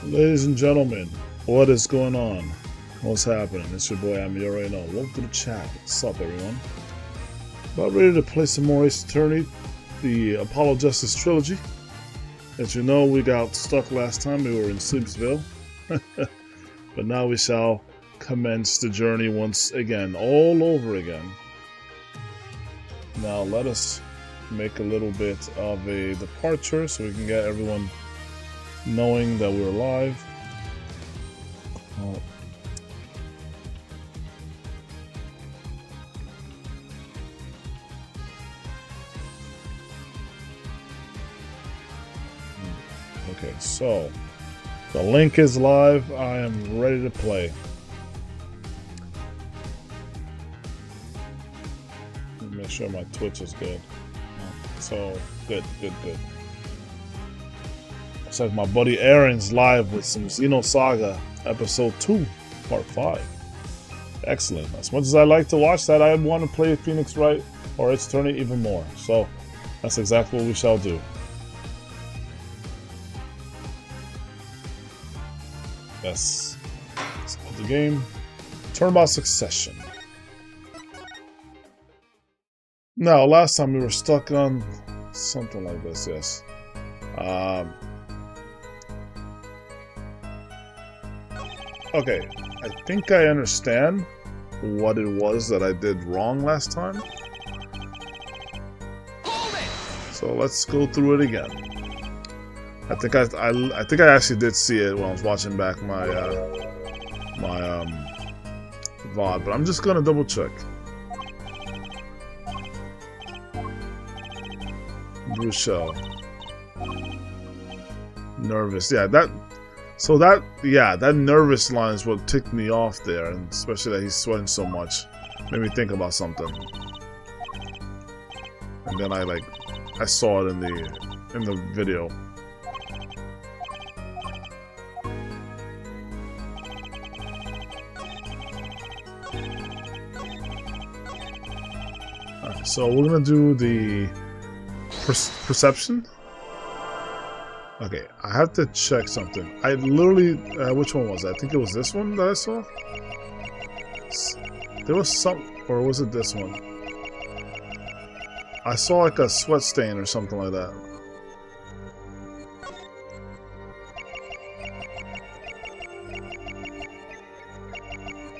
Ladies and gentlemen, what is going on? What's happening? It's your boy, you already know. Welcome to the chat. What's up, everyone? About ready to play some more Ace Attorney, the Apollo Justice Trilogy. As you know, we got stuck last time. We were in Sleepsville. But now we shall commence the journey once again, all over again. Now let us make a little bit of a departure so we can get everyone knowing that we're live. Oh. Okay, so the link is live. I am ready to play. Let me make sure my Twitch is good. So, good. Looks like my buddy Aaron's live with some Xenosaga Episode 2, Part 5. Excellent. As much as I like to watch that, I want to play Phoenix Wright or Ace Attorney even more. So, that's exactly what we shall do. Yes. Let's put the game. Turnabout Succession. Now, last time we were stuck on something like this, yes. Okay, I think I understand what it was that I did wrong last time. So let's go through it again. I think I actually did see it when I was watching back my VOD, but I'm just gonna double check. Bruchel. Nervous. Yeah, that nervous line is what ticked me off there, and especially that he's sweating so much. Made me think about something. And then I saw it in the video. Alright, so we're gonna do the perception. Okay, I have to check something. I literally, which one was it? I think it was this one that I saw. There was some, or was it this one? I saw like a sweat stain or something like that.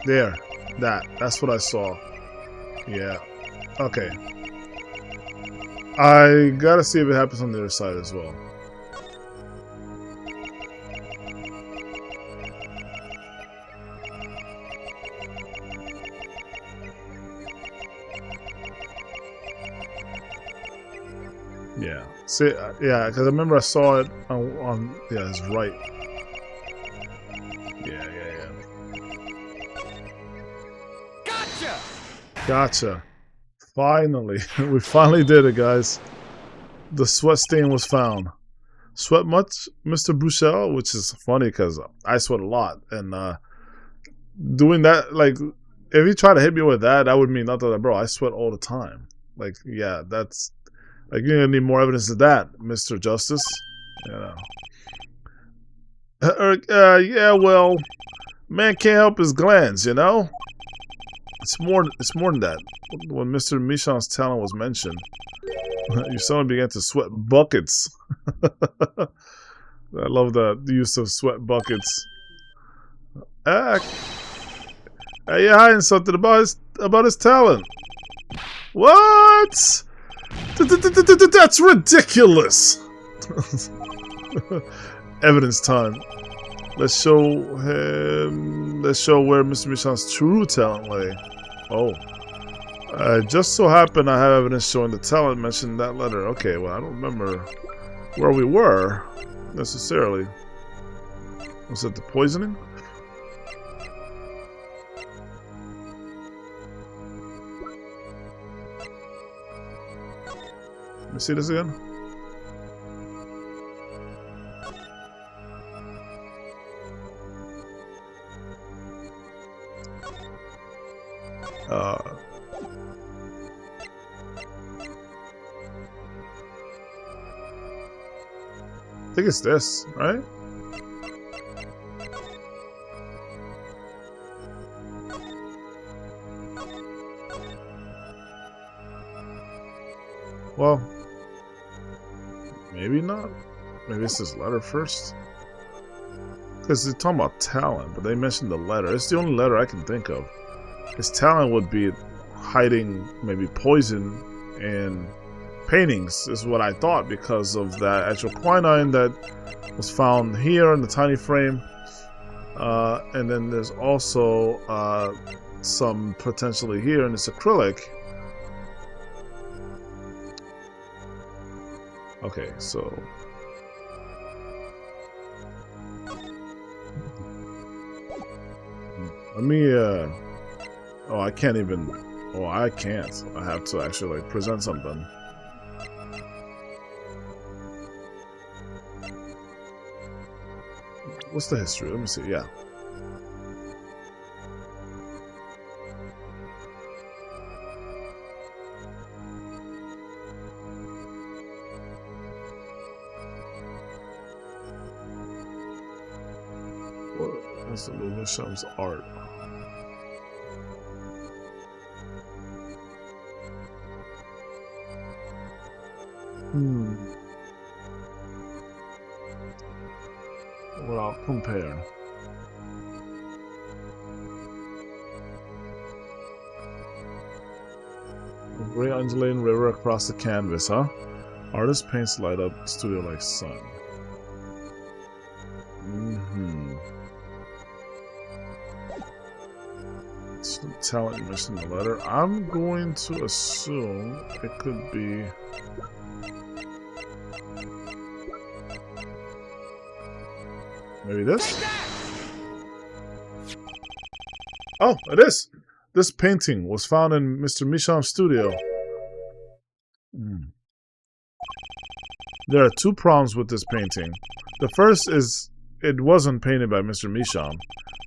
There, that's what I saw. Yeah, okay. I gotta see if it happens on the other side as well. Yeah. See, yeah, because I remember I saw it on yeah, it's right. Yeah. Gotcha. Finally, we finally did it, guys. The sweat stain was found. Sweat much, Mr. Bruchel? Which is funny because I sweat a lot, and doing that, like, if you try to hit me with that, that would mean nothing. Bro, I sweat all the time. Like, yeah, that's like you're gonna need more evidence of that, Mr. Justice. You know. Yeah, well, man can't help his glands, you know. It's more than that. When Mr. Michon's talent was mentioned, you suddenly began to sweat buckets. I love the use of sweat buckets. You're hiding something about his talent. What? That's ridiculous. Evidence time. Let's show where Mr. Michon's true talent lay. Oh. Just so happened I have evidence showing the talent mentioned in that letter. Okay, well, I don't remember where we were, necessarily. Was it the poisoning? Let me see this again. I think it's this, right? Well, maybe not. Maybe it's his letter first. Because they're talking about talent, but they mentioned the letter. It's the only letter I can think of. His talent would be hiding maybe poison in paintings, is what I thought, because of that actual quinine that was found here in the tiny frame. And then there's also some potentially here in this acrylic. Okay, so let me oh, I can't even. Oh, I can't. I have to actually like present something. What's the history? Let me see. Yeah. What is the Lumisham's art? Well, I'll compare. A gray undulating river across the canvas, huh? Artist paints light up studio like sun. It's the talent you mentioned in the letter. I'm going to assume it could be. Maybe this? Oh, it is! This painting was found in Mr. Misham's studio. There are two problems with this painting. The first is it wasn't painted by Mr. Misham.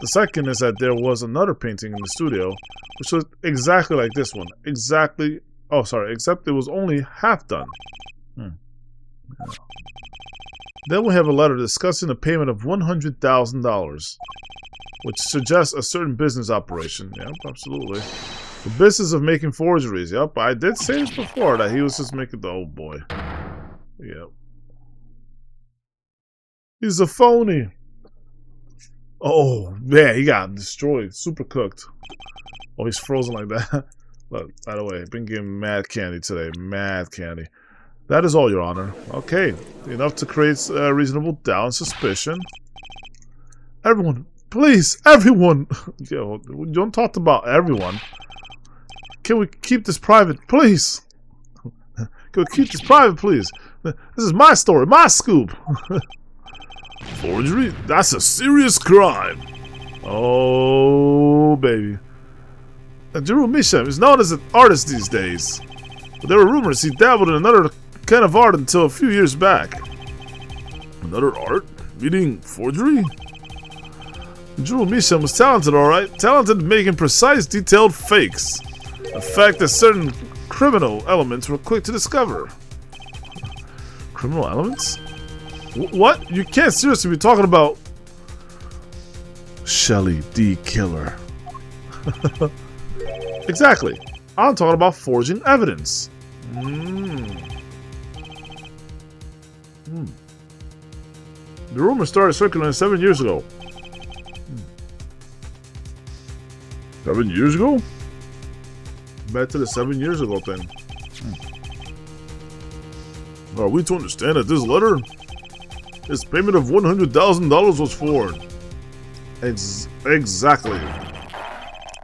The second is that there was another painting in the studio, which was exactly like this one. Exactly. Oh, sorry. Except it was only half done. Then we have a letter discussing a payment of $100,000, which suggests a certain business operation. Yep, absolutely. The business of making forgeries. Yep, I did say this before, that he was just making the old boy. Yep. He's a phony. Oh, man, he got destroyed. Super cooked. Oh, he's frozen like that. But, by the way, I've been getting mad candy today. Mad candy. That is all, Your Honor. Okay. Enough to create reasonable doubt and suspicion. Everyone, please, everyone. Yo, don't talk about everyone. Can we keep this private, please? Can we keep this private, please? This is my story, my scoop. Forgery? That's a serious crime. Oh, baby. Jiro Misham is known as an artist these days. But there were rumors he dabbled in another kind of art until a few years back. Another art? Meaning forgery? Jiro Misham was talented, alright. Talented at making precise, detailed fakes. A fact that certain criminal elements were quick to discover. Criminal elements? What? You can't seriously be talking about Shelly D. Killer. Exactly. I'm talking about forging evidence. The rumor started circulating 7 years ago. 7 years ago? Back to the 7 years ago thing. Are we to understand that this letter, this payment of $100,000 was for? Exactly.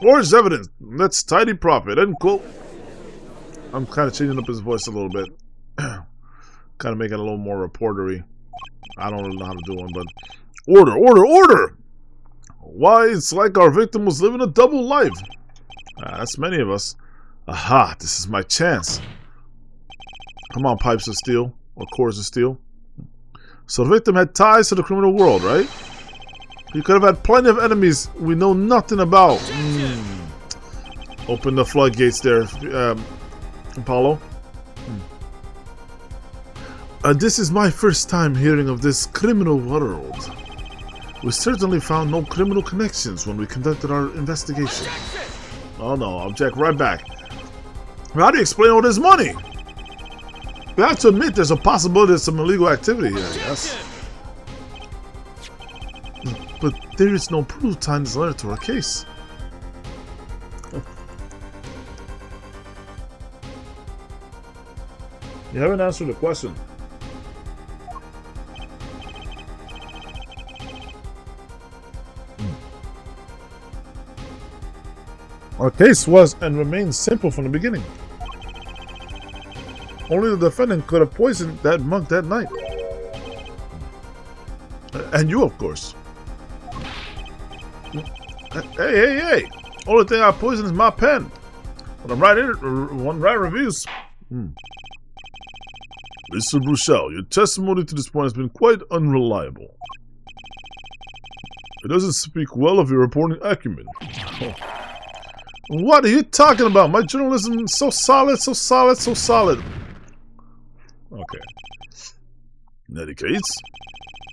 Forged evidence. That's tidy profit. End quote. I'm kind of changing up his voice a little bit. Kind of making it a little more reportery. I don't really know how to do one, but... Order! Order! Order! Why, it's like our victim was living a double life. That's many of us. Aha! This is my chance. Come on, pipes of steel. Or cores of steel. So the victim had ties to the criminal world, right? He could have had plenty of enemies we know nothing about. Open the floodgates there, Apollo. This is my first time hearing of this criminal world. We certainly found no criminal connections when we conducted our investigation. Oh no, I'll check right back. How do you explain all this money? We have to admit there's a possibility of some illegal activity here, yes. But there is no proof tying this letter to our case. You haven't answered the question. Our case was and remains simple from the beginning. Only the defendant could have poisoned that mug that night. And you, of course. Hey! Only thing I poisoned is my pen. When I write reviews. Mr. Bruchel, your testimony to this point has been quite unreliable. It doesn't speak well of your reporting acumen. Oh. What are you talking about? My journalism is so solid. Okay. In any case,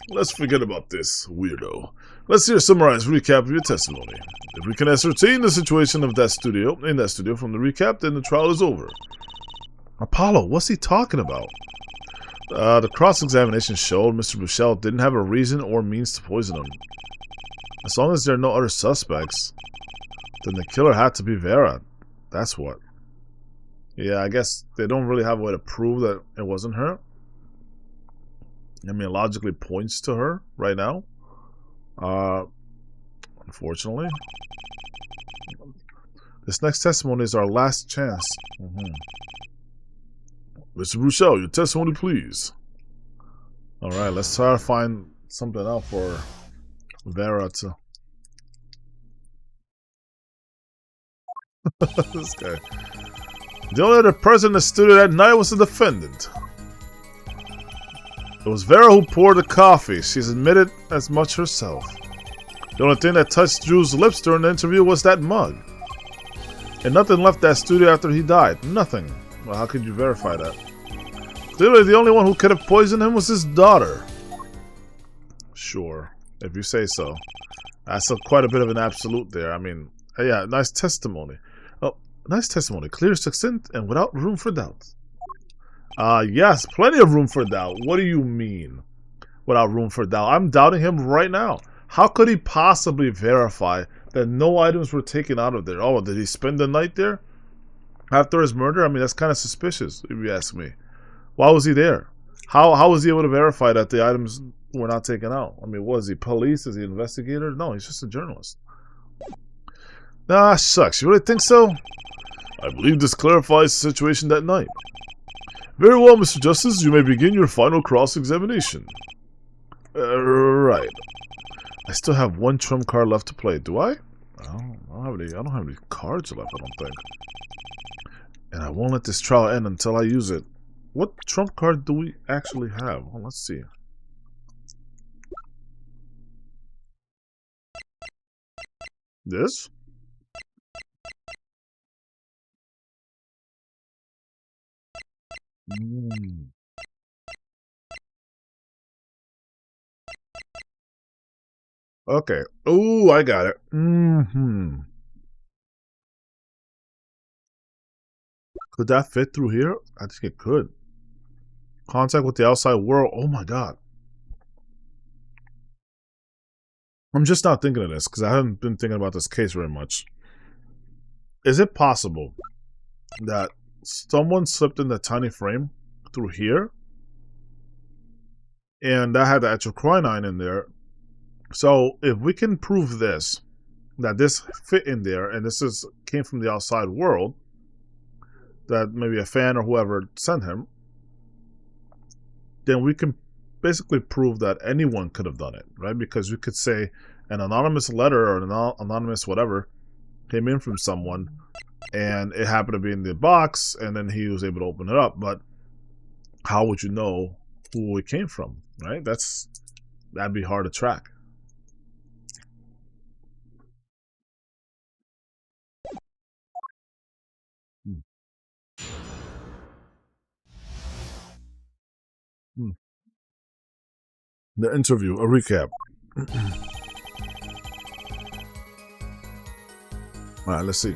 let's forget about this, weirdo. Let's hear a summarized recap of your testimony. If we can ascertain the situation of that studio, from the recap, then the trial is over. Apollo, what's he talking about? The cross-examination showed Mr. Bruchel didn't have a reason or means to poison him. As long as there are no other suspects, then the killer had to be Vera. That's what. Yeah, I guess they don't really have a way to prove that it wasn't her. I mean, it logically points to her right now. Unfortunately. This next testimony is our last chance. Mr. Bruchel, your testimony, please. Alright, let's try to find something out for Vera to... This guy. The only other person in the studio that night was the defendant. It was Vera who poured the coffee. She's admitted as much herself. The only thing that touched Drew's lips during the interview was that mug. And nothing left that studio after he died. Nothing. Well, how could you verify that? Clearly, the only one who could have poisoned him was his daughter. Sure, if you say so. That's quite a bit of an absolute there. I mean, yeah, nice testimony. Oh, nice testimony. Clear, succinct, and without room for doubt. Yes, plenty of room for doubt. What do you mean? Without room for doubt? I'm doubting him right now. How could he possibly verify that no items were taken out of there? Oh, did he spend the night there? After his murder? I mean, that's kind of suspicious, if you ask me. Why was he there? How was he able to verify that the items were not taken out? I mean, was he police? Is he investigator? No, he's just a journalist. Ah, shucks. You really think so? I believe this clarifies the situation that night. Very well, Mr. Justice. You may begin your final cross-examination. Right. I still have one trump card left to play. Do I? I don't have any cards left, I don't think. And I won't let this trial end until I use it. What trump card do we actually have? Well, let's see. This? Okay. Oh, I got it. Could that fit through here? I think it could. Contact with the outside world. Oh my god. I'm just not thinking of this because I haven't been thinking about this case very much. Is it possible that someone slipped in the tiny frame through here and that had the actual quinine in there? So if we can prove this, that this fit in there and this came from the outside world, that maybe a fan or whoever sent him, then we can basically prove that anyone could have done it, right? Because we could say an anonymous letter or an anonymous whatever came in from someone and it happened to be in the box and then he was able to open it up. But how would you know who it came from, right? That'd be hard to track. The interview, a recap. Alright, let's see.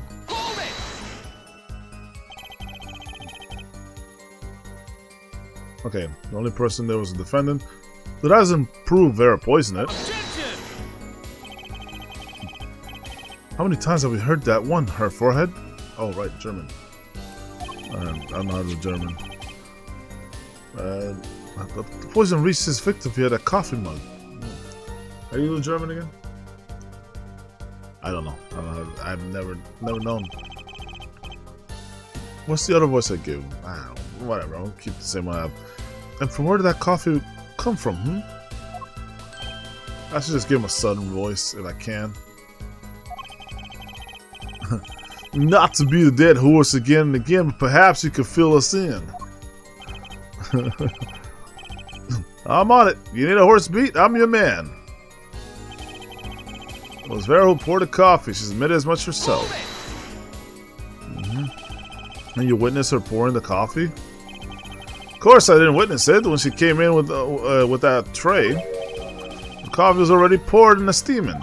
Okay, the only person there was a defendant. That doesn't prove Vera poisoned it. How many times have we heard that one? Her forehead? Oh, right, German. I'm not a German. The poison reached his victim via that coffee mug. Are you German again? I don't know. I've never known. What's the other voice I give? I don't know. Whatever. I'll keep the same one I have. And from where did that coffee come from? I should just give him a southern voice if I can. Not to be the dead horse again and again, but perhaps you could fill us in. I'm on it. You need a horse beat? I'm your man. It was Vera who poured the coffee. She's admitted as much herself. And you witnessed her pouring the coffee? Of course I didn't witness it when she came in with that tray. The coffee was already poured and steaming.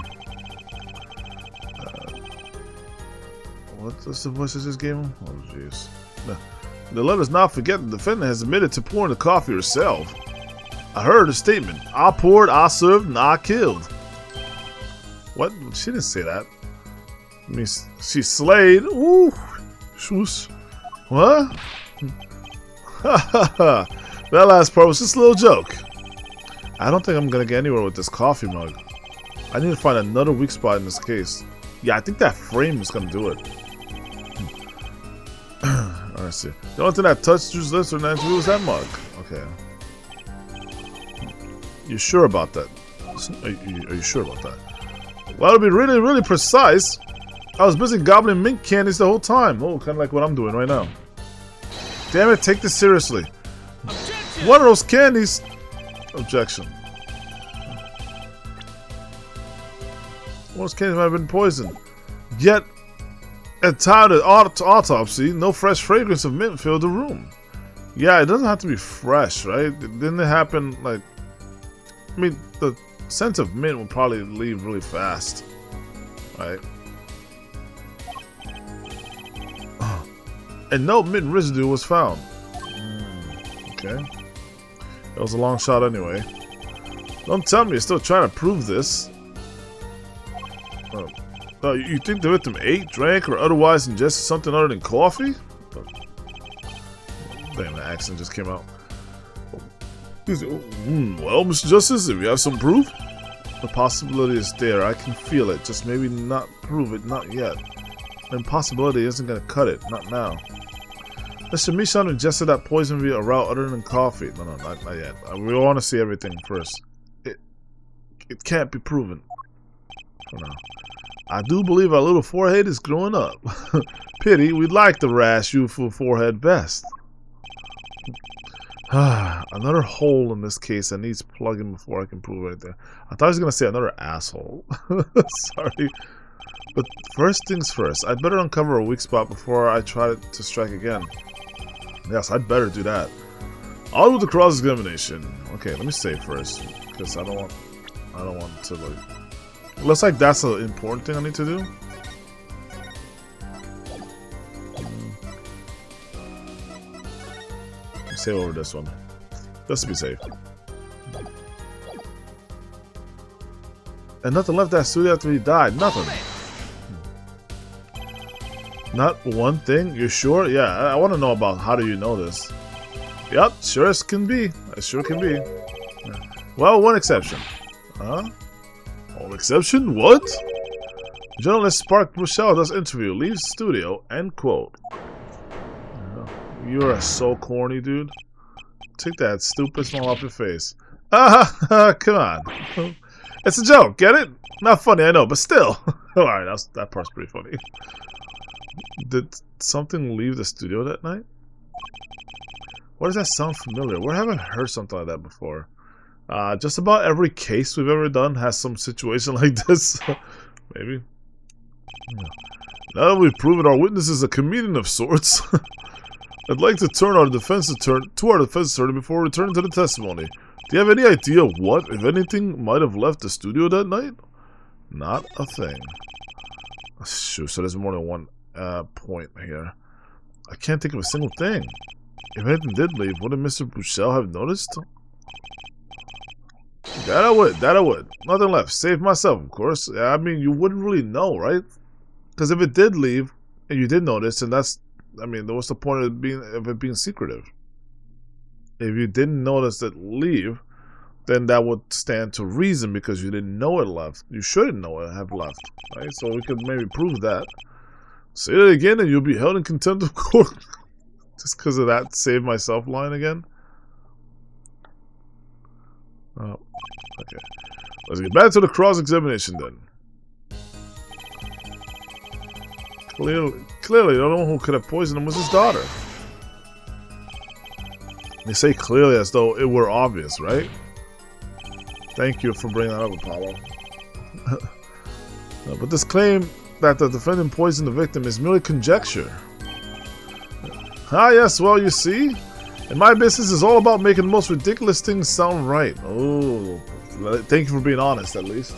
What's the voice I just gave him? Oh, jeez. Let us not forget the defendant has admitted to pouring the coffee herself. I heard her statement. I poured, I served, and I killed. What? She didn't say that. I mean, she slayed. Ooh. Shoes. What? That last part was just a little joke. I don't think I'm going to get anywhere with this coffee mug. I need to find another weak spot in this case. Yeah, I think that frame is going to do it. Let's see. The only thing that touched Drew's lips or naturally was that mug. Okay. You sure about that? Are you sure about that? Well, to be really, really precise, I was busy gobbling mint candies the whole time. Oh, kind of like what I'm doing right now. Damn it, take this seriously. Objection! What are those candies? Objection. Those candies might have been poisoned. Yet, at time of the autopsy, no fresh fragrance of mint filled the room. Yeah, it doesn't have to be fresh, right? Didn't it happen, like... I mean, the scent of mint will probably leave really fast, right? And no mint residue was found. Okay. That was a long shot anyway. Don't tell me you're still trying to prove this. You think the victim ate, drank, or otherwise ingested something other than coffee? Damn, the accent just came out. Well, Mr. Justice, if you have some proof, the possibility is there. I can feel it. Just maybe not prove it, not yet. The impossibility isn't going to cut it, not now. Mr. Michon ingested that poison via a route other than coffee. No, not yet. We want to see everything first. It can't be proven. For now. I do believe our little forehead is growing up. Pity, we'd like the rash, youthful forehead best. Another hole in this case that needs plugging before I can prove anything. I thought I was going to say another asshole. Sorry. But first things first, I'd better uncover a weak spot before I try to strike again. Yes, I'd better do that. On with the cross-examination. Okay, let me save first, because I don't want to, like... Looks like that's an important thing I need to do. Save over this one. Just to be safe. And nothing left that studio after he died. Nothing. Not one thing? You're sure? Yeah, I want to know about how do you know this. Yep, sure as can be. It sure can be. Yeah. Well, one exception. Huh? One exception? What? Journalist Spark Bruchel does interview. Leaves studio. End quote. You are so corny, dude. Take that stupid smile off your face. Come on. It's a joke, get it? Not funny, I know, but still. Alright, that part's pretty funny. Did something leave the studio that night? Why does that sound familiar? Where have I heard something like that before? Just about every case we've ever done has some situation like this. Maybe. Now that we've proven our witness is a comedian of sorts, I'd like to turn our defense attorney before returning to the testimony. Do you have any idea what, if anything, might have left the studio that night? Not a thing. Shoot, so there's more than one point here. I can't think of a single thing. If anything did leave, wouldn't Mr. Buchel have noticed? That I would. Nothing left. Save myself, of course. I mean, you wouldn't really know, right? Because if it did leave, and you did notice, and that's, I mean, what's the point of it being secretive? If you didn't notice it leave, then that would stand to reason because you didn't know it left. You shouldn't know it have left, right? So we could maybe prove that. Say it again and you'll be held in contempt of court. Just because of that save myself line again. Oh, okay. Let's get back to the cross-examination then. Clearly, the only one who could have poisoned him was his daughter. They say clearly as though it were obvious, right? Thank you for bringing that up, Apollo. But this claim that the defendant poisoned the victim is merely conjecture. Ah, yes, well, you see, and my business is all about making the most ridiculous things sound right. Oh, thank you for being honest, at least.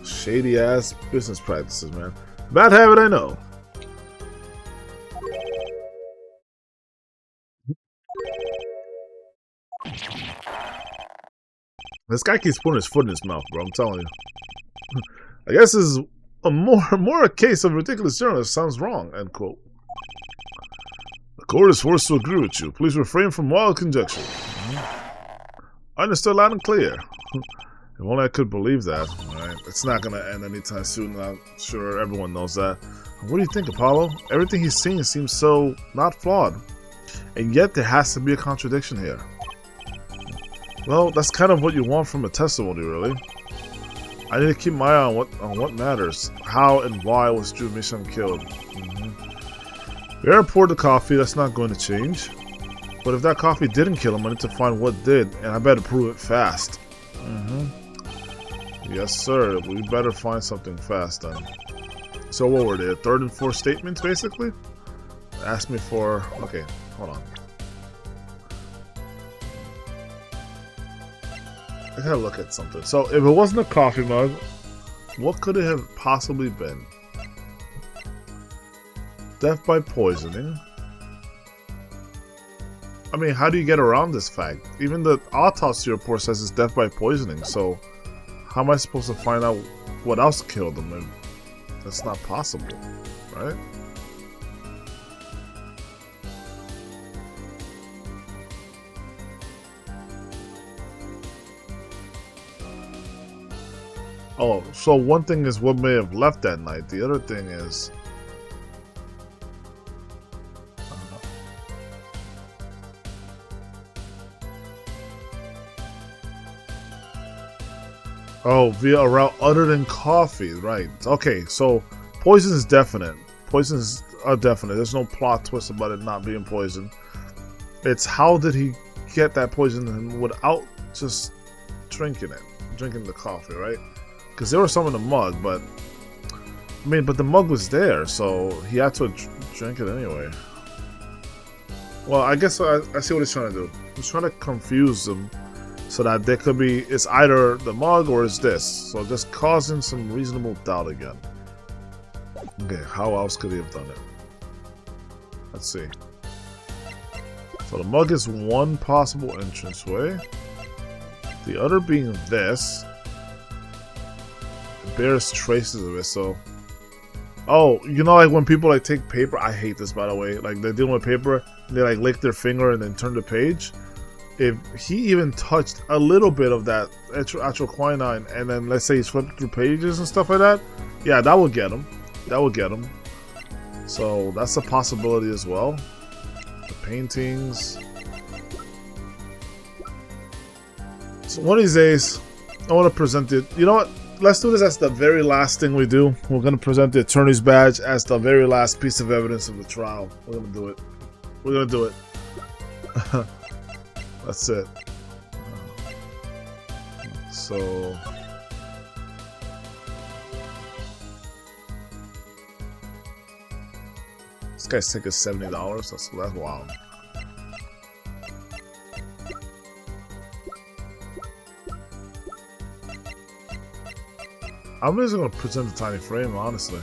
Shady-ass business practices, man. Bad habit, I know. This guy keeps putting his foot in his mouth, bro. I'm telling you. I guess this is a more a case of ridiculous journalist sounds wrong. End quote. The court is forced to agree with you. Please refrain from wild conjecture. I understood loud and clear. If only I could believe that. Right. It's not going to end anytime soon. I'm sure everyone knows that. What do you think, Apollo? Everything he's saying seems so not flawed. And yet there has to be a contradiction here. Well, that's kind of what you want from a testimony, really. I need to keep my eye on what matters. How and why was Drew Misham killed? Aaron poured the coffee, that's not going to change. But if that coffee didn't kill him, I need to find what did, and I better prove it fast. Yes, sir. We better find something fast, then. So what were they? Third and fourth statements, basically? Ask me for... Okay, hold on. I gotta look at something. So, if it wasn't a coffee mug, what could it have possibly been? Death by poisoning. I mean, how do you get around this fact? Even the autopsy report says it's death by poisoning, so how am I supposed to find out what else killed him? That's not possible, right? Oh, so one thing is what may have left that night. The other thing is... Oh, via a route other than coffee, right. Okay, so poison is definite. Poisons are definite. There's no plot twist about it not being poison. It's how did he get that poison without just drinking the coffee, right? Because there was some in the mug, but I mean, but the mug was there, so he had to drink it anyway. Well, I guess I see what he's trying to do. He's trying to confuse them so that there could be, it's either the mug or it's this. So just causing some reasonable doubt again. Okay, how else could he have done it? Let's see. So the mug is one possible entranceway. The other being this. It bears traces of it, so... Oh, you know, like when people like take paper, I hate this, by the way. Like they're dealing with paper, they like lick their finger and then turn the page. If he even touched a little bit of that actual quinine, and then let's say he's flipping through pages and stuff like that, yeah, that would get him. That would get him. So that's a possibility as well. The paintings. So one of these days, I want to present it. You know what? Let's do this as the very last thing we do. We're going to present the attorney's badge as the very last piece of evidence of the trial. We're going to do it. We're going to do it. That's it. So... This guy's taking $70. That's wild. I'm just gonna present the tiny frame, honestly.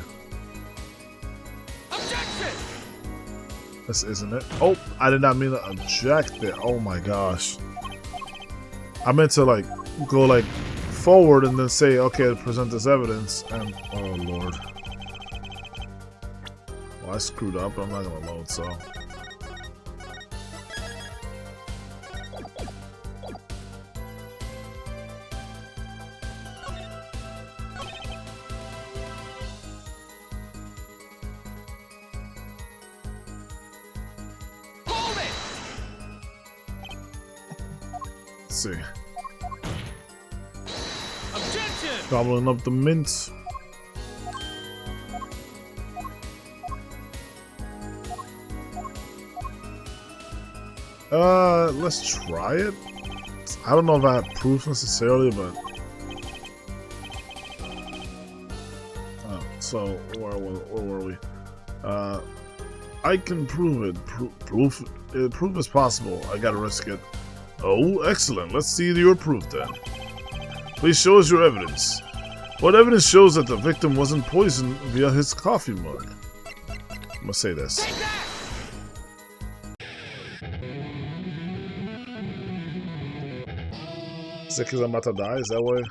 Objection! This isn't it. Oh, I did not mean to object there. Oh my gosh. I meant to like go like forward and then say, okay, present this evidence, and oh lord. Well, I screwed up. I'm not gonna load, so. Let's see. Objection! Gobbling up the mint. Let's try it. I don't know if I have proof necessarily, but oh, so where were we? I can prove it. Proof is possible. I gotta risk it. Oh, excellent. Let's see your proof then. Please show us your evidence. What evidence shows that the victim wasn't poisoned via his coffee mug? I'm gonna say this. Is it because I'm about to die? Is that why?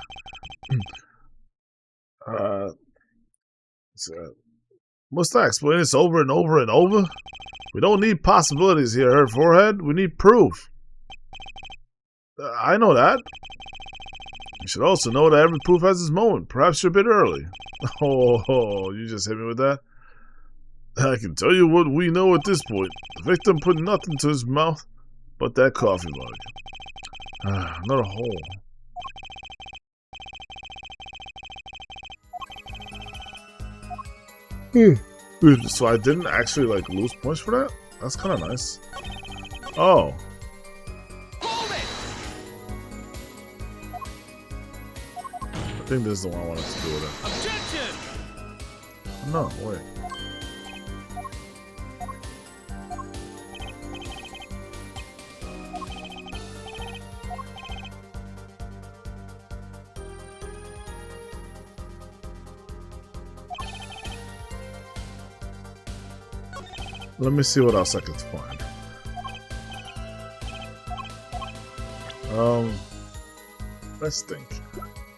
Must I explain this over and over and over? We don't need possibilities here, her forehead. We need proof. I know that. You should also know that every proof has its moment. Perhaps you're a bit early. Oh, you just hit me with that? I can tell you what we know at this point. The victim put nothing to his mouth but that coffee mug. Another hole. So I didn't actually like lose points for that? That's kind of nice. Oh. I think this is the one I wanted to do with it. Objection! No, wait. Let me see what else I could find. Let's think.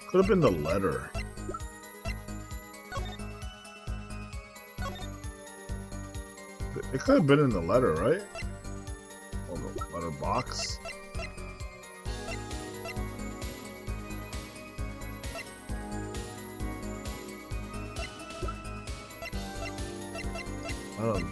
Could have been the letter. It could have been in the letter, right? Or the letter box. I don't know.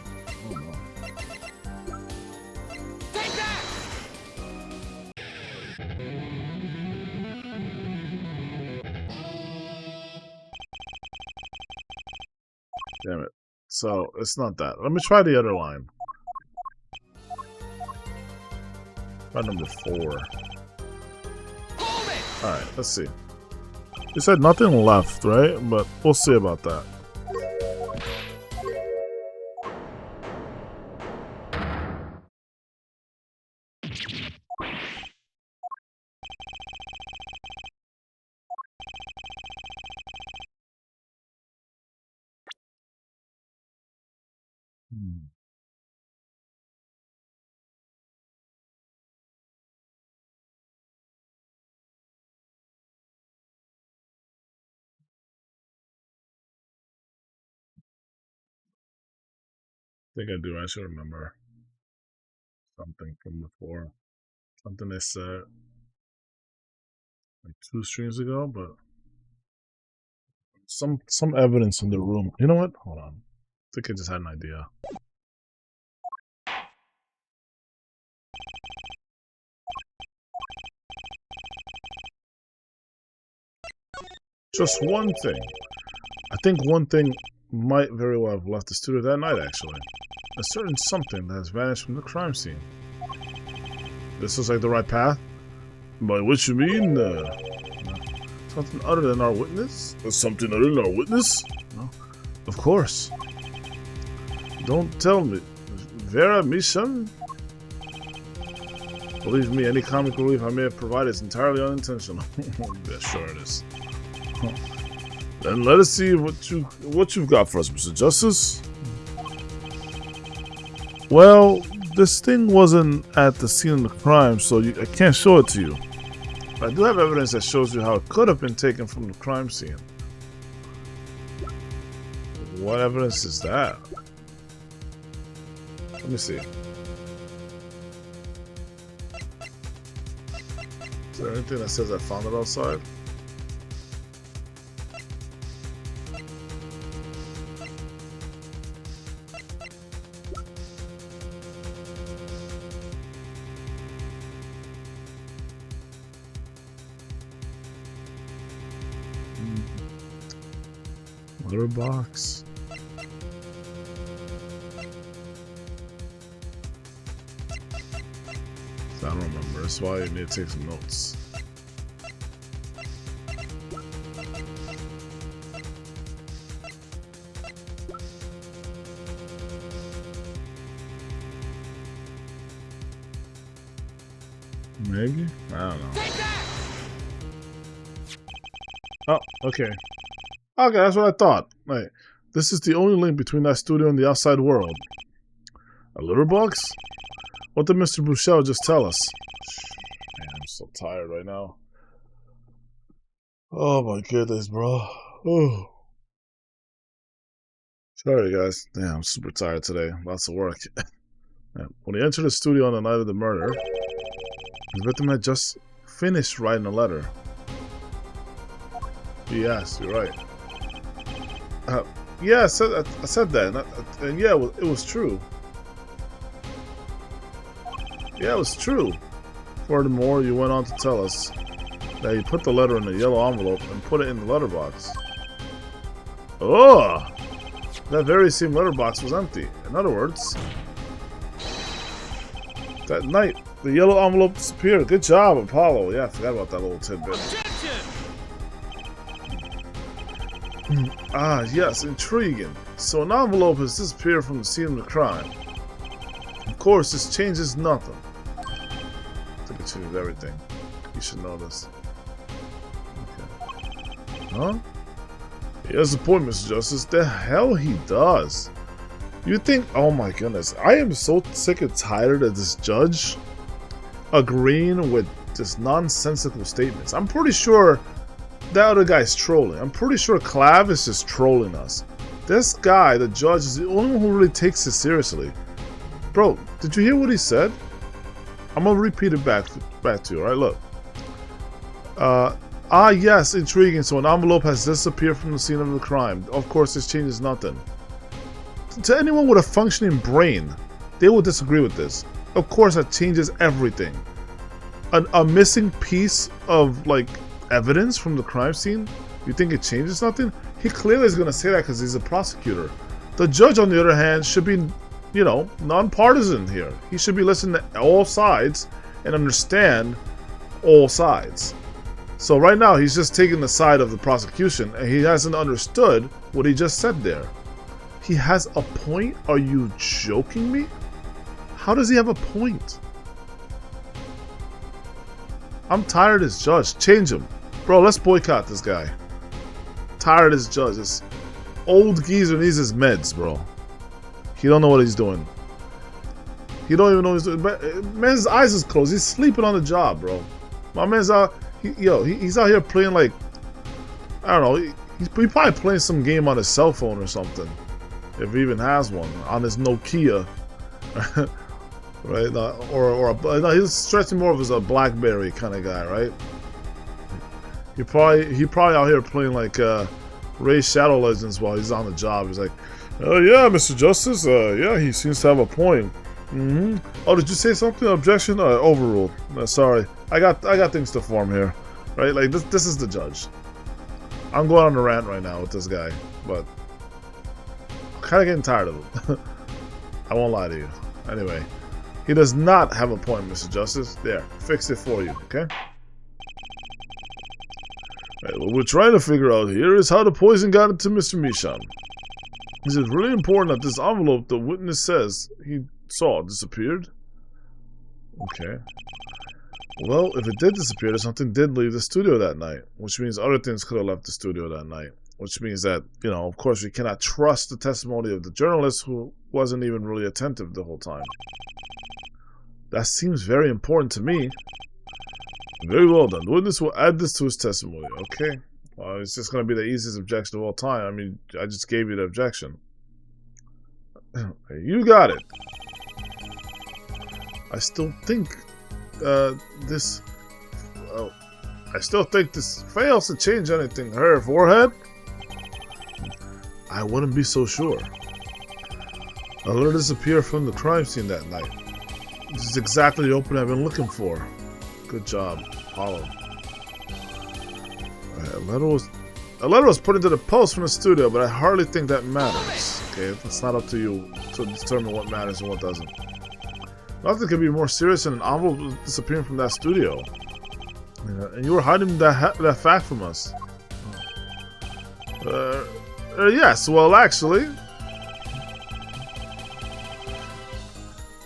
Damn it. So, it's not that. Let me try the other line. Try number 4. Alright, let's see. You said nothing left, right? But we'll see about that. I think I do. I should remember something from before. Something they said like 2 streams ago, but some evidence in the room. You know what? Hold on. I think I just had an idea. Just one thing. I think one thing might very well have left the studio that night, actually. A certain something that has vanished from the crime scene. This looks like the right path? By which you mean, something other than our witness? Something other than our witness? No. Of course. Don't tell me. Vera Mission? Believe me, any comic relief I may have provided is entirely unintentional. Yeah, sure it is. Then let us see what you've got for us, Mr. Justice. Well, this thing wasn't at the scene of the crime, so I can't show it to you. I do have evidence that shows you how it could have been taken from the crime scene. What evidence is that? Let me see. Is there anything that says I found it outside? Litter box. I don't remember. That's why you need to take some notes. Maybe? I don't know. Oh, okay. Okay, that's what I thought. Wait, this is the only link between that studio and the outside world. A litter box? What did Mr. Bouchel just tell us? Man, I'm so tired right now. Oh my goodness, bro. Oh. Sorry, guys. Damn, I'm super tired today. Lots of work. When he entered the studio on the night of the murder, the victim had just finished writing a letter. Yes, you're right. Yeah, I said that. And yeah, it was true. Yeah, it was true. Furthermore, you went on to tell us that you put the letter in a yellow envelope and put it in the letterbox. Oh! That very same letterbox was empty. In other words, that night, the yellow envelope disappeared. Good job, Apollo. Yeah, I forgot about that little tidbit. Ah, yes, intriguing. So an envelope has disappeared from the scene of the crime. Of course, this changes nothing. I think it changes everything. You should know this. Okay. Huh? He has a point, Mr. Justice. The hell he does. You think... Oh my goodness. I am so sick and tired of this judge agreeing with just nonsensical statements. I'm pretty sure that other guy's trolling. I'm pretty sure Clav is just trolling us. This guy, the judge, is the only one who really takes this seriously. Bro, did you hear what he said? I'm gonna repeat it back to you, alright? Look. Yes, intriguing. So an envelope has disappeared from the scene of the crime. Of course, this changes nothing. To anyone with a functioning brain, they will disagree with this. Of course, that changes everything. A missing piece of, like, evidence from the crime scene? You think it changes nothing? He clearly is going to say that because he's a prosecutor. The judge, on the other hand, should be, you know, non-partisan here. He should be listening to all sides and understand all sides. So right now, he's just taking the side of the prosecution, and he hasn't understood what he just said there. He has a point? Are you joking me? How does he have a point? I'm tired of this judge. Change him. Bro, let's boycott this guy. Tired of this judge. This old geezer needs his meds, bro. He don't know what he's doing. He don't even know what he's doing. Man's eyes is closed. He's sleeping on the job, bro. My man's out... He's out here playing like... I don't know. He's probably playing some game on his cell phone or something. If he even has one. On his Nokia. Right? No, he's stretching more of as a BlackBerry kind of guy, right? He probably out here playing like Ray Shadow Legends while he's on the job. He's like, oh yeah, Mr. Justice, yeah, he seems to have a point. Oh, did you say something? Objection? Overruled. Sorry, I got things to form here, right? Like this is the judge. I'm going on a rant right now with this guy, but I'm kind of getting tired of him. I won't lie to you. Anyway. He does not have a point, Mr. Justice. There, fixed it for you, okay? Right, what we're trying to figure out here is how the poison got into Mr. Michon. Is it really important that this envelope the witness says he saw disappeared? Okay. Well, if it did disappear, then something did leave the studio that night, which means other things could have left the studio that night. which means that, you know, of course, we cannot trust the testimony of the journalist who wasn't even really attentive the whole time. That seems very important to me. Very well done. The witness will add this to his testimony. Okay. Well, it's just going to be the easiest objection of all time. I mean, I just gave you the objection. You got it. I still think this... Oh, I still think this fails to change anything. Her forehead? I wouldn't be so sure. A letter disappeared from the crime scene that night. This is exactly the opening I've been looking for. Good job, Apollo. A letter was put into the post from the studio, but I hardly think that matters. Okay, it's not up to you to determine what matters and what doesn't. Nothing could be more serious than an envelope disappearing from that studio. And you were hiding that fact from us. Yes, well, actually...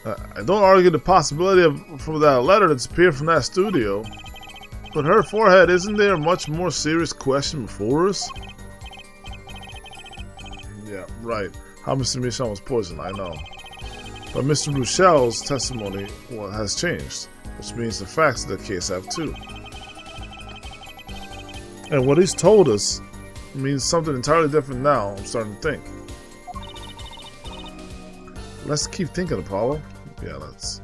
I don't argue the possibility for that letter to disappear from that studio. But her forehead, isn't there a much more serious question before us? Yeah, right. How Mr. Michon was poisoned, I know. But Mr. Bruchel's testimony has changed, which means the facts of the case have too. And what he's told us means something entirely different now, I'm starting to think. Let's keep thinking, Apollo. Yeah, let's.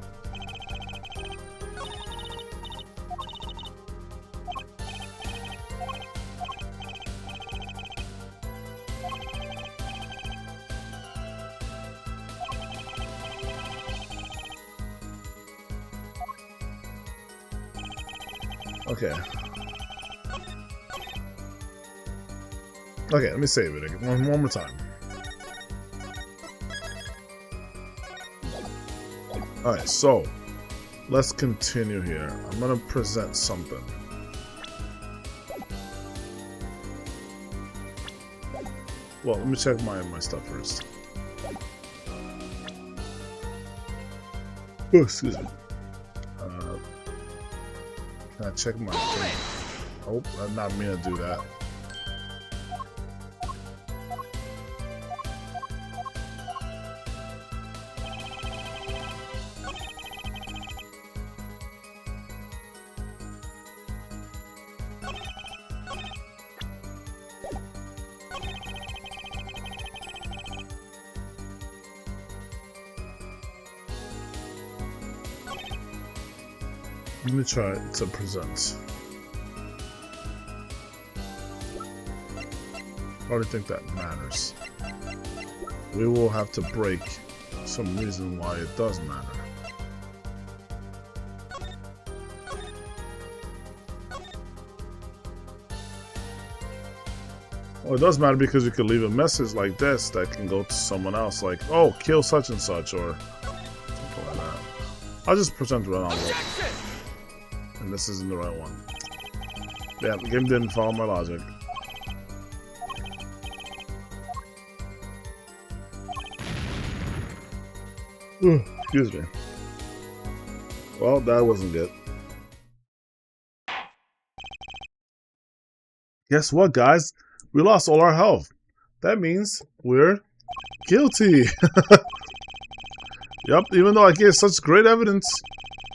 Okay. Okay, let me save it again. One more time. Alright, so let's continue here. I'm gonna present something. Well, let me check my stuff first. Oh, excuse me. Can I check my thing? Oh, I did not mean to do that. Let me try to present. I already think that matters. We will have to break some reason why it does matter. Well, it does matter because you could leave a message like this that can go to someone else, like, oh, kill such and such, or something like that. I'll just present it right on. And this isn't the right one. Yeah, the game didn't follow my logic. Excuse me. Well, that wasn't good. Guess what, guys? We lost all our health. That means we're guilty. Yep, even though I gave such great evidence,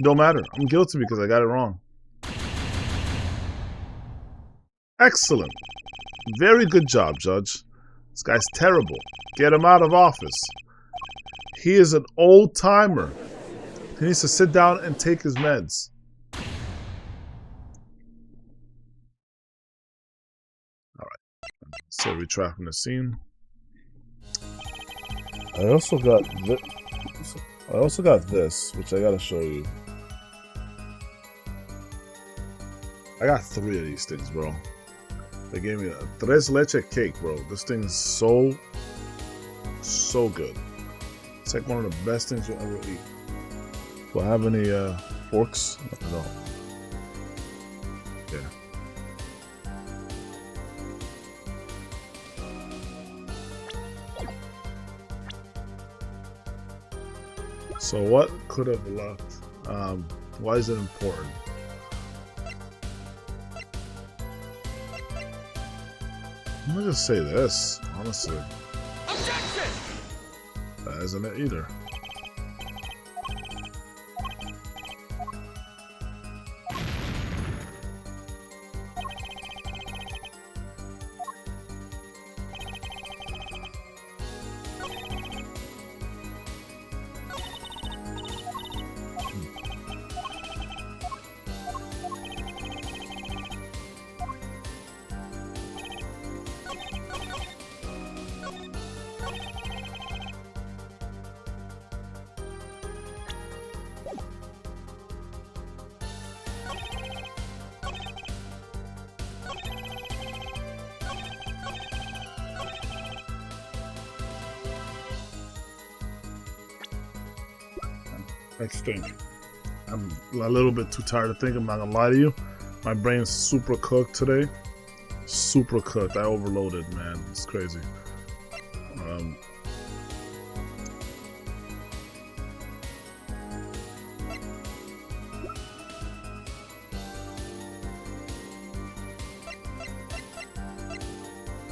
don't matter. I'm guilty because I got it wrong. Excellent. Very good job, Judge. This guy's terrible. Get him out of office. He is an old-timer. He needs to sit down and take his meds. Alright. So retract from the scene. I also got this, which I gotta show you. I got 3 of these things, bro. They gave me a tres leche cake, bro. This thing's so good. It's like one of the best things you'll ever eat. Do I have any forks? No. Yeah. So what could have left? Why is it important? I'm gonna just say this, honestly. Objection! That isn't it either. I think I'm a little bit too tired to think. I'm not gonna lie to you. My brain's super cooked today. Super cooked. I overloaded, man. It's crazy.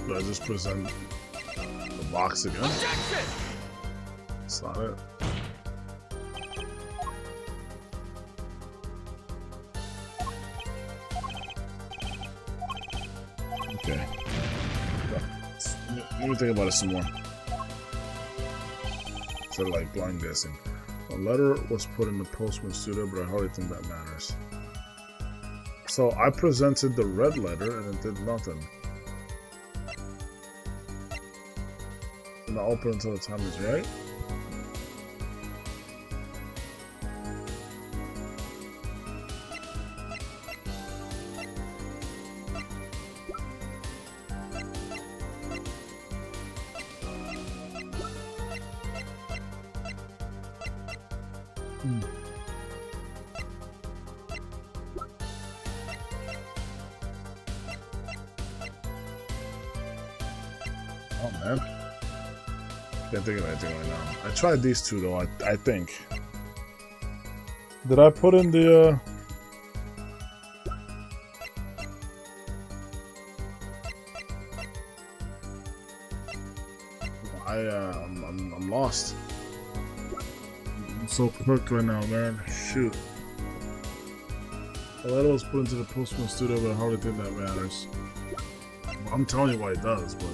Do I just present the box again? Objection! That's not it. Okay. Let me think about it some more. Instead of like blind guessing. A letter was put in the postman studio, but I hardly think that matters. So I presented the red letter and it did nothing. And I'll open until the time is right. Oh man, can't think of anything right now. I tried these two though. I think. Did I put in the? I'm lost. I'm so cooked right now, man. Shoot. The letter was put into the postman studio, but I hardly think that matters. Well, I'm telling you why it does, but.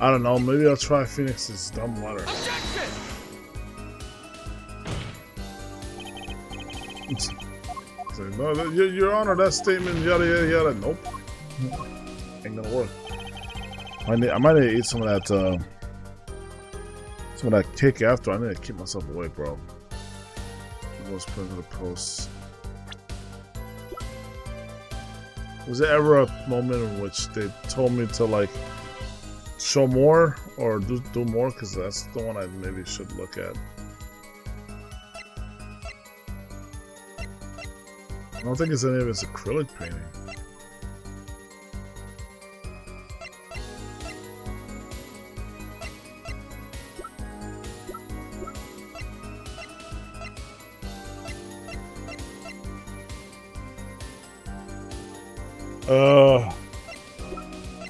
I don't know, maybe I'll try Phoenix's dumb letter. Say, no, Your Honor, that statement, yada yada yada. Nope. Ain't gonna work. I might need to eat some of that cake after. I need to keep myself awake, bro. Let's put into the post. Was there ever a moment in which they told me to like show more or do more? Because that's the one I maybe should look at. I don't think it's any of it's acrylic painting.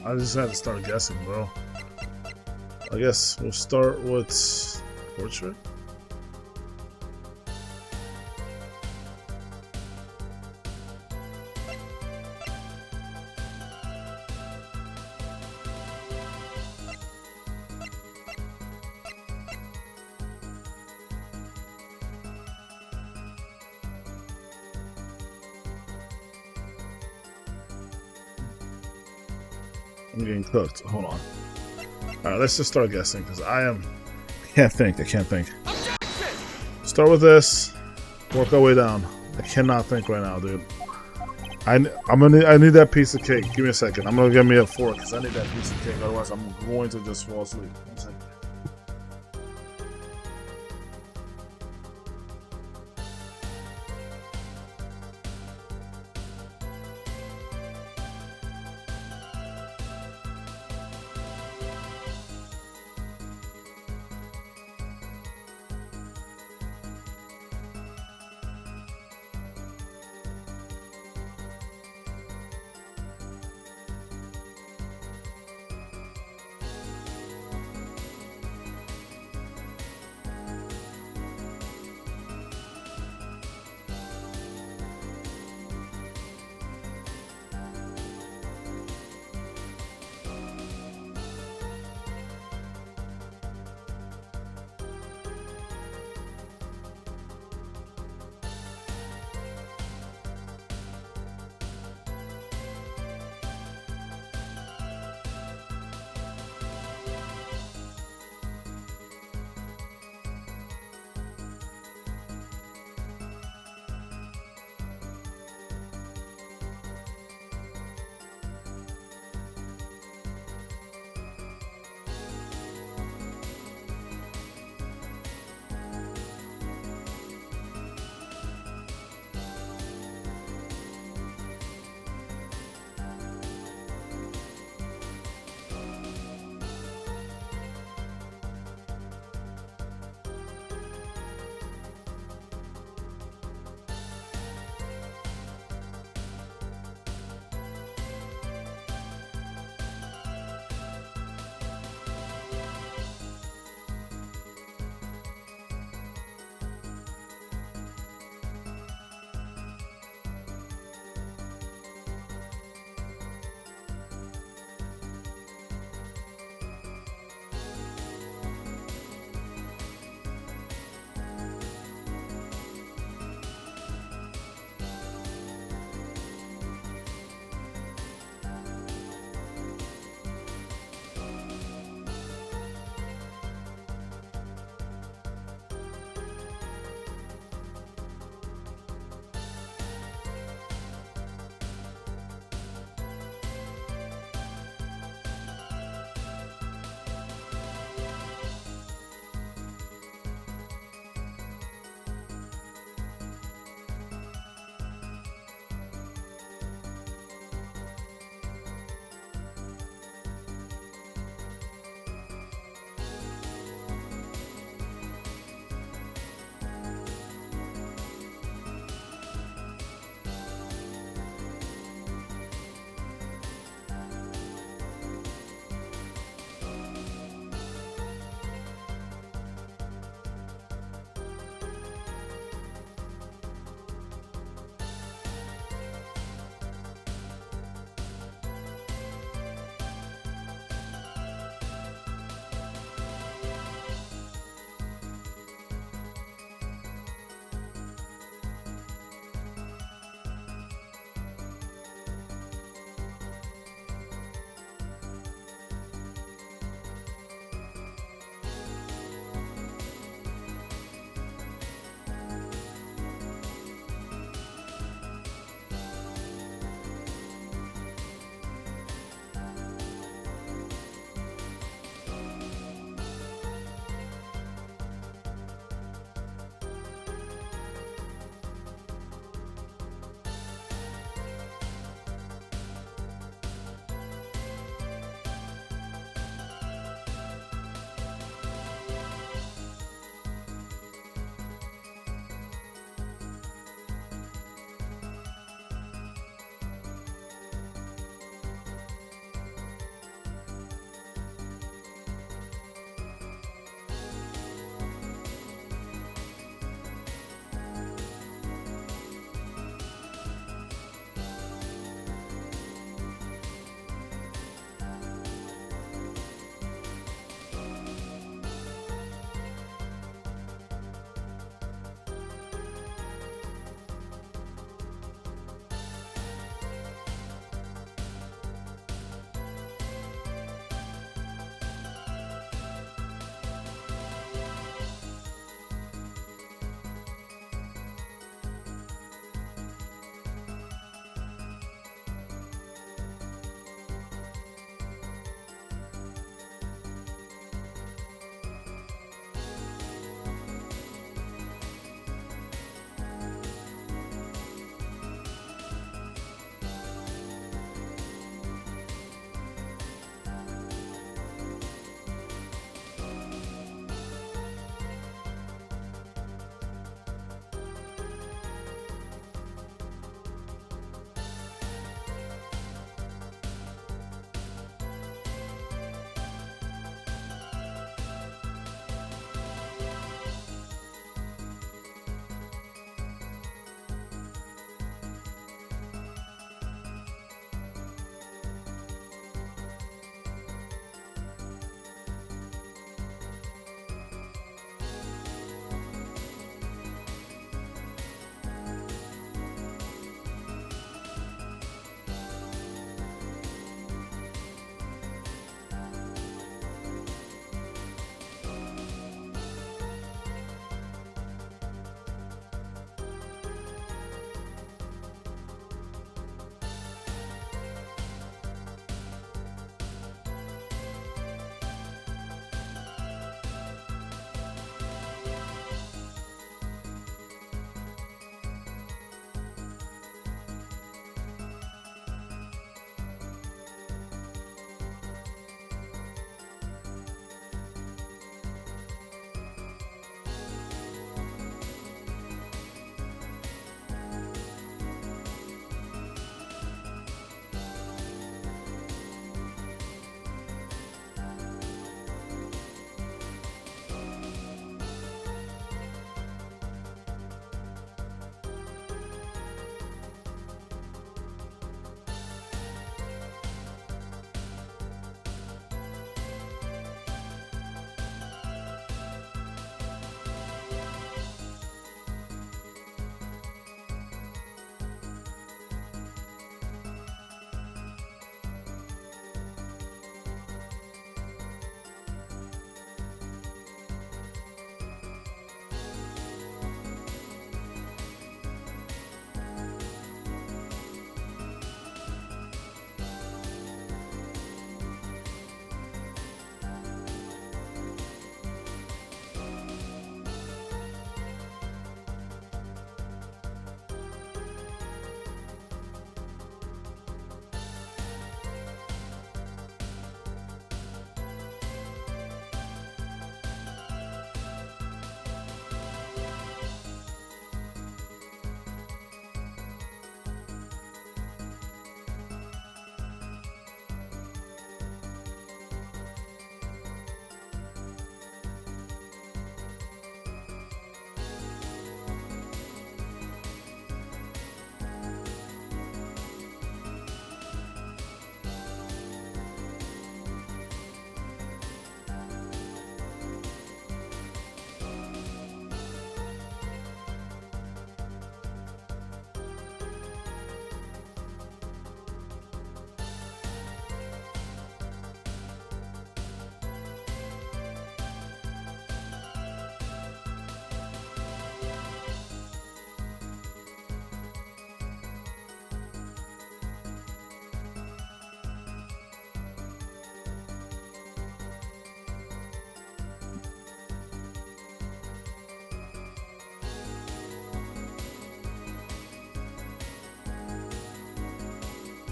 I just had to start guessing, bro. I guess we'll start with portrait. I'm getting cooked. Hold on. Alright, let's just start guessing because I can't think. Start with this. Work our way down. I cannot think right now, dude. I need that piece of cake. Give me a second. I'm gonna get me a fork because I need that piece of cake. Otherwise, I'm going to just fall asleep. 1 second.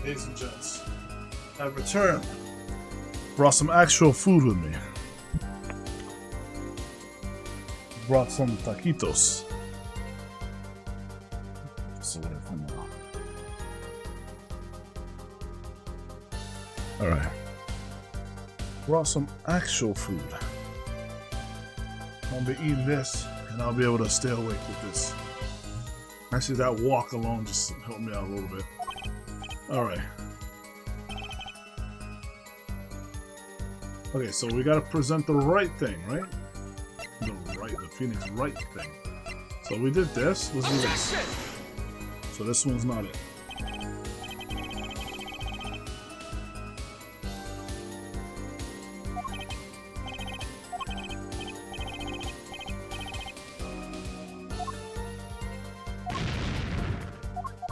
Ladies and gents, I've returned. Brought some actual food with me. Brought some taquitos. So what if I'm Alright. Brought some actual food. I'll be eating this, and I'll be able to stay awake with this. Actually, that walk alone just helped me out a little bit. Alright. Okay, so we gotta present the right thing, right? The Phoenix Wright thing. So we did this. Let's do this. So this one's not it.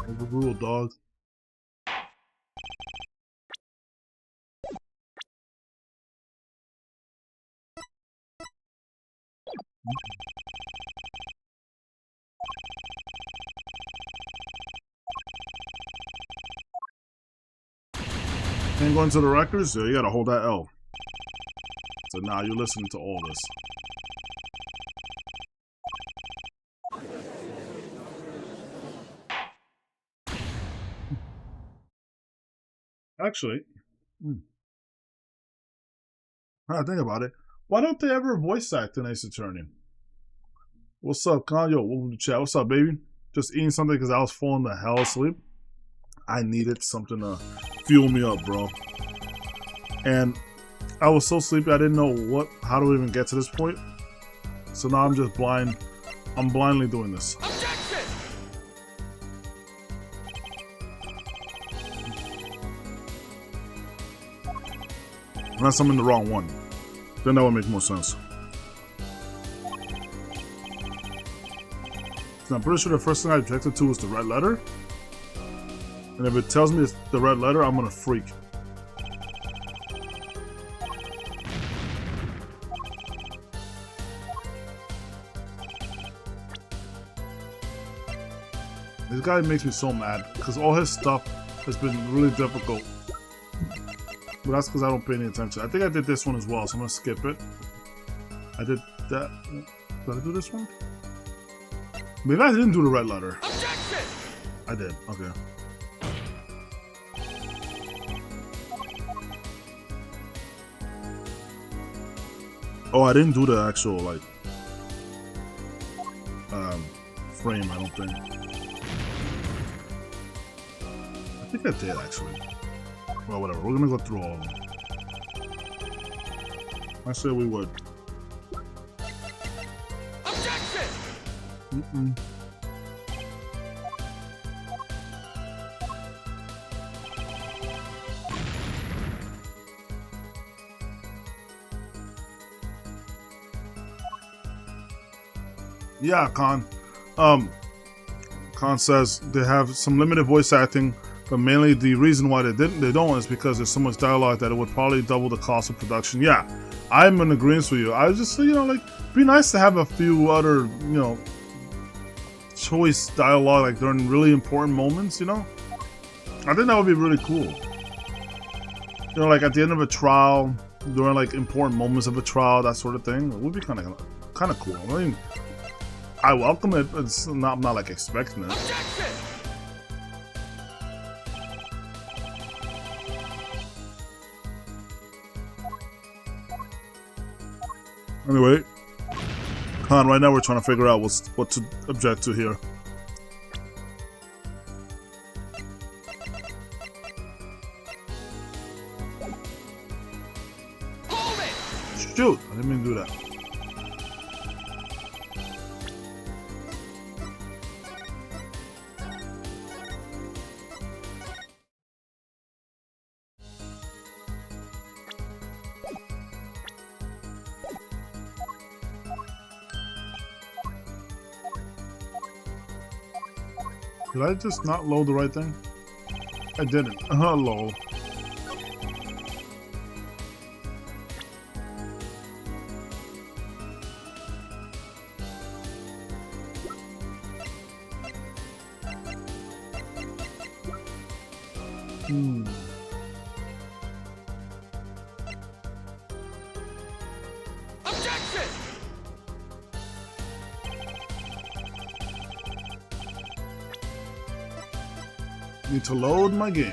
Overruled, dog. Can't go into the records? Yeah, you gotta hold that L. So now you're listening to all this. Actually, now I think about it, why don't they ever voice act an Ace Attorney? What's up, Con? Yo, welcome to chat. What's up, baby? Just eating something because I was falling the hell asleep. I needed something to fuel me up, bro. And I was so sleepy, I didn't know how to even get to this point. So now I'm just blind. I'm blindly doing this. Objection! Unless I'm in the wrong one. Then that would make more sense. So I'm pretty sure the first thing I objected to was the red letter. And if it tells me it's the red letter, I'm gonna freak. This guy makes me so mad because all his stuff has been really difficult. But that's because I don't pay any attention. I think I did this one as well, so I'm gonna skip it. I did that. Did I do this one? Maybe I didn't do the red letter. Objection! I did. Okay. Oh, I didn't do the actual like frame. I don't think. I think I did actually. Well, whatever. We're gonna go through all of them. I said we would. Objection! Mm-mm. Yeah, Khan. Khan says they have some limited voice acting, but mainly the reason why they don't is because there's so much dialogue that it would probably double the cost of production. Yeah, I'm in agreement with you. I was just, like, be nice to have a few other, choice dialogue, like during really important moments, I think that would be really cool. Like at the end of a trial, during like important moments of a trial, that sort of thing. It would be kind of cool. I mean, I welcome it, but I'm not like expecting it. Objection! Anyway, Khan, right now we're trying to figure out what to object to here. Hold it! Shoot! I didn't mean to do that. Did I just not load the right thing? I didn't. Lol. Objection! Need to load my game.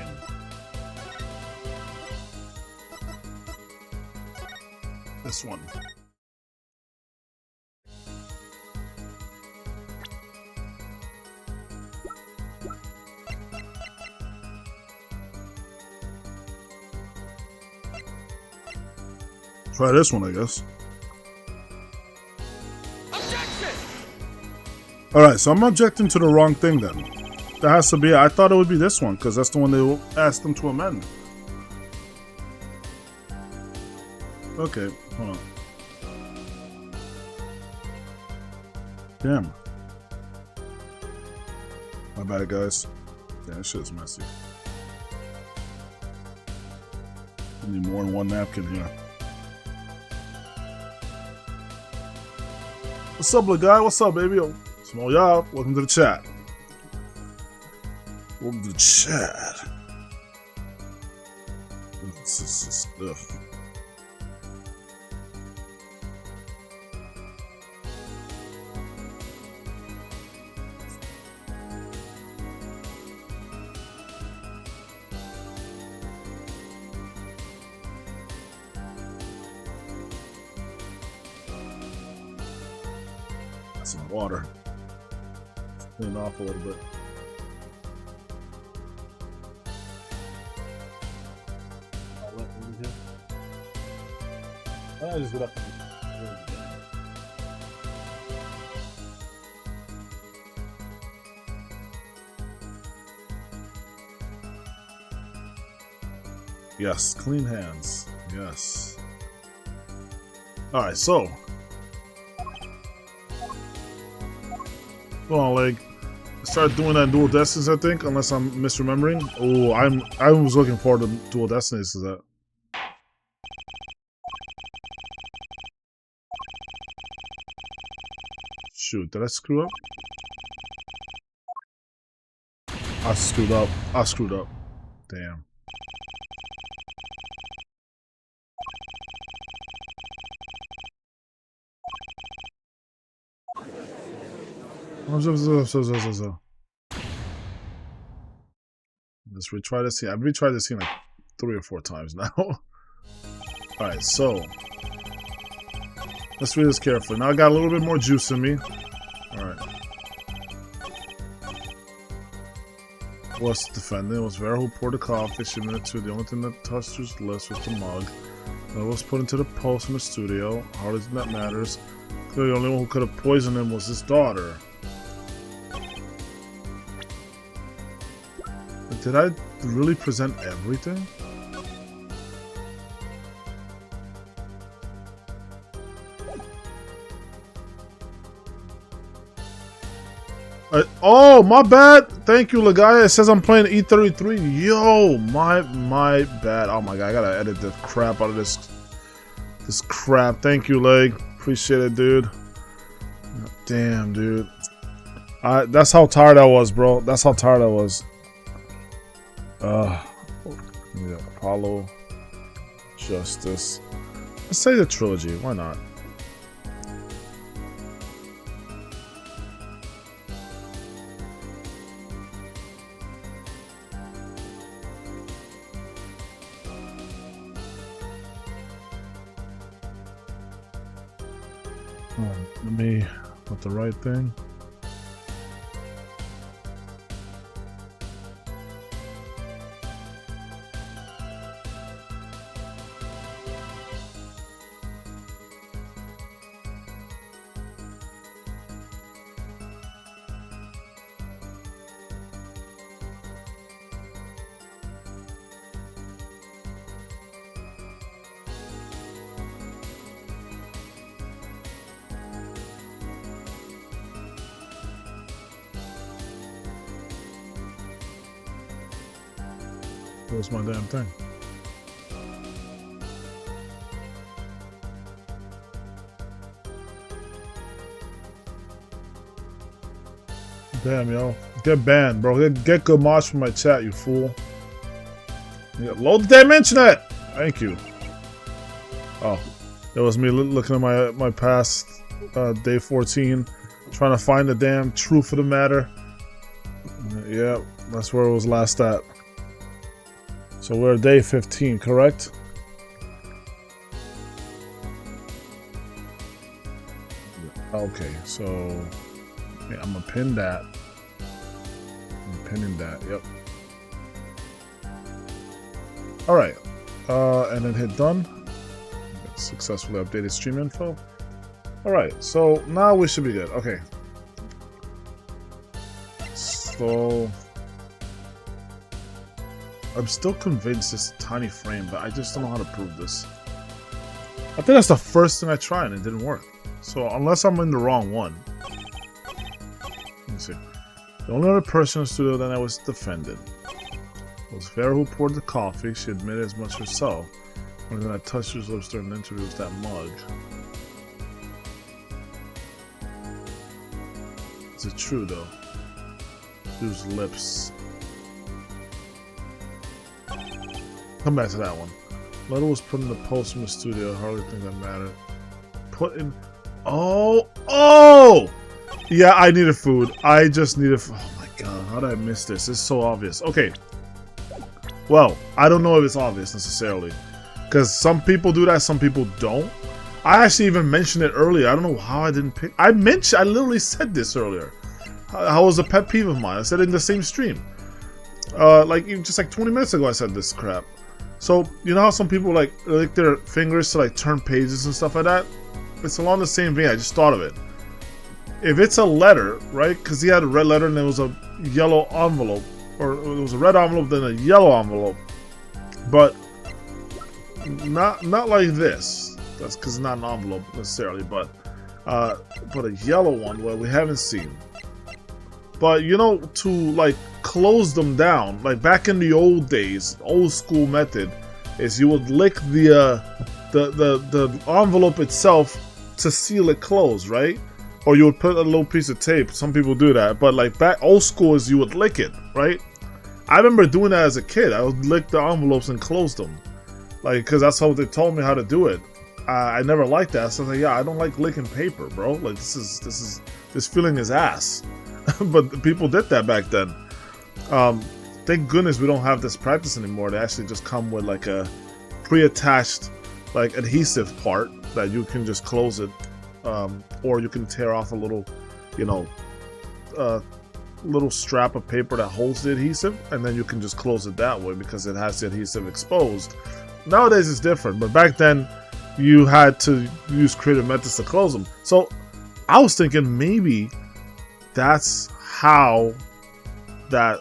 This one. Try this one, I guess. Objection! Alright, so I'm objecting to the wrong thing then. That has to be it. I thought it would be this one, because that's the one they asked them to amend. Okay, hold on. Damn. My bad, guys. Yeah, this shit's messy. I need more than one napkin here. What's up, little guy? What's up, baby? Yo, small y'all. Welcome to the chat. Welcome to the chat. This is stuff. Some water. Clean off a little bit. I just get up. Yes, clean hands. Yes. Alright, so. Hold on, like, start doing that Dual Destinies, I think, unless I'm misremembering. Oh, I was looking forward to Dual Destinies to that. Shoot, did I screw up? I screwed up. I screwed up. Damn. Let's retry this scene. I've retried this scene like 3 or 4 times now. Alright, so let's read this carefully. Now I got a little bit more juice in me. Alright. Was defending. It was Vera who poured the coffee. She admitted to the only thing that touched her lips was the mug. It was put into the post in the studio. Hardly that matters. Clearly the only one who could have poisoned him was his daughter. Did I really present everything? Oh, my bad. Thank you, Lagaya. It says I'm playing E33. Yo, my bad. Oh my god, I gotta edit the crap out of this crap. Thank you, Leg. Appreciate it, dude. Damn, dude. That's how tired I was, bro. That's how tired I was. Yeah, Apollo, Justice. Let's say the trilogy. Why not? Let me put the right thing. What's my damn thing? Damn, yo. Get banned, bro. Get good mods from my chat, you fool. Yeah, load the damn internet! Thank you. Oh, it was me looking at my past day 14, trying to find the damn truth of the matter. Yeah, that's where it was last at. So we're day 15, correct? Okay, so yeah, I'm gonna pin that. I'm pinning that, yep. Alright, and then hit done. Successfully updated stream info. Alright, so now we should be good. Okay. So I'm still convinced it's a tiny frame, but I just don't know how to prove this. I think that's the first thing I tried and it didn't work. So unless I'm in the wrong one. Let me see. The only other person in the studio that I was defended was Vera, who poured the coffee. She admitted as much herself. When then I touched his lips during the interview with that mug. Is it true though? Whose lips? Come back to that one. Letter was put in the post from the studio. I hardly think that mattered. Put in. Oh! Yeah, I needed food. I just needed. Oh my god, how did I miss this? It's so obvious. Okay. Well, I don't know if it's obvious necessarily. Because some people do that, some people don't. I actually even mentioned it earlier. I don't know how I didn't pick. I literally said this earlier. How was a pet peeve of mine? I said it in the same stream. Just like 20 minutes ago I said this crap. So, you know how some people like lick their fingers to like turn pages and stuff like that? It's along the same vein. I just thought of it. If it's a letter, right? Because he had a red letter and there was a yellow envelope. Or it was a red envelope, then a yellow envelope. But not like this. That's because it's not an envelope necessarily, but a yellow one where we haven't seen. But you know, to like close them down, like back in the old days, old school method is you would lick the envelope itself to seal it closed, right? Or you would put a little piece of tape. Some people do that, but like back old school is you would lick it, right? I remember doing that as a kid. I would lick the envelopes and close them, like because that's how they told me how to do it. I never liked that, so I was like, yeah, I don't like licking paper, bro. Like this feeling is ass. But people did that back then. Thank goodness we don't have this practice anymore. They actually just come with like a pre-attached like adhesive part that you can just close it, or you can tear off a little, you know, little strap of paper that holds the adhesive, and then you can just close it that way because it has the adhesive exposed. Nowadays it's different, but back then you had to use creative methods to close them. So I was thinking maybe that's how that,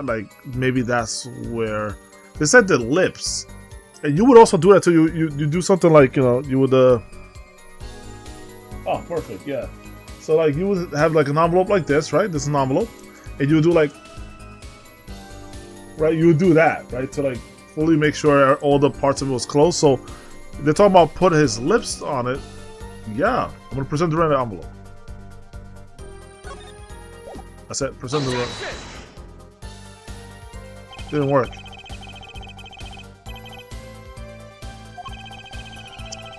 like, maybe that's where they said the lips, and you would also do that too. You do something like, you know, you would oh, perfect, yeah. So like you would have like an envelope like this, right? This is an envelope, and you would do like, right? You would do that, right, to like fully make sure all the parts of it was closed. So they're talking about put his lips on it. Yeah, I'm gonna present the right envelope. I said present the right. Didn't work.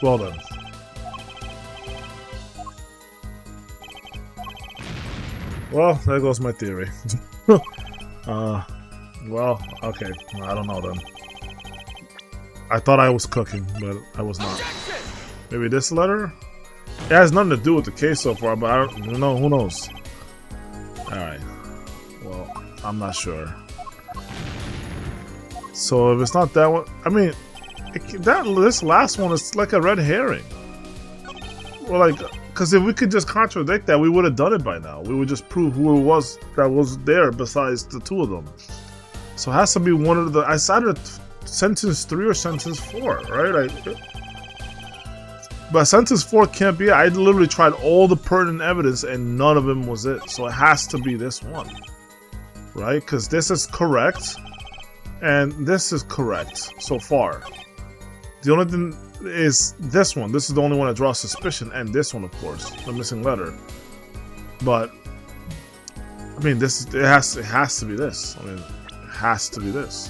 Well done. Well, there goes my theory. Well, okay. I don't know then. I thought I was cooking, but I was not. Maybe this letter? It has nothing to do with the case so far, but I don't know. Who knows? Alright. Well, I'm not sure. So if it's not that one, I mean, this last one is like a red herring. Well, like, because if we could just contradict that, we would have done it by now. We would just prove who it was that was there besides the two of them. So it has to be one of the. I decided sentence 3 or sentence 4, right? But sentence 4 can't be it. I literally tried all the pertinent evidence and none of them was it. So it has to be this one, right? Because this is correct. And this is correct so far. The only thing is this one. This is the only one that draws suspicion, and this one, of course, the missing letter. But I mean, it has to be this. I mean, it has to be this.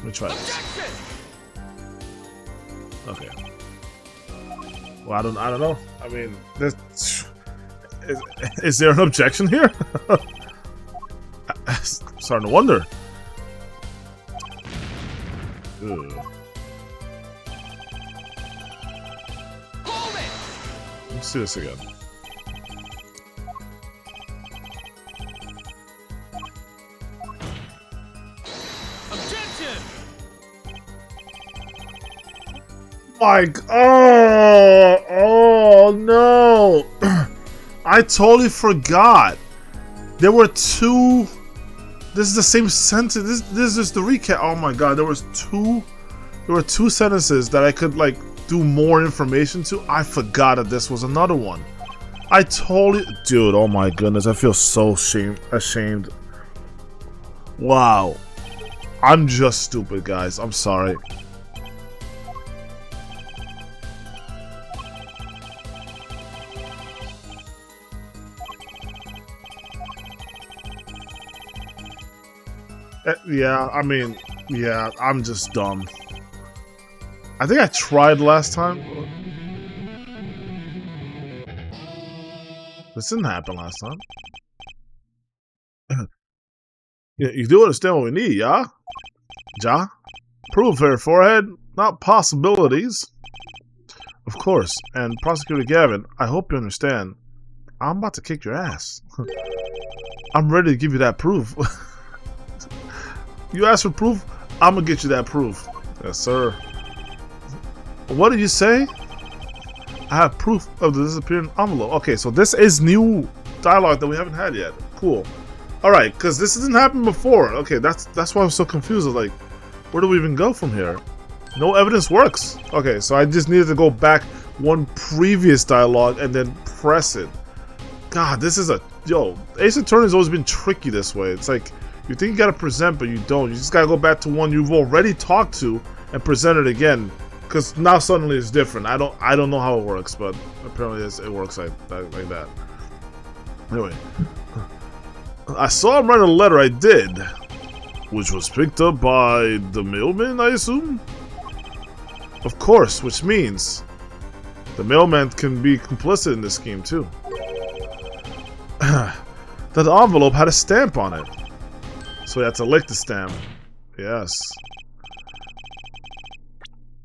Let me try this. Objection! Okay. Well, I don't know. I mean, there's, is there an objection here? I'm starting to wonder. Ugh. Hold it! Let's do this again. Objection! Oh no. I totally forgot. There were two. This is the same sentence. This is the recap. Oh my god, there were two sentences that I could like do more information to. I forgot that this was another one. I totally, dude, oh my goodness, I feel so ashamed. Wow. I'm just stupid, guys. I'm sorry. Yeah, I mean, yeah, I'm just dumb. I think I tried last time. This didn't happen last time. You do understand what we need, yeah? Ja? Proof here, forehead, not possibilities. Of course, and Prosecutor Gavin, I hope you understand. I'm about to kick your ass. I'm ready to give you that proof. You ask for proof, I'm gonna get you that proof. Yes, sir. What did you say? I have proof of the disappearing envelope. Okay, so this is new dialogue that we haven't had yet. Cool. Alright, because this didn't happen before. Okay, that's why I was so confused. I was like, where do we even go from here? No evidence works. Okay, so I just needed to go back one previous dialogue and then press it. God, this is a... Yo, Ace Attorney's always been tricky this way. It's like, you think you gotta present, but you don't. You just gotta go back to one you've already talked to and present it again. Because now suddenly it's different. I don't know how it works, but apparently it works like that. Anyway. I saw him write a letter, I did. Which was picked up by the mailman, I assume? Of course, which means the mailman can be complicit in this scheme too. That envelope had a stamp on it. So we had to lick the stamp. Yes.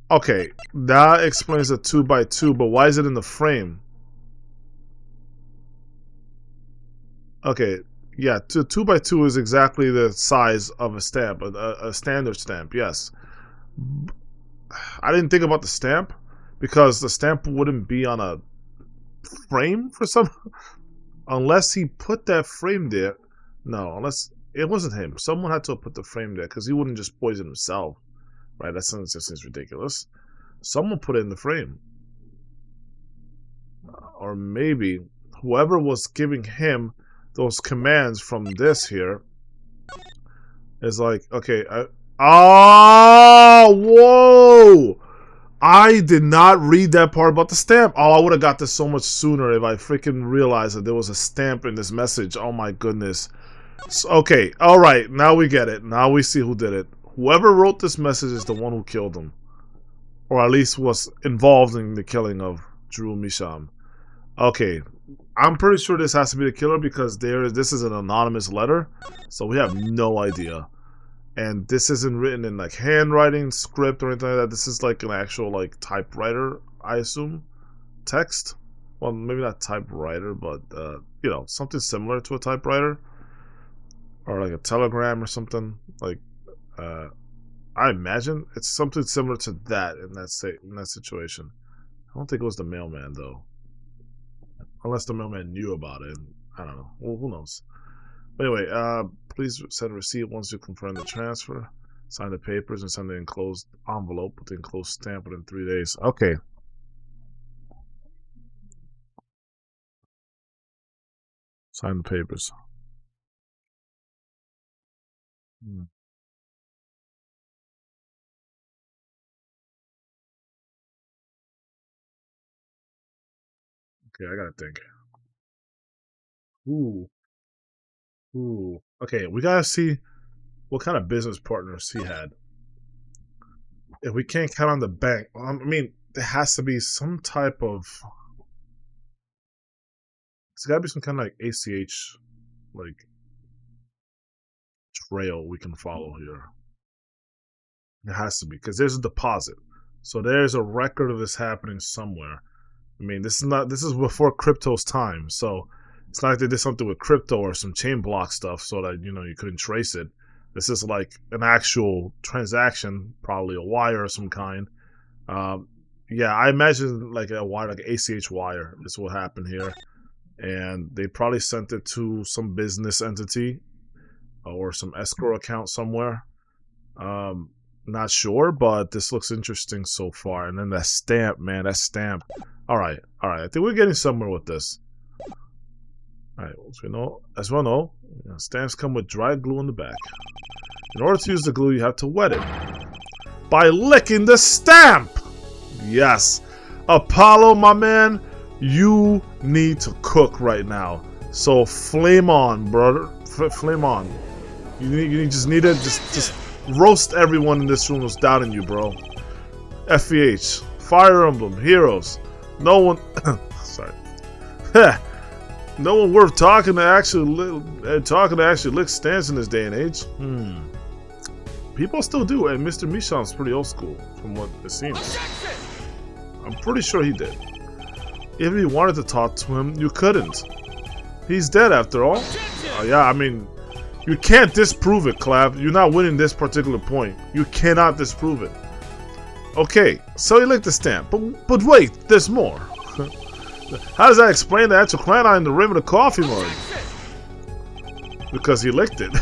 Okay, that explains the 2x2, but why is it in the frame? Okay, yeah, 2x2 is exactly the size of a stamp, a standard stamp, yes. I didn't think about the stamp, because the stamp wouldn't be on a frame for some... Unless he put that frame there. No, unless... It wasn't him. Someone had to have put the frame there, because he wouldn't just poison himself. Right, that just seems ridiculous. Someone put it in the frame. Or maybe whoever was giving him those commands from this here is like, okay, whoa! I did not read that part about the stamp. Oh, I would have got this so much sooner if I freaking realized that there was a stamp in this message. Oh my goodness. So, okay, alright, now we get it. Now we see who did it. Whoever wrote this message is the one who killed him. Or at least was involved in the killing of Drew Misham. Okay, I'm pretty sure this has to be the killer because this is an anonymous letter. So we have no idea. And this isn't written in like handwriting, script, or anything like that. This is like an actual like typewriter, I assume. Text. Well, maybe not typewriter, but you know, something similar to a typewriter. Or like a telegram or something. Like I imagine it's something similar to that in that situation. I don't think it was the mailman though, unless the mailman knew about it. I don't know. Well, who knows? But anyway, please send a receipt once you confirm the transfer. Sign the papers and send the enclosed envelope with the enclosed stamp within 3 days. Okay. Sign the papers. Okay, I gotta think. Ooh. Ooh. Okay, we gotta see what kind of business partners he had. If we can't count on the bank, I mean, there has to be some type of. There's gotta be some kind of like ACH, like trail we can follow here. It has to be because there's a deposit, so there's a record of this happening somewhere. I mean, this is before crypto's time, so it's not like they did something with crypto or some chain block stuff so that you couldn't trace it. This is like an actual transaction, probably a wire of some kind. Yeah, I imagine like a wire, like an ACH wire. This will happen here, and they probably sent it to some business entity or some escrow account somewhere. Not sure, but this looks interesting so far. And then that stamp, man, that stamp. All right. I think we're getting somewhere with this. All right, as we know, stamps come with dry glue in the back. In order to use the glue, you have to wet it by licking the stamp. Yes, Apollo, my man, you need to cook right now. So flame on, brother. Flame on. You just need to just roast everyone in this room who's doubting you, bro. FEH, Fire Emblem, Heroes. No one, sorry. No one worth talking to actually lick stamps in this day and age. People still do, and Mr. Michan's pretty old school, from what it seems. I'm pretty sure he did. If you wanted to talk to him, you couldn't. He's dead after all. Yeah, I mean, you can't disprove it, Clav. You're not winning this particular point. You cannot disprove it. Okay, so you licked the stamp, but wait, there's more. How does that explain the actual clan in the rim of the coffee mug? Because he licked it.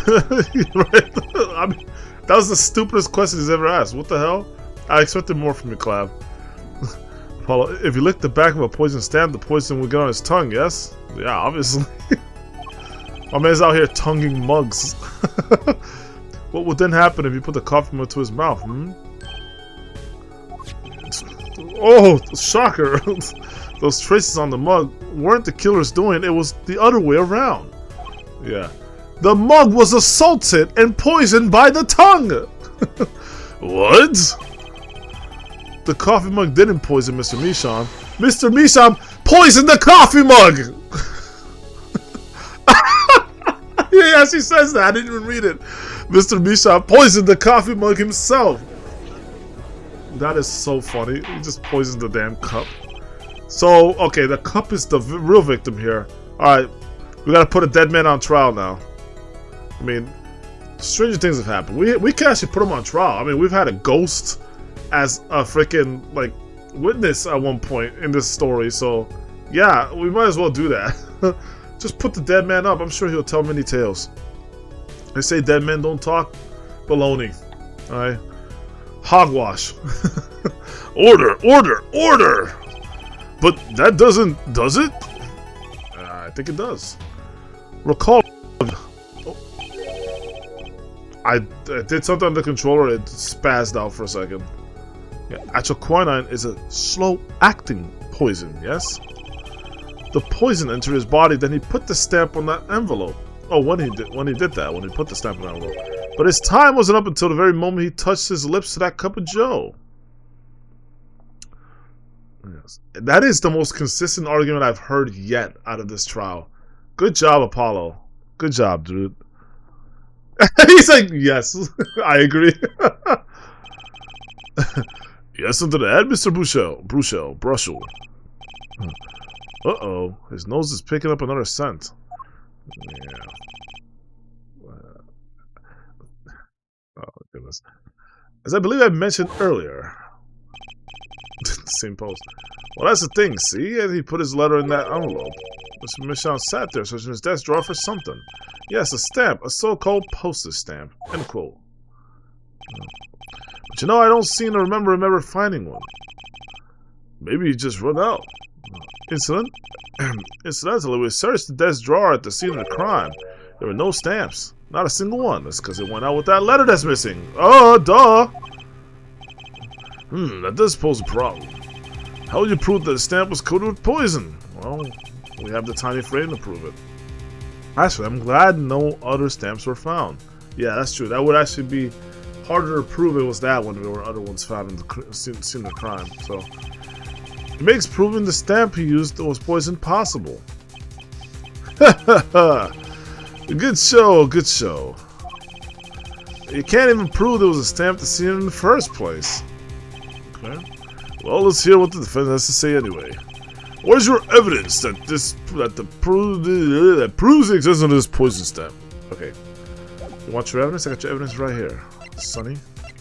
Right? I mean, that was the stupidest question he's ever asked. What the hell? I expected more from you, Clav. Paulo, if you lick the back of a poison stamp, the poison will get on his tongue, yes? Yeah, obviously. My man's out here tonguing mugs. What would then happen if you put the coffee mug to his mouth, Oh, shocker. Those traces on the mug weren't the killer's doing, it was the other way around. Yeah. The mug was assaulted and poisoned by the tongue! What? The coffee mug didn't poison Mr. Michan. Mr. Michan poisoned the coffee mug! Yeah, she says that. I didn't even read it. Mr. Michan poisoned the coffee mug himself. That is so funny. He just poisoned the damn cup. So, okay, the cup is the real victim here. Alright, we gotta put a dead man on trial now. I mean, stranger things have happened. We can actually put him on trial. I mean, we've had a ghost as a freaking, like, witness at one point in this story. So, yeah, we might as well do that. Just put the dead man up. I'm sure he'll tell many tales. They say dead men don't talk. Baloney. Alright. Hogwash. Order! But that doesn't, does it? I think it does. Recall. Oh. I did something on the controller, it spazzed out for a second. Yeah, atroquinine is a slow-acting poison, yes? The poison entered his body, then he put the stamp on that envelope. Oh, when he put the stamp on the envelope. But his time wasn't up until the very moment he touched his lips to that cup of joe. Yes. That is the most consistent argument I've heard yet out of this trial. Good job, Apollo. Good job, dude. He's like, yes, I agree. Yes, into the head, Mr. Bruchel. Uh-oh, his nose is picking up another scent. Yeah. Oh, goodness. As I believe I mentioned earlier. Same post. Well, that's the thing, see? He put his letter in that envelope. Mr. Michan sat there, searching his desk drawer for something. Yes, a stamp. A so-called postage stamp. End quote. But I don't seem to remember him ever finding one. Maybe he just run out. Incidentally, we searched the desk drawer at the scene of the crime. There were no stamps. Not a single one. That's because it went out with that letter that's missing. Oh, duh! That does pose a problem. How would you prove that the stamp was coated with poison? Well, we have the tiny frame to prove it. Actually, I'm glad no other stamps were found. Yeah, that's true. That would actually be harder to prove it was that when there were other ones found in the scene of the crime. So it makes proving the stamp he used was poison possible. Good show, good show. You can't even prove there was a stamp to see it in the first place. Okay. Well, let's hear what the defense has to say anyway. What is your evidence that proves the existence of this poison stamp? Okay. You want your evidence? I got your evidence right here, Sonny.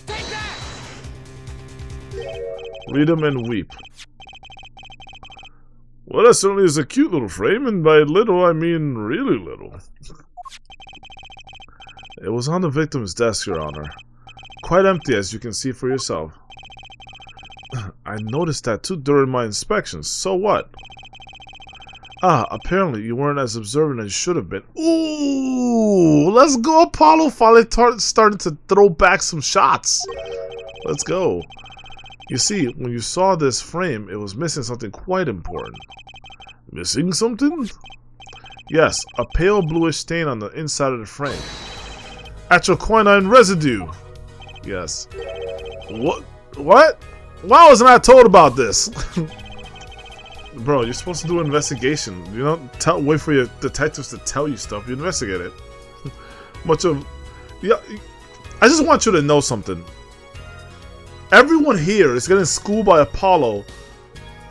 Take that! Read them and weep. Well, that certainly is a cute little frame, and by little, I mean really little. It was on the victim's desk, Your Honor. Quite empty, as you can see for yourself. I noticed that too during my inspections. So what? Ah, apparently you weren't as observant as you should have been. Ooh, let's go, Apollo. Finally starting to throw back some shots. Let's go. You see, when you saw this frame, it was missing something quite important. Missing something? Yes, a pale bluish stain on the inside of the frame. Atroquinine residue. Yes. What? What? Why wasn't I told about this? Bro, you're supposed to do an investigation. You don't wait for your detectives to tell you stuff. You investigate it. Yeah, I just want you to know something. Everyone here is getting schooled by Apollo,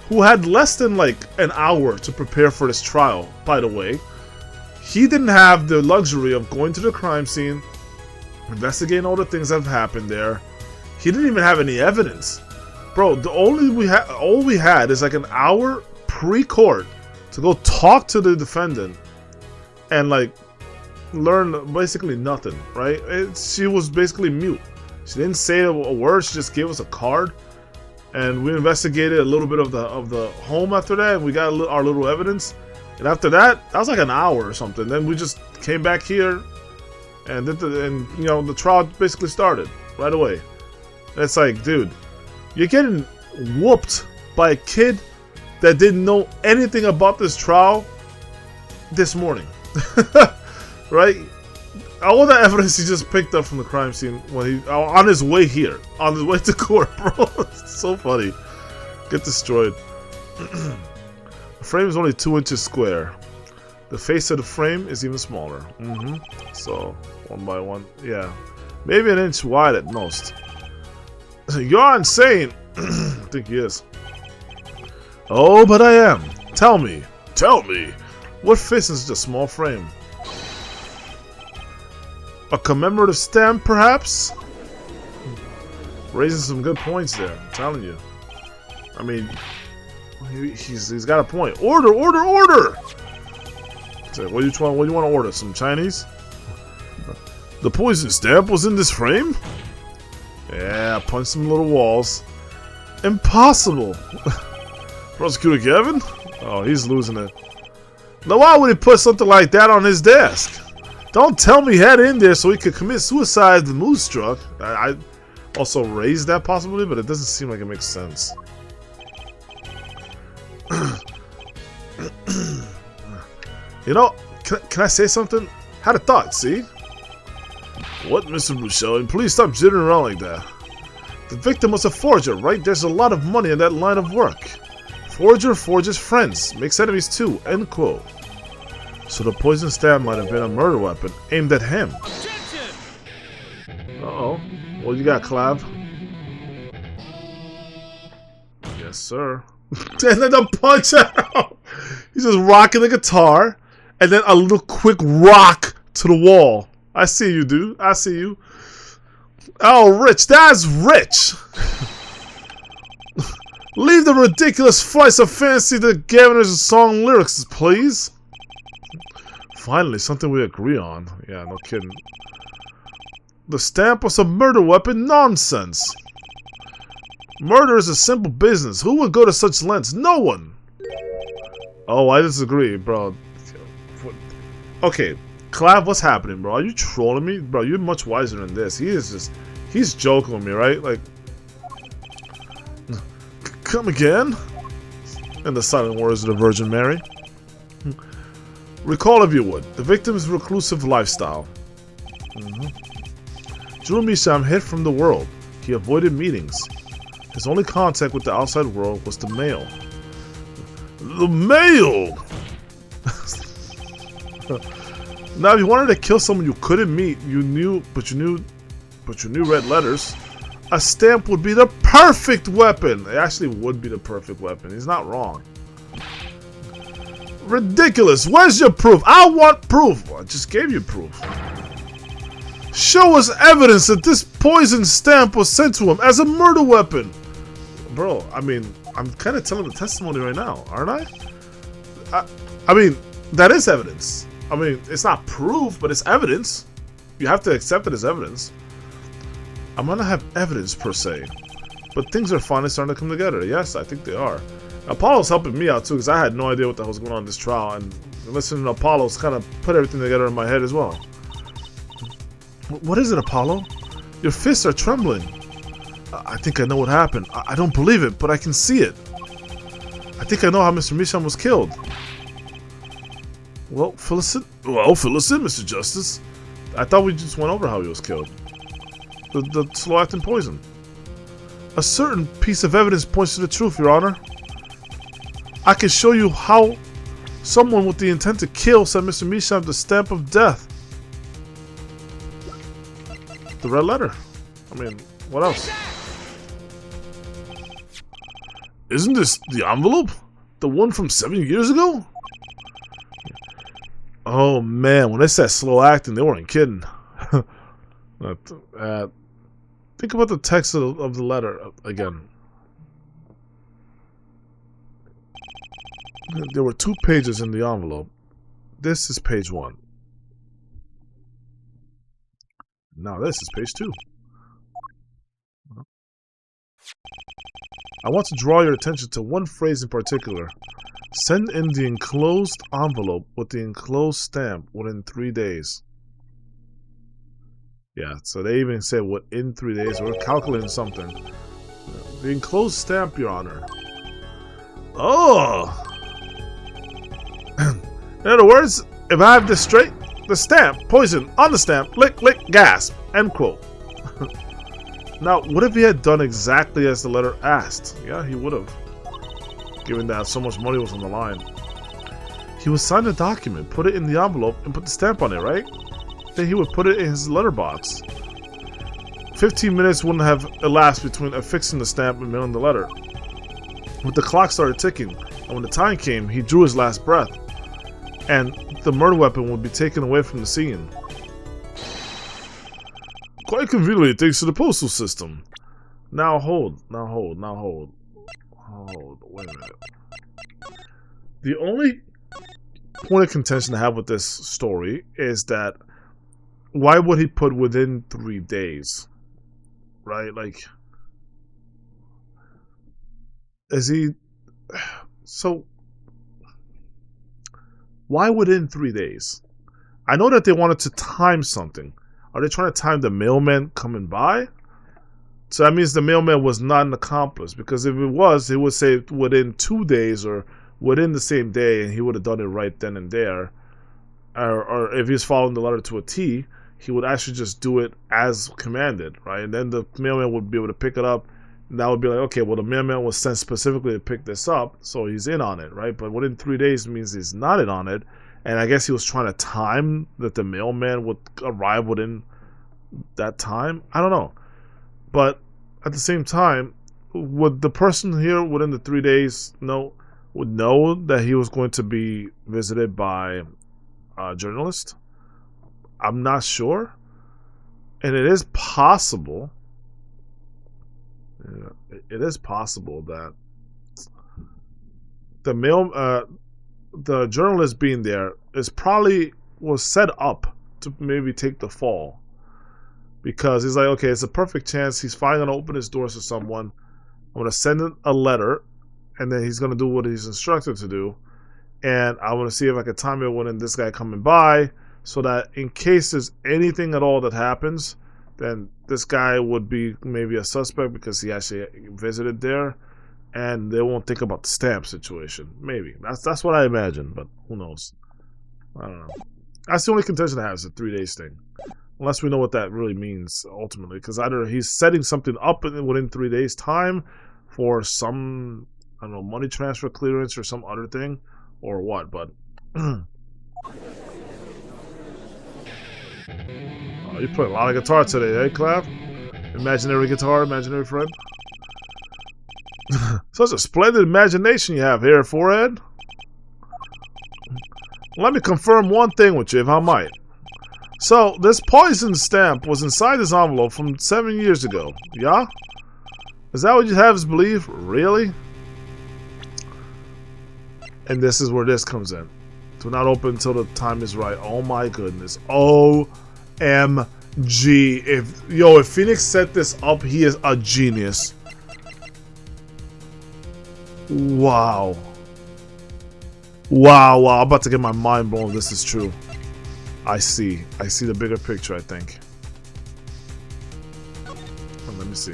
who had less than like an hour to prepare for this trial, by the way. He didn't have the luxury of going to the crime scene, investigating all the things that have happened there. He didn't even have any evidence. Bro, all we had is like an hour pre-court to go talk to the defendant and like learn basically nothing, right? She was basically mute. She didn't say a word. She just gave us a card, and we investigated a little bit of the home after that, and we got our little evidence. And after that, that was like an hour or something. Then we just came back here, and you know, the trial basically started right away. And it's like, dude, you're getting whooped by a kid that didn't know anything about this trial this morning, right? All the evidence he just picked up from the crime scene when he on his way here, on his way to court, bro. It's so funny. Get destroyed. The frame is only 2 inches square. The face of the frame is even smaller. So 1 by 1, yeah, maybe an inch wide at most. You're insane. I think he is. Oh, but I am. Tell me, what fits in such a small frame? A commemorative stamp, perhaps? Raising some good points there, I'm telling you. I mean, he's got a point. Order! So, what do you want to order? Some Chinese? The poison stamp was in this frame? Yeah, punch some little walls. Impossible! Prosecutor Kevin? Oh, he's losing it. Now, why would he put something like that on his desk? Don't tell me he had it in there so he could commit suicide if the mood struck. I also raised that possibility, but it doesn't seem like it makes sense. You know, can I say something? Had a thought, see? What, Mr. Bruchel? And please stop jittering around like that. The victim was a forger, right? There's a lot of money in that line of work. Forger forges friends, makes enemies too, end quote. So the poison stamp might have been a murder weapon aimed at him. Objection! Uh-oh. What you got, Clav? Yes, sir. And then the punch out. He's just rocking the guitar, and then a little quick rock to the wall. I see you, dude. I see you. Oh, Rich. That's Rich. Leave the ridiculous flights of fancy to Gaviner's song lyrics, please. Finally, something we agree on. Yeah, no kidding. The stamp was a murder weapon? Nonsense. Murder is a simple business. Who would go to such lengths? No one. Oh, I disagree, bro. Okay, Clav, what's happening, bro? Are you trolling me? Bro, you're much wiser than this. He's joking with me, right? Like, come again? In the silent words of the Virgin Mary. Recall, if you would, the victim's reclusive lifestyle. Juro Misham hid from the world. He avoided meetings. His only contact with the outside world was the mail. The mail! Now, if you wanted to kill someone you couldn't meet, but you knew red letters, a stamp would be the perfect weapon. It actually would be the perfect weapon. He's not wrong. Ridiculous. Where's your proof? I want proof. Well, I just gave you proof. Show us evidence that this poison stamp was sent to him as a murder weapon. Bro, I mean, I'm kind of telling the testimony right now, aren't I? I mean, that is evidence. I mean, it's not proof, but it's evidence. You have to accept it as evidence. I'm gonna have evidence per se, but things are finally starting to come together. Yes, I think they are. Apollo's helping me out too, because I had no idea what the hell was going on in this trial, and listening to Apollo's kind of put everything together in my head as well. What is it, Apollo? Your fists are trembling. I think I know what happened. I don't believe it, but I can see it. I think I know how Mr. Misham was killed. Well, fill us in, Mr. Justice. I thought we just went over how he was killed. The slow-acting poison. A certain piece of evidence points to the truth, Your Honor. I can show you how someone with the intent to kill sent Mr. Misham the stamp of death. The red letter. I mean, what else? Isn't this the envelope? The one from 7 years ago? Oh man, when they said slow acting, they weren't kidding. Think about the text of the letter again. There were 2 pages in the envelope. This is page 1. Now this is page 2. I want to draw your attention to one phrase in particular. Send in the enclosed envelope with the enclosed stamp within 3 days. Yeah, so they even say within 3 days. We're calculating something. The enclosed stamp, Your Honor. Oh! In other words, if I have this straight, the stamp, poison, on the stamp, lick, gasp, end quote. Now, what if he had done exactly as the letter asked? Yeah, he would have. Given that so much money was on the line. He would sign the document, put it in the envelope, and put the stamp on it, right? Then he would put it in his letterbox. 15 minutes wouldn't have elapsed between affixing the stamp and mailing the letter. But the clock started ticking, and when the time came, he drew his last breath. And the murder weapon would be taken away from the scene. Quite conveniently thanks to the postal system. Now hold. Hold, wait a minute. The only point of contention I have with this story is that why would he put within 3 days? Right? Like, is he... So, why within 3 days? I know that they wanted to time something. Are they trying to time the mailman coming by? So that means the mailman was not an accomplice. Because if it was, he would say within 2 days or within the same day, and he would have done it right then and there. Or if he's following the letter to a T, he would actually just do it as commanded, right? And then the mailman would be able to pick it up. And that would be like, okay, well, the mailman was sent specifically to pick this up, so he's in on it, right? But within 3 days means he's not in on it. And I guess he was trying to time that the mailman would arrive within that time. I don't know. But at the same time, would the person here within the 3 days would know that he was going to be visited by a journalist? I'm not sure. And it is possible. It is possible that the journalist being there was set up to maybe take the fall, because he's like, okay, it's a perfect chance. He's finally gonna open his doors to someone. I'm gonna send a letter, and then he's gonna do what he's instructed to do, and I want to see if I can time it when this guy coming by, so that in case there's anything at all that happens, then this guy would be maybe a suspect because he actually visited there. And they won't think about the stamp situation. Maybe. That's what I imagine, but who knows? I don't know. That's the only contention I have, is the 3 days thing. Unless we know what that really means ultimately, because either he's setting something up within 3 days' time for some, I don't know, money transfer clearance or some other thing, or what. But oh, you play a lot of guitar today, eh, Clav? Imaginary guitar, imaginary friend. Such a splendid imagination you have here, Forehead. Let me confirm one thing with you, if I might. So, this poison stamp was inside this envelope from 7 years ago, yeah? Is that what you have us believe? Really? And this is where this comes in. Do not open until the time is right. Oh my goodness. OMG. If Phoenix set this up, he is a genius. Wow. Wow. I'm about to get my mind blown if this is true. I see the bigger picture, I think. Oh, let me see.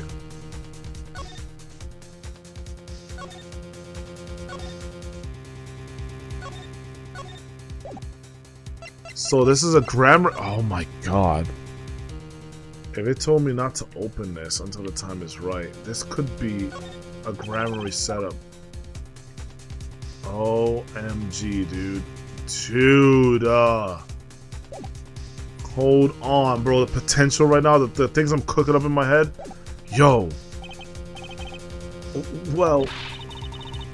So this is a grammar. Oh my god. If it told me not to open this until the time is right, this could be a Grammarly setup. OMG, dude. Hold on, bro. The potential right now, the things I'm cooking up in my head. Yo. Well,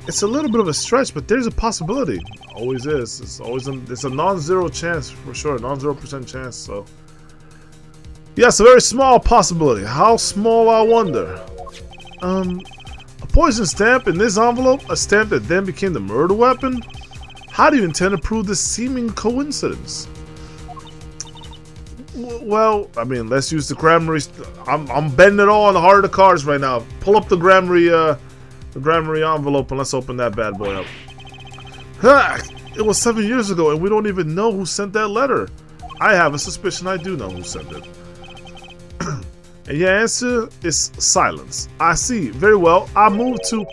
it's a little bit of a stretch, but there's a possibility. Always is. It's a non-zero chance for sure. Non-0% chance. So, yes, a very small possibility. How small, I wonder. A poison stamp in this envelope, a stamp that then became the murder weapon. How do you intend to prove this seeming coincidence? Well, I mean, let's use the Grammarly. I'm betting it all on the heart of the cards right now. Pull up the Grammarly envelope and let's open that bad boy up. Ha! It was 7 years ago, and we don't even know who sent that letter. I have a suspicion I do know who sent it. And your answer is silence. I see. Very well. I move to.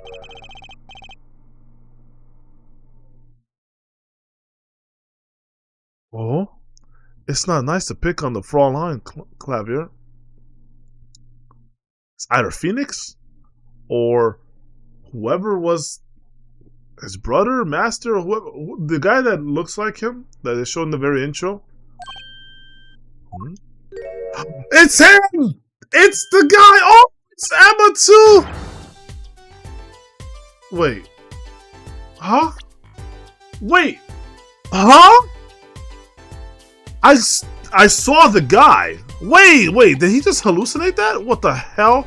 Oh. It's not nice to pick on the Fraulein, Clavier. It's either Phoenix or whoever was his brother, master, or whoever, the guy that looks like him that is shown in the very intro. It's him! It's the guy! Oh, it's Emma too! Wait. Huh? Wait. Huh? I saw the guy. Wait, did he just hallucinate that? What the hell?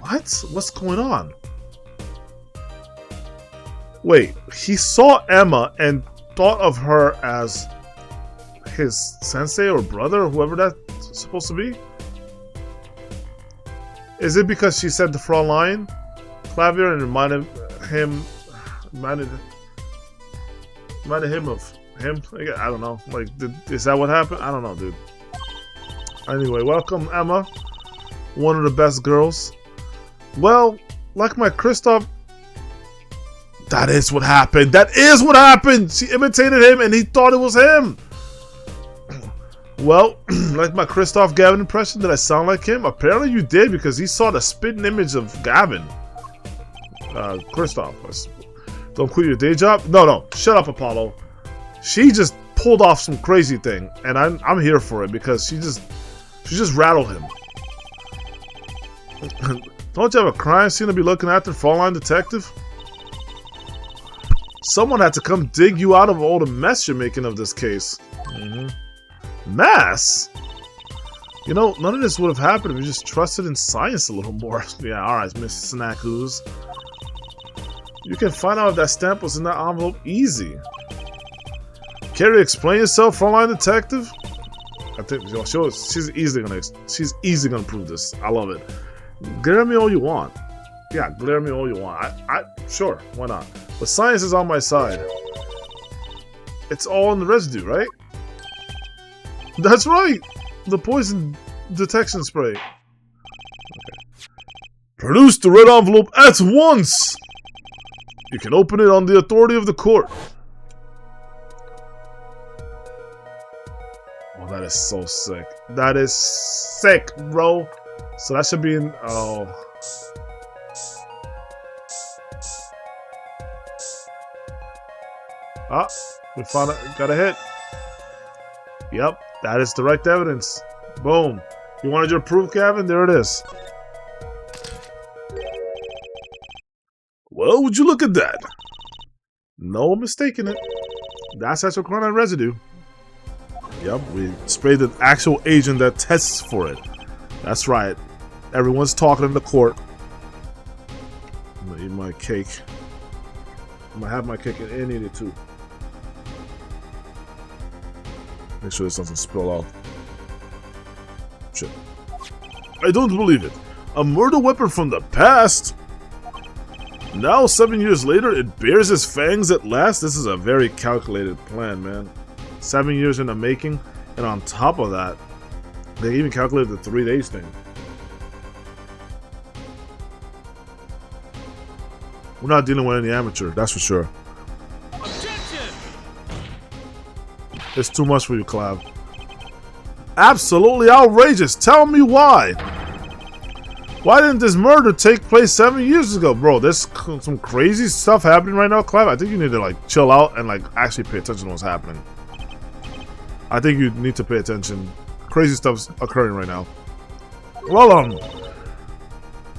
What? What's going on? Wait, he saw Emma and thought of her as his sensei or brother or whoever that's supposed to be? Is it because she said the Fraulein Clavier and reminded him of him? I don't know. Like, is that what happened? I don't know, dude. Anyway, welcome, Emma. One of the best girls. Well, like my Kristoff. That is what happened. That is what happened. She imitated him and he thought it was him. Well, like my Kristoff Gavin impression, did I sound like him? Apparently you did, because he saw the spitting image of Gavin. Kristoff. Don't quit your day job? No. Shut up, Apollo. She just pulled off some crazy thing, and I'm here for it because she just rattled him. Don't you have a crime scene to be looking after, Fraulein Detective? Someone had to come dig you out of all the mess you're making of this case. Mess? You know, none of this would have happened if you just trusted in science a little more. Yeah, alright, Miss Snackoos. You can find out if that stamp was in that envelope easy. Care to explain yourself, Fraulein Detective? I think she's easily gonna prove this. I love it. Glare me all you want. Yeah, glare me all you want. Sure, why not? But science is on my side. It's all in the residue, right? That's right! The poison detection spray. Okay. Produce the red envelope at once! You can open it on the authority of the court. That is so sick. That is sick, bro. So that should be in. Oh. Ah, we found it. Got a hit. Yep, that is direct evidence. Boom. You wanted your proof, Gavin? There it is. Well, would you look at that? No mistaking it. That's hydrochloride residue. Yep, we sprayed the actual agent that tests for it. That's right. Everyone's talking in the court. I'm gonna eat my cake. I'm gonna have my cake and eat it too. Make sure this doesn't spill out. Shit. I don't believe it. A murder weapon from the past? Now, 7 years later, it bears its fangs at last? This is a very calculated plan, man. 7 years in the making, and on top of that, they even calculated the 3 days thing. We're not dealing with any amateur, that's for sure. Objection! It's too much for you, Clav. Absolutely outrageous. Tell me why. Why didn't this murder take place 7 years ago? Bro, there's some crazy stuff happening right now, Clav. I think you need to, like, chill out and, like, actually pay attention to what's happening. I think you need to pay attention. Crazy stuff's occurring right now. Well,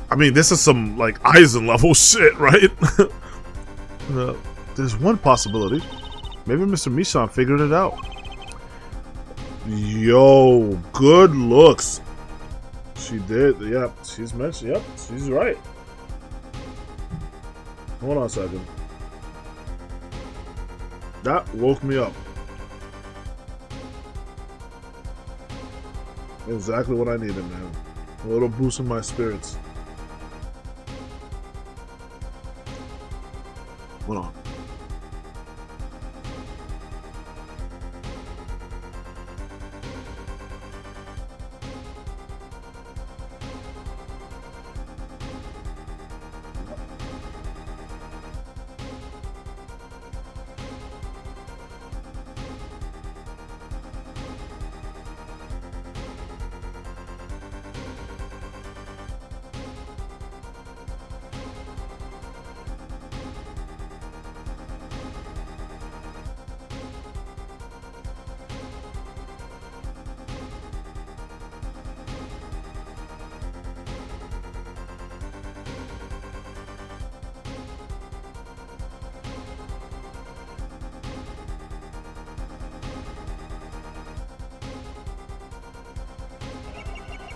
I mean, this is some, like, Eisen level shit, right? There's one possibility. Maybe Mr. Michon figured it out. Yo, good looks. She did. Yep, she's mentioned. Yep, she's right. Hold on a second. That woke me up. Exactly what I needed, man. A little boost in my spirits. Hold on.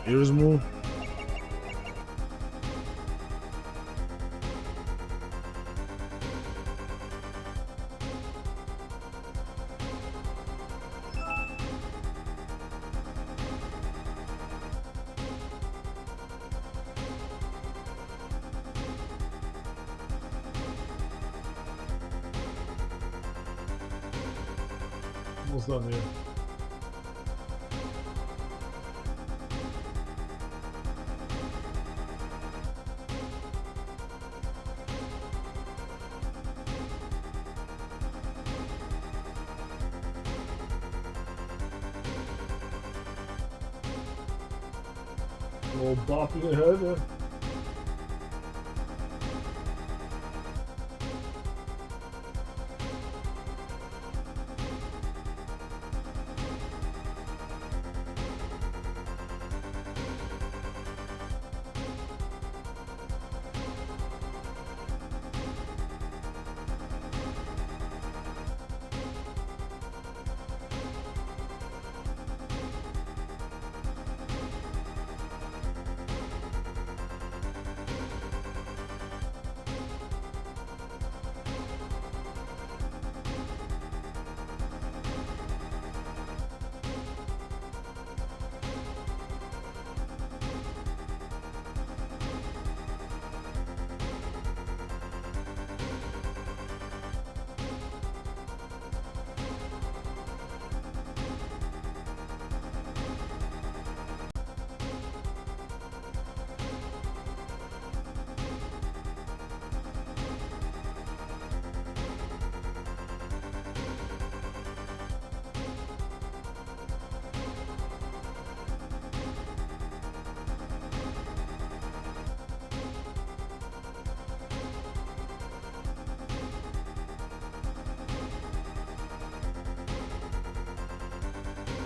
Here's more. Almost done here. A little bop in the head there.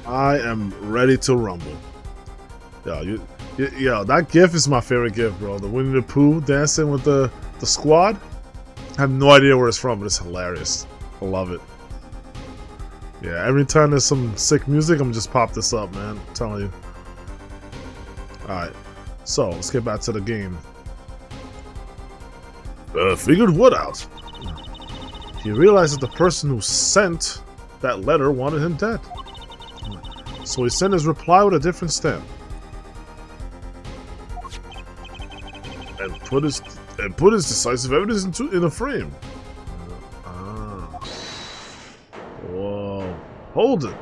I am ready to rumble. Yo, that GIF is my favorite GIF, bro. The Winnie the Pooh dancing with the squad. I have no idea where it's from, but it's hilarious. I love it. Yeah, every time there's some sick music, I'm just pop this up, man. I'm telling you. Alright, so let's get back to the game. Figured what out? He realized that the person who sent that letter wanted him dead. So he sent his reply with a different stamp. And put his decisive evidence in a frame. Whoa. Hold it.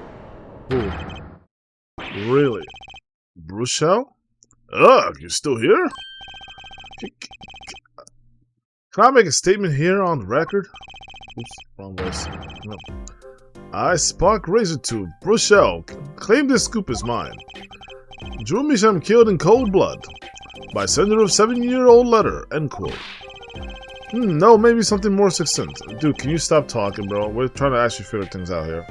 Ooh. Really? Bruchel? Ugh, you're still here? Can I make a statement here on the record? Oops, wrong voice. No. I, Spock Razortooth, Bruchel, claim this scoop is mine. Drew Misham killed in cold blood by sender of 7-year-old letter, end quote. No, maybe something more succinct. Dude, can you stop talking, bro? We're trying to actually figure things out here.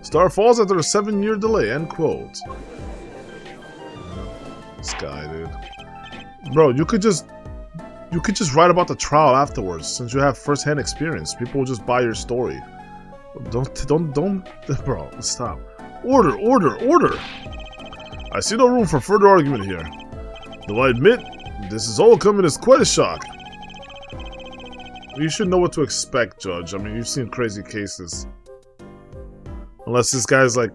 Star falls after a 7-year delay, end quote. This guy, dude. Bro, you could just write about the trial afterwards, since you have first-hand experience. People will just buy your story. Don't, bro, stop. Order! I see no room for further argument here. Though I admit, this is all coming as quite a shock. You should know what to expect, Judge. I mean, you've seen crazy cases. Unless this guy's like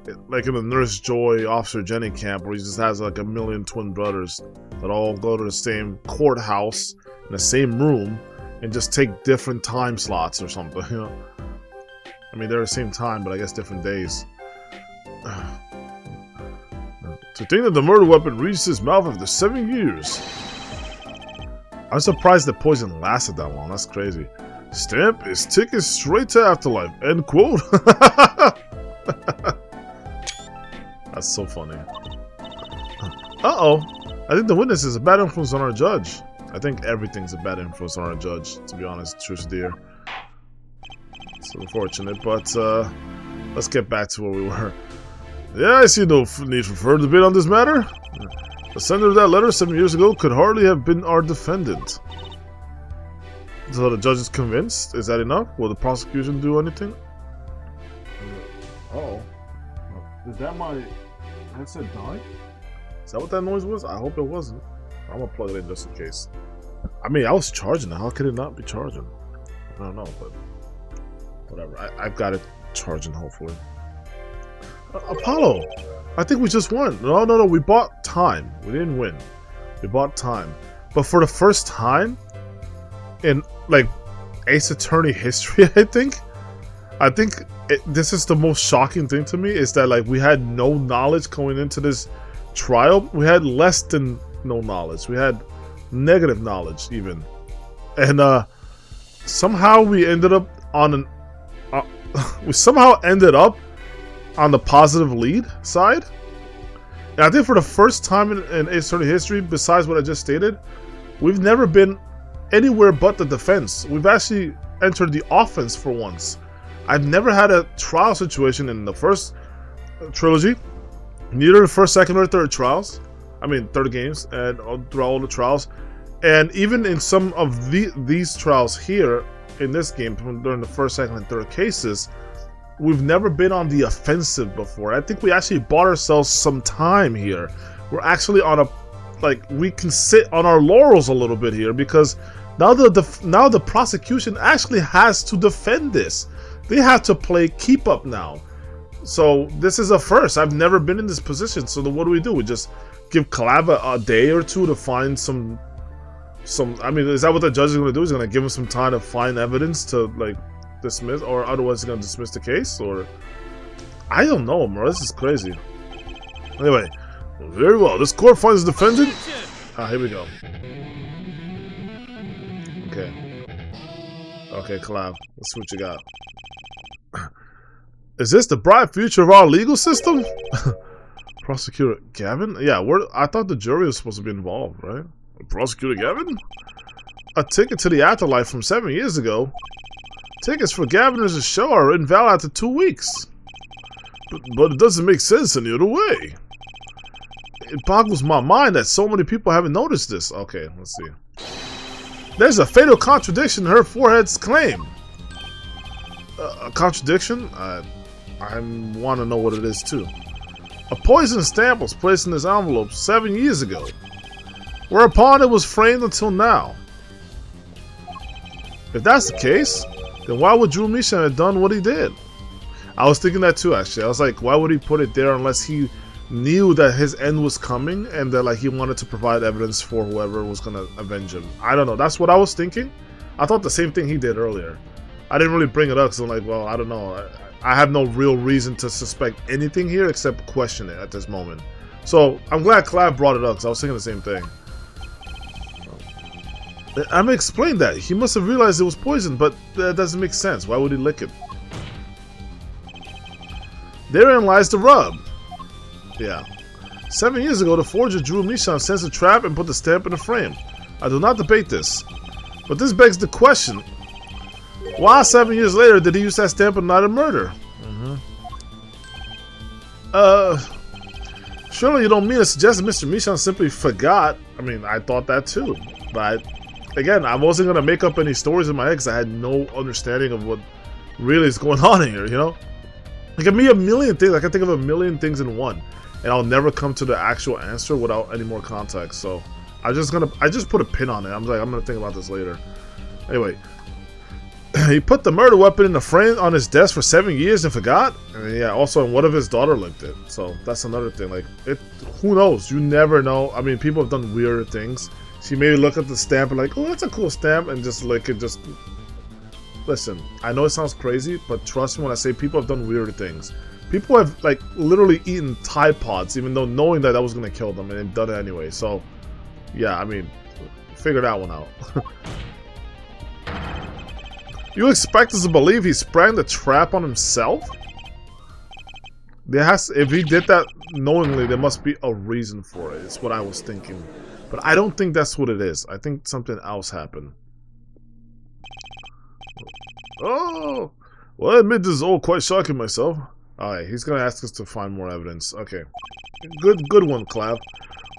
in a Nurse Joy, Officer Jenny camp, where he just has like a million twin brothers that all go to the same courthouse in the same room and just take different time slots or something, you know? I mean, they're the same time, but I guess different days. To think that the murder weapon reached his mouth after 7 years. I'm surprised the poison lasted that long. That's crazy. Stamp is ticket straight to afterlife. End quote. That's so funny. Uh-oh. I think the witness is a bad influence on our judge. I think everything's a bad influence on our judge, to be honest, truth dear. It's unfortunate, but let's get back to where we were. Yeah, I see no need for further debate on this matter. The sender of that letter 7 years ago could hardly have been our defendant. So the judge is convinced? Is that enough? Will the prosecution do anything? Uh-oh. Is that my headset die? Is that what that noise was? I hope it wasn't. I'm gonna plug it in just in case. I mean, I was charging it. How could it not be charging? I don't know, but whatever. I've got it charging, hopefully. Apollo! I think we just won. No. We bought time. We didn't win. We bought time. But for the first time in, like, Ace Attorney history, I think this is the most shocking thing to me, is that, like, we had no knowledge going into this trial. We had less than no knowledge. We had negative knowledge, even. And, somehow we ended up on an... we somehow ended up on the positive lead side. And I think for the first time in Ace Attorney history, besides what I just stated, we've never been anywhere but the defense. We've actually entered the offense for once. I've never had a trial situation in the first trilogy, neither the first, second, or third trials. I mean, third games, and throughout all the trials. And even in some of these trials here, in this game, during the first, second, and third cases, we've never been on the offensive before. I think we actually bought ourselves some time here. We're actually on a, like, we can sit on our laurels a little bit here, because now the prosecution actually has to defend this. They have to play keep up now. So this is a first. I've never been in this position. So then what do? We just give Collab a day or two to find some. I mean, is that what the judge is going to do? He's going to give him some time to find evidence to, like, dismiss, or otherwise he's going to dismiss the case, or I don't know, bro. This is crazy. Anyway, very well. This court finds the defendant. Here we go. Okay, Collab. Let's see what you got. Is this the bright future of our legal system? Prosecutor Gavin? Yeah, I thought the jury was supposed to be involved, right? Prosecutor Gavin? A ticket to the afterlife from 7 years ago. Tickets for Gavin's show are invalid after 2 weeks. But it doesn't make sense any other way. It boggles my mind that so many people haven't noticed this. Okay, let's see. There's a fatal contradiction in her forehead's claim. A contradiction? I want to know what it is too. A poison stamp was placed in this envelope 7 years ago, whereupon it was framed until now. If that's the case, then why would Drew Mishan have done what he did? I was thinking that too, actually. I was like, why would he put it there unless he knew that his end was coming and that like he wanted to provide evidence for whoever was going to avenge him? I don't know. That's what I was thinking. I thought the same thing he did earlier. I didn't really bring it up because I'm like, well, I don't know. I have no real reason to suspect anything here except question it at this moment. So I'm glad Clav brought it up because I was thinking the same thing. I mean, explain that. He must have realized it was poison, but that doesn't make sense. Why would he lick it? Therein lies the rub. Yeah. 7 years ago, the forger Drew Mishan sensed a trap and put the stamp in the frame. I do not debate this. But this begs the question. Why 7 years later did he use that stamp and not a murder? Surely you don't mean to suggest that Mr. Mishan simply forgot. I mean, I thought that too. But again, I wasn't going to make up any stories in my head because I had no understanding of what really is going on here, you know? It can be a million things. I can think of a million things in one. And I'll never come to the actual answer without any more context. So I just put a pin on it. I'm gonna think about this later. Anyway. He put the murder weapon in the frame on his desk for 7 years and forgot. And yeah, also one of his daughter licked it. So that's another thing. Like, who knows? You never know. I mean, people have done weirder things. She maybe look at the stamp and like, oh, that's a cool stamp, and just lick it. Just listen. I know it sounds crazy, but trust me when I say people have done weirder things. People have like literally eaten Tide Pods, even though knowing that was gonna kill them, and they've done it anyway. So yeah, I mean, figure that one out. You expect us to believe he sprang the trap on himself? If he did that knowingly, there must be a reason for it. It's what I was thinking. But I don't think that's what it is. I think something else happened. Oh! Well, I admit this is all quite shocking myself. Alright, he's gonna ask us to find more evidence. Okay. Good one, Clav.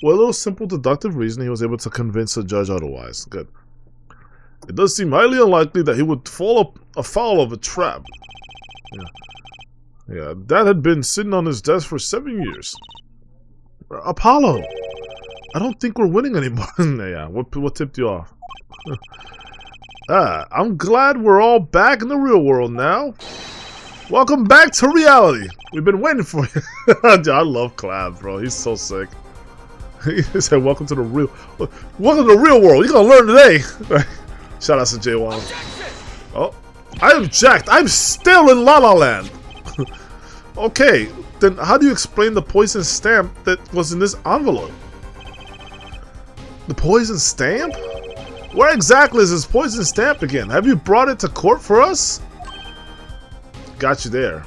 Well, a little simple deductive reason he was able to convince the judge otherwise. Good. It does seem highly unlikely that he would fall afoul of a trap. Yeah, that had been sitting on his desk for 7 years. Apollo! I don't think we're winning anymore. Yeah, what tipped you off? I'm glad we're all back in the real world now. Welcome back to reality. We've been waiting for you. Dude, I love Clav, bro. He's so sick. He said, welcome to the real world. You're gonna learn today. Shout out to Jay Wong. Oh, I object. I'm still in La La Land. Okay, then how do you explain the poison stamp that was in this envelope? The poison stamp? Where exactly is this poison stamp again? Have you brought it to court for us? Got you there.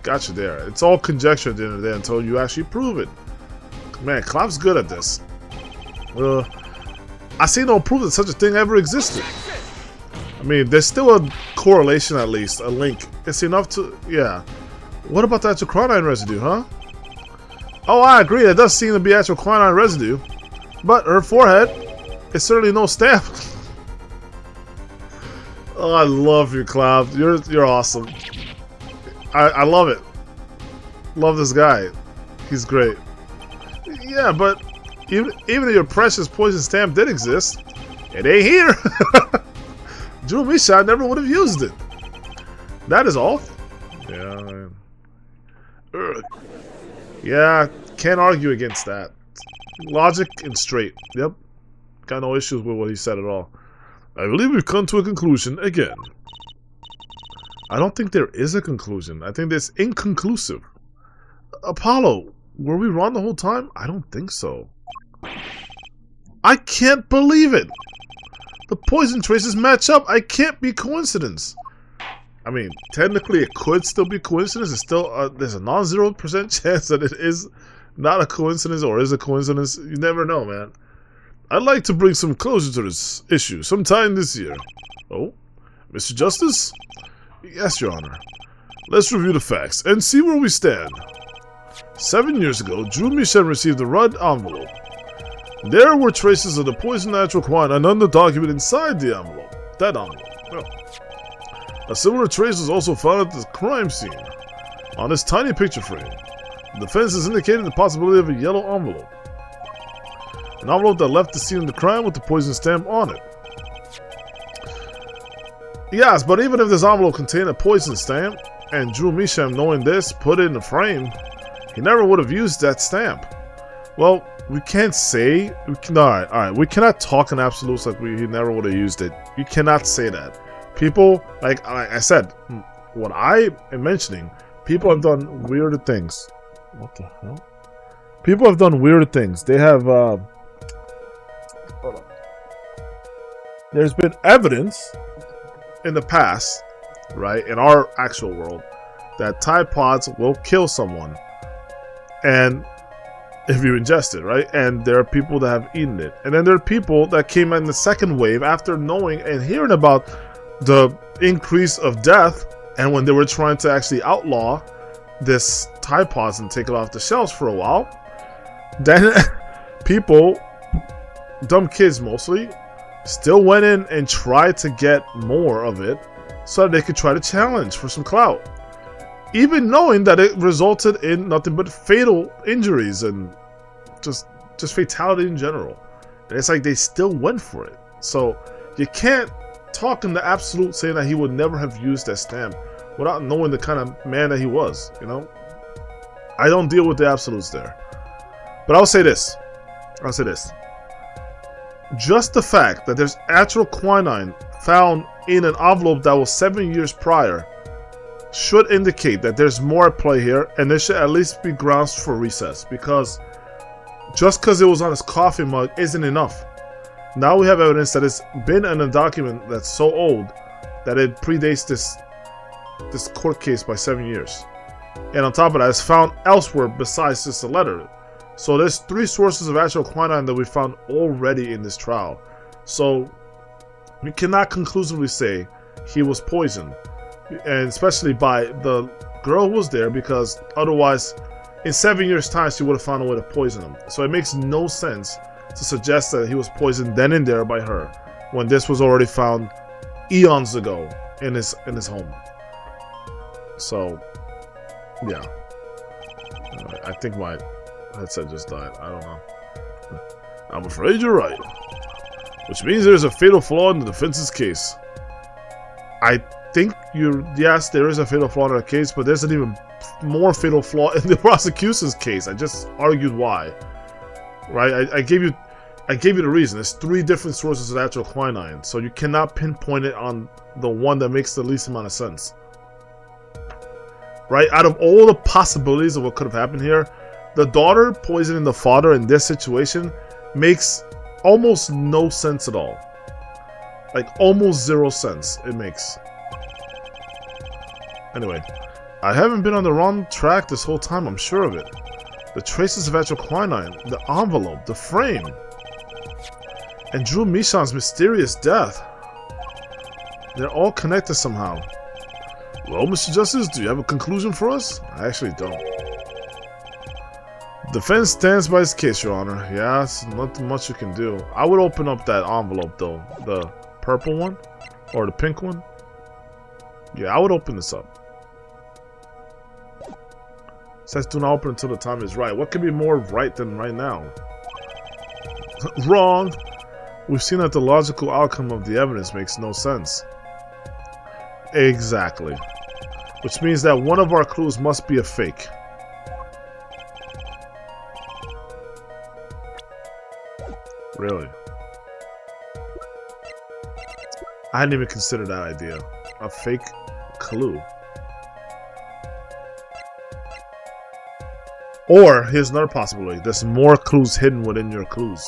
Got you there. It's all conjecture at the end of the day until you actually prove it. Man, Clav's good at this. I see no proof that such a thing ever existed. I mean, there's still a correlation at least, a link. It's enough to, yeah. What about the actual quinine residue, huh? Oh, I agree, there does seem to be actual quinine residue. But her forehead is certainly no stamp. Oh, I love you, Clav. You're awesome. I love it. Love this guy. He's great. Yeah, but even if your precious poison stamp did exist, it ain't here. Drew Mishan never would have used it. That is all. Yeah. Yeah, can't argue against that. Logic and straight. Yep. Got no issues with what he said at all. I believe we've come to a conclusion again. I don't think there is a conclusion. I think it's inconclusive. Apollo, were we wrong the whole time? I don't think so. I can't believe it! The poison traces match up. I can't be coincidence. I mean, technically it could still be coincidence. It's still there's a non-0% chance that it is not a coincidence or is a coincidence. You never know, man. I'd like to bring some closure to this issue sometime this year. Oh, Mr. Justice? Yes, Your Honor. Let's review the facts and see where we stand. 7 years ago, Drew Michan received a red envelope. There were traces of the poison natural quinine on the document inside the envelope. That envelope. Well, a similar trace was also found at the crime scene. On this tiny picture frame, the defense has indicated the possibility of a yellow envelope. An envelope that left the scene of the crime with the poison stamp on it. Yes, but even if this envelope contained a poison stamp, and Drew Michan, knowing this, put it in the frame, he never would have used that stamp. Well, we can't say. Alright. We cannot talk in absolutes like he never would have used it. You cannot say that. People, like I said, what I am mentioning, people have done weirder things. What the hell? People have done weirder things. They have, hold on. There's been evidence in the past, right, in our actual world, that Tide Pods will kill someone. And if you ingest it, right? And there are people that have eaten it. And then there are people that came in the second wave after knowing and hearing about the increase of death, and when they were trying to actually outlaw this Tide Pods and take it off the shelves for a while, then people, dumb kids mostly, still went in and tried to get more of it so that they could try to challenge for some clout. Even knowing that it resulted in nothing but fatal injuries and just fatality in general. And it's like they still went for it. So you can't talk in the absolute saying that he would never have used that stamp without knowing the kind of man that he was, you know? I don't deal with the absolutes there. But I'll say this. Just the fact that there's actual quinine found in an envelope that was 7 years prior should indicate that there's more at play here, and there should at least be grounds for recess, because just because it was on his coffee mug isn't enough. Now we have evidence that it's been in a document that's so old that it predates this court case by 7 years. And on top of that, it's found elsewhere besides just a letter. So there's 3 sources of actual quinine that we found already in this trial. So we cannot conclusively say he was poisoned, and especially by the girl who was there, because otherwise in 7 years' time she would have found a way to poison him. So it makes no sense to suggest that he was poisoned then and there by her, when this was already found eons ago in his home. So yeah, I think my headset just died. I don't know. I'm afraid you're right, which means there's a fatal flaw in the defense's case. I think yes, there is a fatal flaw in our case, but there's an even more fatal flaw in the prosecution's case. I just argued why. Right? I gave you the reason. There's 3 different sources of actual quinine, so you cannot pinpoint it on the one that makes the least amount of sense. Right? Out of all the possibilities of what could have happened here, the daughter poisoning the father in this situation makes almost no sense at all. Like, almost 0 sense it makes. Anyway, I haven't been on the wrong track this whole time, I'm sure of it. The traces of actual quinine, the envelope, the frame, and Drew Michan's mysterious death. They're all connected somehow. Well, Mr. Justice, do you have a conclusion for us? I actually don't. Defense stands by its case, Your Honor. Yeah, it's nothing much you can do. I would open up that envelope, though. The purple one? Or the pink one? Yeah, I would open this up. It says do not open until the time is right. What could be more right than right now? Wrong! We've seen that the logical outcome of the evidence makes no sense. Exactly. Which means that one of our clues must be a fake. Really? I hadn't even considered that idea. A fake clue. Or, here's another possibility. There's more clues hidden within your clues.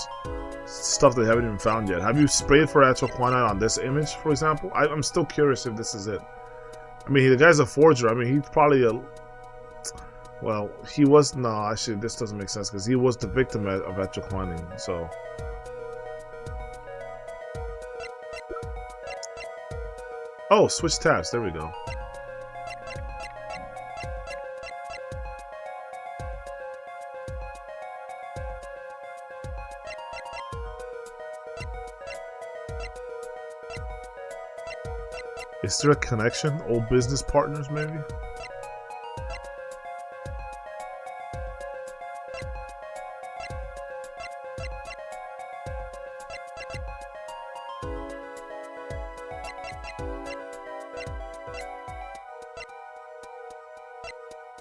Stuff they haven't even found yet. Have you sprayed for actual quinine on this image, for example? I'm still curious if this is it. I mean, the guy's a forger. I mean, he's probably a... Well, he was... No, actually, this doesn't make sense, because he was the victim of actual quinine, so... Oh, switch tabs. There we go. Is there a connection? Old business partners, maybe?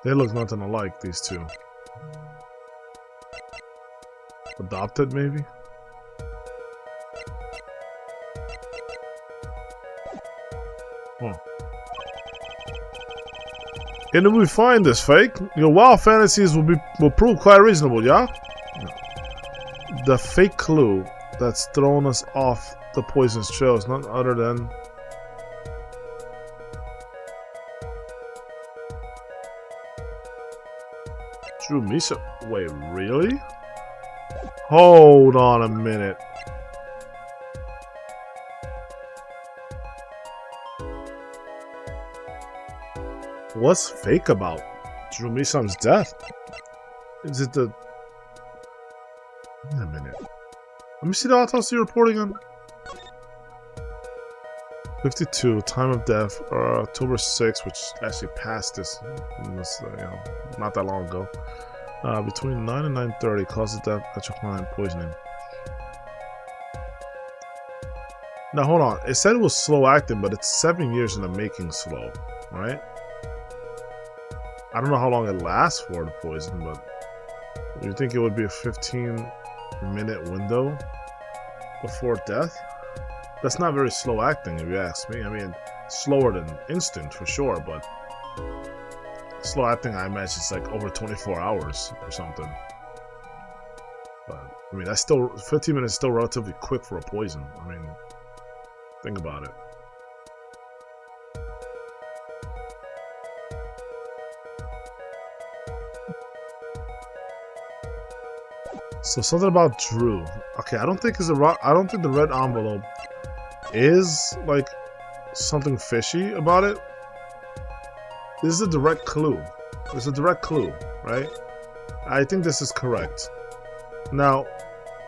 They look nothing alike, these two. Adopted, maybe? Huh. And if we find this fake, your wild fantasies will prove quite reasonable, yeah? The fake clue that's thrown us off the poison's trail is none other than Drew Misa. Wait, really? Hold on a minute. What's fake about Drew Misam's death? Is it the... Wait a minute. Let me see the autopsy report again. 52, time of death, October 6th, which actually passed this, not that long ago. Between 9 and 9:30, cause of death, atropine poisoning. Now hold on, it said it was slow acting, but it's 7 years in the making slow, right? I don't know how long it lasts for, the poison, but you think it would be a 15-minute window before death? That's not very slow acting, if you ask me. I mean, slower than instant for sure, but slow acting, I imagine it's like over 24 hours or something. But I mean, that's still 15 minutes is still relatively quick for a poison. I mean, think about it. So something about Drew. Okay, I don't think the red envelope is like something fishy about it. This is a direct clue. It's a direct clue, right? I think this is correct. Now,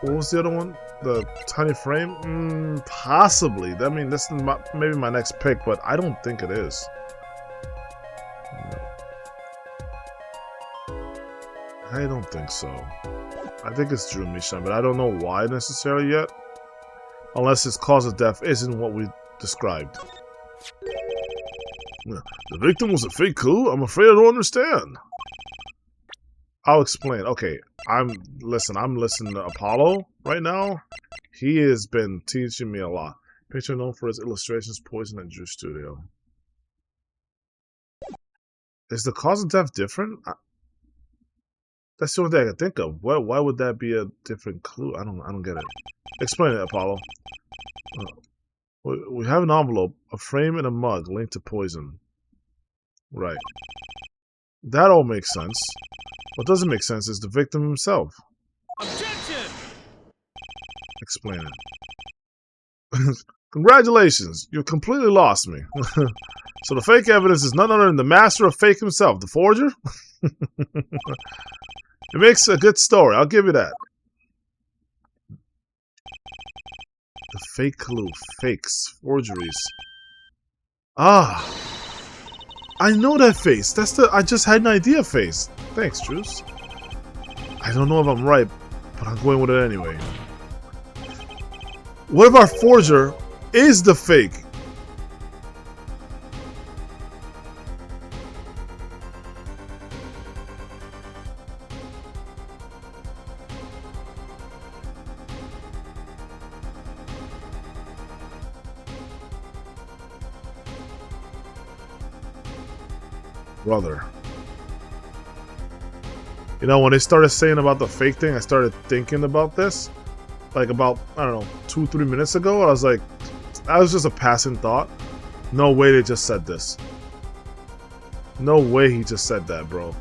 what was the other one? The tiny frame? Possibly. I mean, this is maybe my next pick, but I don't think it is. No. I don't think so. I think it's Drew Mishan, but I don't know why necessarily yet. Unless its cause of death isn't what we described. The victim was a fake clue? I'm afraid I don't understand. I'll explain. Okay, I'm listening to Apollo right now. He has been teaching me a lot. Picture known for his illustrations, Poison and Drew Studio. Is the cause of death different? That's the only thing I can think of. Why would that be a different clue? I don't get it. Explain it, Apollo. We have an envelope, a frame, and a mug linked to poison. Right. That all makes sense. What doesn't make sense is the victim himself. Objection! Explain it. Congratulations, you've completely lost me. So the fake evidence is none other than the master of fake himself, the forger? It makes a good story, I'll give you that. The fake clue, fakes, forgeries. Ah, I know that face. That's the I just had an idea face. Thanks, Truce. I don't know if I'm right, but I'm going with it anyway. What if our forger is the fake? Brother. You know, when they started saying about the fake thing, I started thinking about this. Like about, I don't know, 2-3 minutes ago. I was like, that was just a passing thought. No way they just said this. No way he just said that, bro.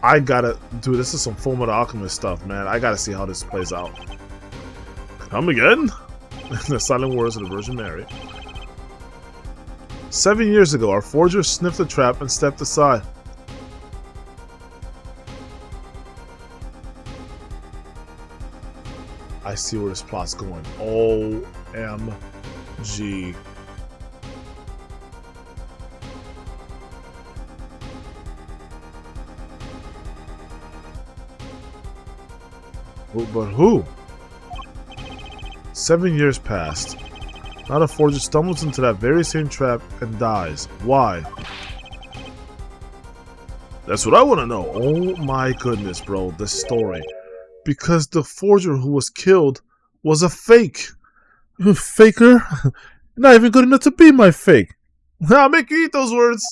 I gotta, dude, this is some Fullmetal Alchemist stuff, man. I gotta see how this plays out. Come again? The silent words of the Virgin Mary. 7 years ago, our forger sniffed the trap and stepped aside. I see where this plot's going. OMG. But who? 7 years passed. Now the forger stumbles into that very same trap and dies. Why? That's what I want to know. Oh my goodness, bro. This story. Because the forger who was killed was a fake. You faker? Not even good enough to be my fake. I'll make you eat those words.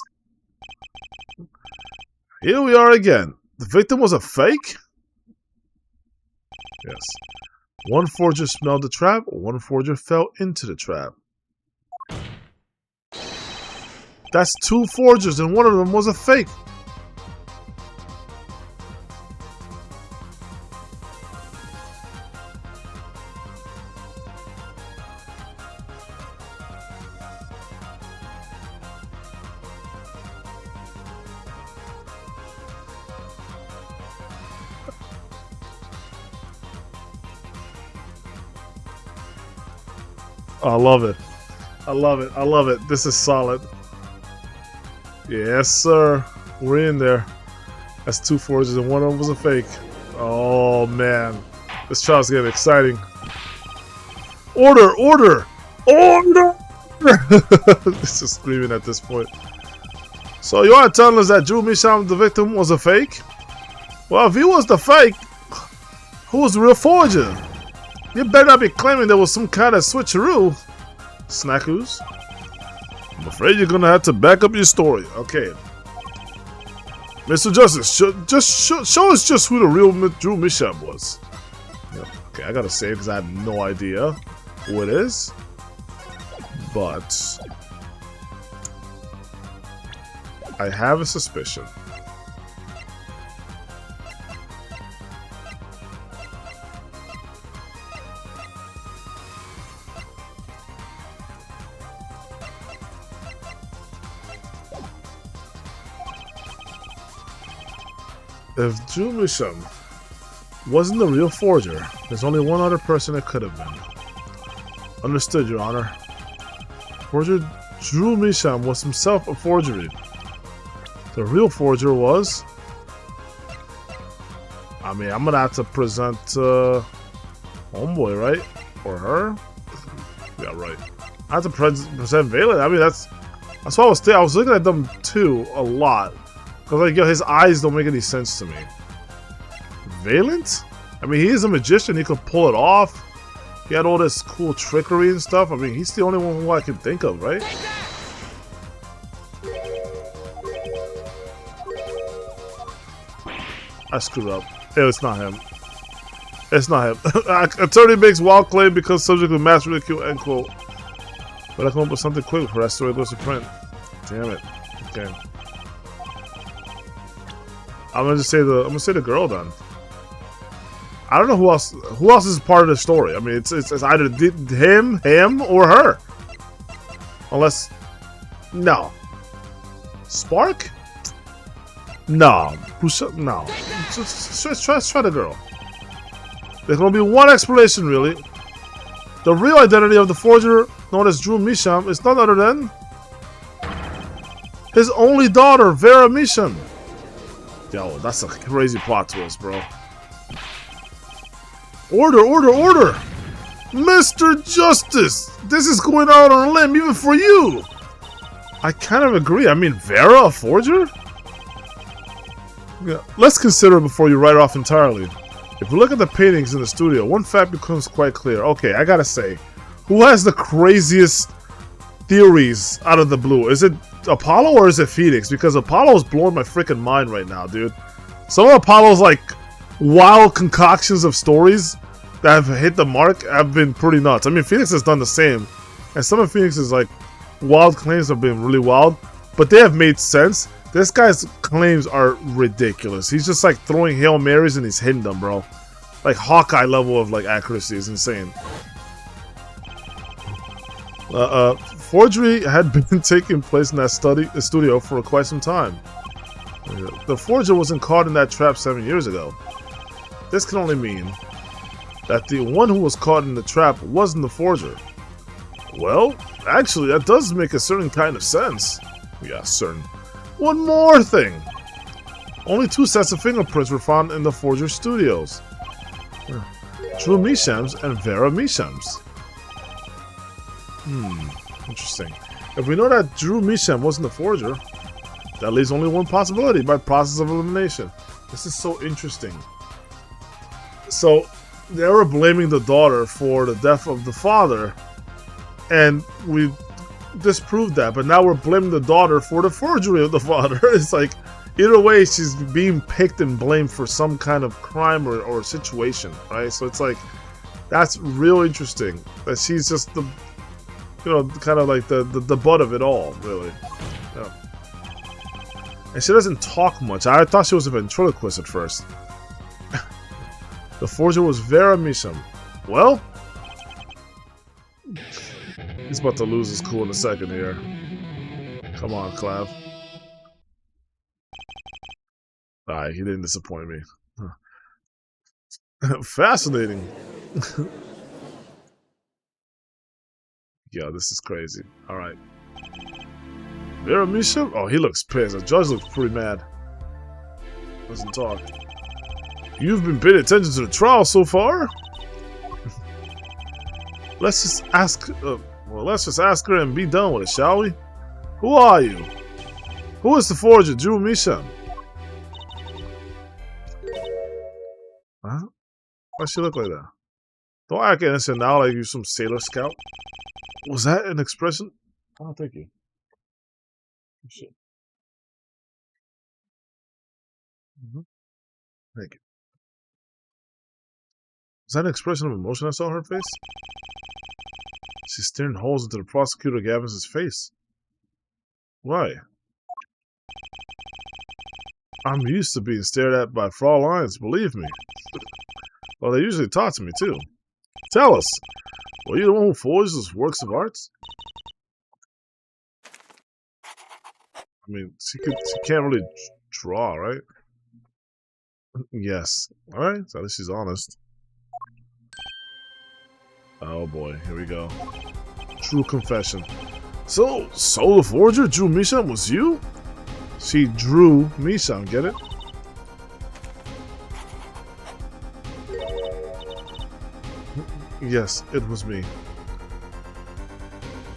Here we are again. The victim was a fake? Yes. One forger smelled the trap, one forger fell into the trap. That's 2 forgers and one of them was a fake. I love it. I love it. I love it. This is solid. Yes, sir. We're in there. That's 2 forges and one of them was a fake. Oh, man. This trial's getting exciting. Order! Order! Order! This is screaming at this point. So you are telling us that Drew Misham, the victim, was a fake? Well, if he was the fake, who was the real forger? You better not be claiming there was some kind of switcheroo, Snackoos. I'm afraid you're gonna have to back up your story. Okay. Mr. Justice, show us just who the real Drew Misham was. Yeah. Okay, I gotta say because I have no idea who it is. But I have a suspicion. If Drew Misham wasn't the real forger, there's only one other person it could have been. Understood, Your Honor. Forger Drew Misham was himself a forgery. The real forger was... I mean, I'm gonna have to present Homeboy, right? Or her? Yeah, right. I have to present Valen. I mean, that's why I was looking at them too a lot. Because, like, yo, his eyes don't make any sense to me. Valent? I mean, he is a magician. He could pull it off. He had all this cool trickery and stuff. I mean, he's the only one who I can think of, right? I screwed up. Ew, it's not him. It's not him. Attorney makes wild claim because subject of mass ridicule, end quote. But I come up with something quick before that story goes to print. Damn it. Okay. I'm gonna say the girl then. I don't know who else is part of the story. I mean, it's either him or her. Unless, no. Spark? No. No. Just try the girl. There's gonna be one explanation, really. The real identity of the forger, known as Drew Misham, is none other than his only daughter, Vera Misham. Yo, that's a crazy plot twist, bro. Order, order, order! Mr. Justice! This is going out on a limb even for you! I kind of agree. I mean, Vera, a forger? Yeah, let's consider before you write off entirely. If we look at the paintings in the studio, one fact becomes quite clear. Okay, I gotta say, who has the craziest theories out of the blue? Is it Apollo or is it Phoenix? Because Apollo's blowing my freaking mind right now, dude. Some of Apollo's like wild concoctions of stories that have hit the mark have been pretty nuts. I mean, Phoenix has done the same, and some of Phoenix's like wild claims have been really wild, but they have made sense. This guy's claims are ridiculous. He's just like throwing Hail Marys and he's hitting them, bro. Like Hawkeye level of like accuracy is insane. Forgery had been taking place in that studio for quite some time. The forger wasn't caught in that trap 7 years ago. This can only mean that the one who was caught in the trap wasn't the forger. Well, actually, that does make a certain kind of sense. Yeah, certain. One more thing. Only 2 sets of fingerprints were found in the forger studios. Drew Measham's and Vera Measham's. Interesting. If we know that Drew Measham wasn't the forger, that leaves only one possibility by process of elimination. This is so interesting. So, they were blaming the daughter for the death of the father, and we disproved that, but now we're blaming the daughter for the forgery of the father. It's like, either way, she's being picked and blamed for some kind of crime or situation, right? So it's like, that's real interesting. That she's just the, you know, kind of like the butt of it all, really. Yeah. And she doesn't talk much. I thought she was a ventriloquist at first. The forger was Vera Measham. Well, he's about to lose his cool in a second here. Come on, Clav. Alright, he didn't disappoint me. Fascinating. Yeah, this is crazy. Alright. Vera Measham? Oh, he looks pissed. The judge looks pretty mad. Doesn't talk. You've been paying attention to the trial so far? Let's just ask her and be done with it, shall we? Who are you? Who is the forger, Drew Measham? Huh? Why'd she look like that? Don't act innocent now like you're some Sailor Scout. Was that an expression? Oh, thank you. Shit. Thank you. Was that an expression of emotion I saw on her face? She's staring holes into the prosecutor Gavin's face. Why? I'm used to being stared at by Frauleins, believe me. Well, they usually talk to me, too. Tell us, were you the one who forged those works of arts? I mean, she can't really draw, right? Yes. Alright, so at least she's honest. Oh boy, here we go. True confession. So the forger, Drew Measham, was you? She drew Measham, get it? Yes, it was me.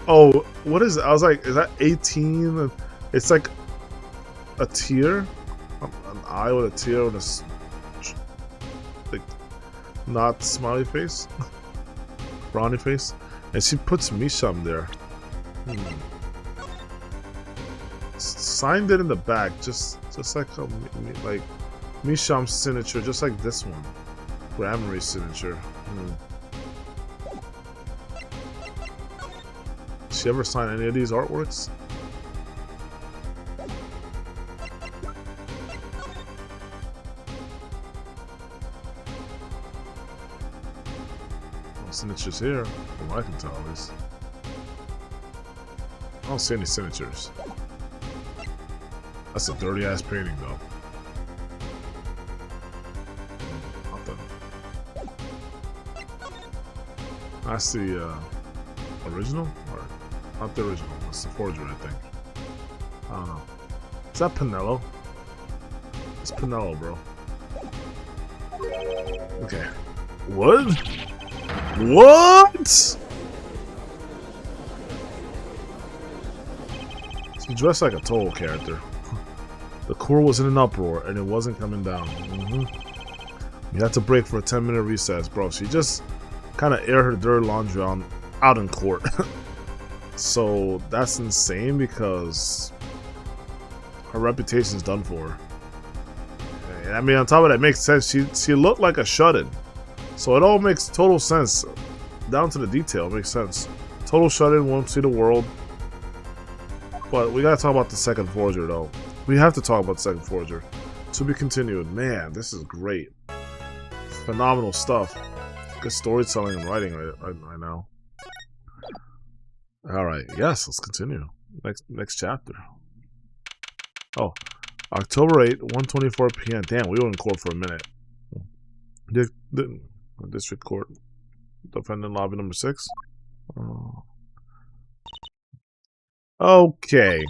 Oh, what is it? I was like, is that 18? It's like a tear? An eye with a tear with a, like, not smiley face? Brownie face? And she puts Measham there. Signed it in the back, just like Measham's signature, just like this one. Grammary signature. Did she ever sign any of these artworks? No signatures here, from what I can tell at least. I don't see any signatures. That's a dirty ass painting though. Nothing. That's the original? Or not the original, that's the forgery, I think. I don't know. Is that Pinello? It's Pinello, bro. Okay. What? What? She dressed like a total character. The Corps was in an uproar, and it wasn't coming down. We had to break for a 10-minute recess, bro. She just kind of aired her dirty laundry out in court. So that's insane because her reputation's done for her. And I mean, on top of that, it makes sense. She looked like a shut-in, so it all makes total sense. Down to the detail, it makes sense. Total shut-in, won't see the world. But we gotta talk about the second forger, though. We have to talk about the second forger. To be continued. Man, this is great. Phenomenal stuff. Good storytelling and writing right now. Alright, yes, let's continue. Next chapter. Oh, October 8, 1:24 p.m. Damn, we were in court for a minute. District Court. Defendant lobby number 6. Oh. Okay.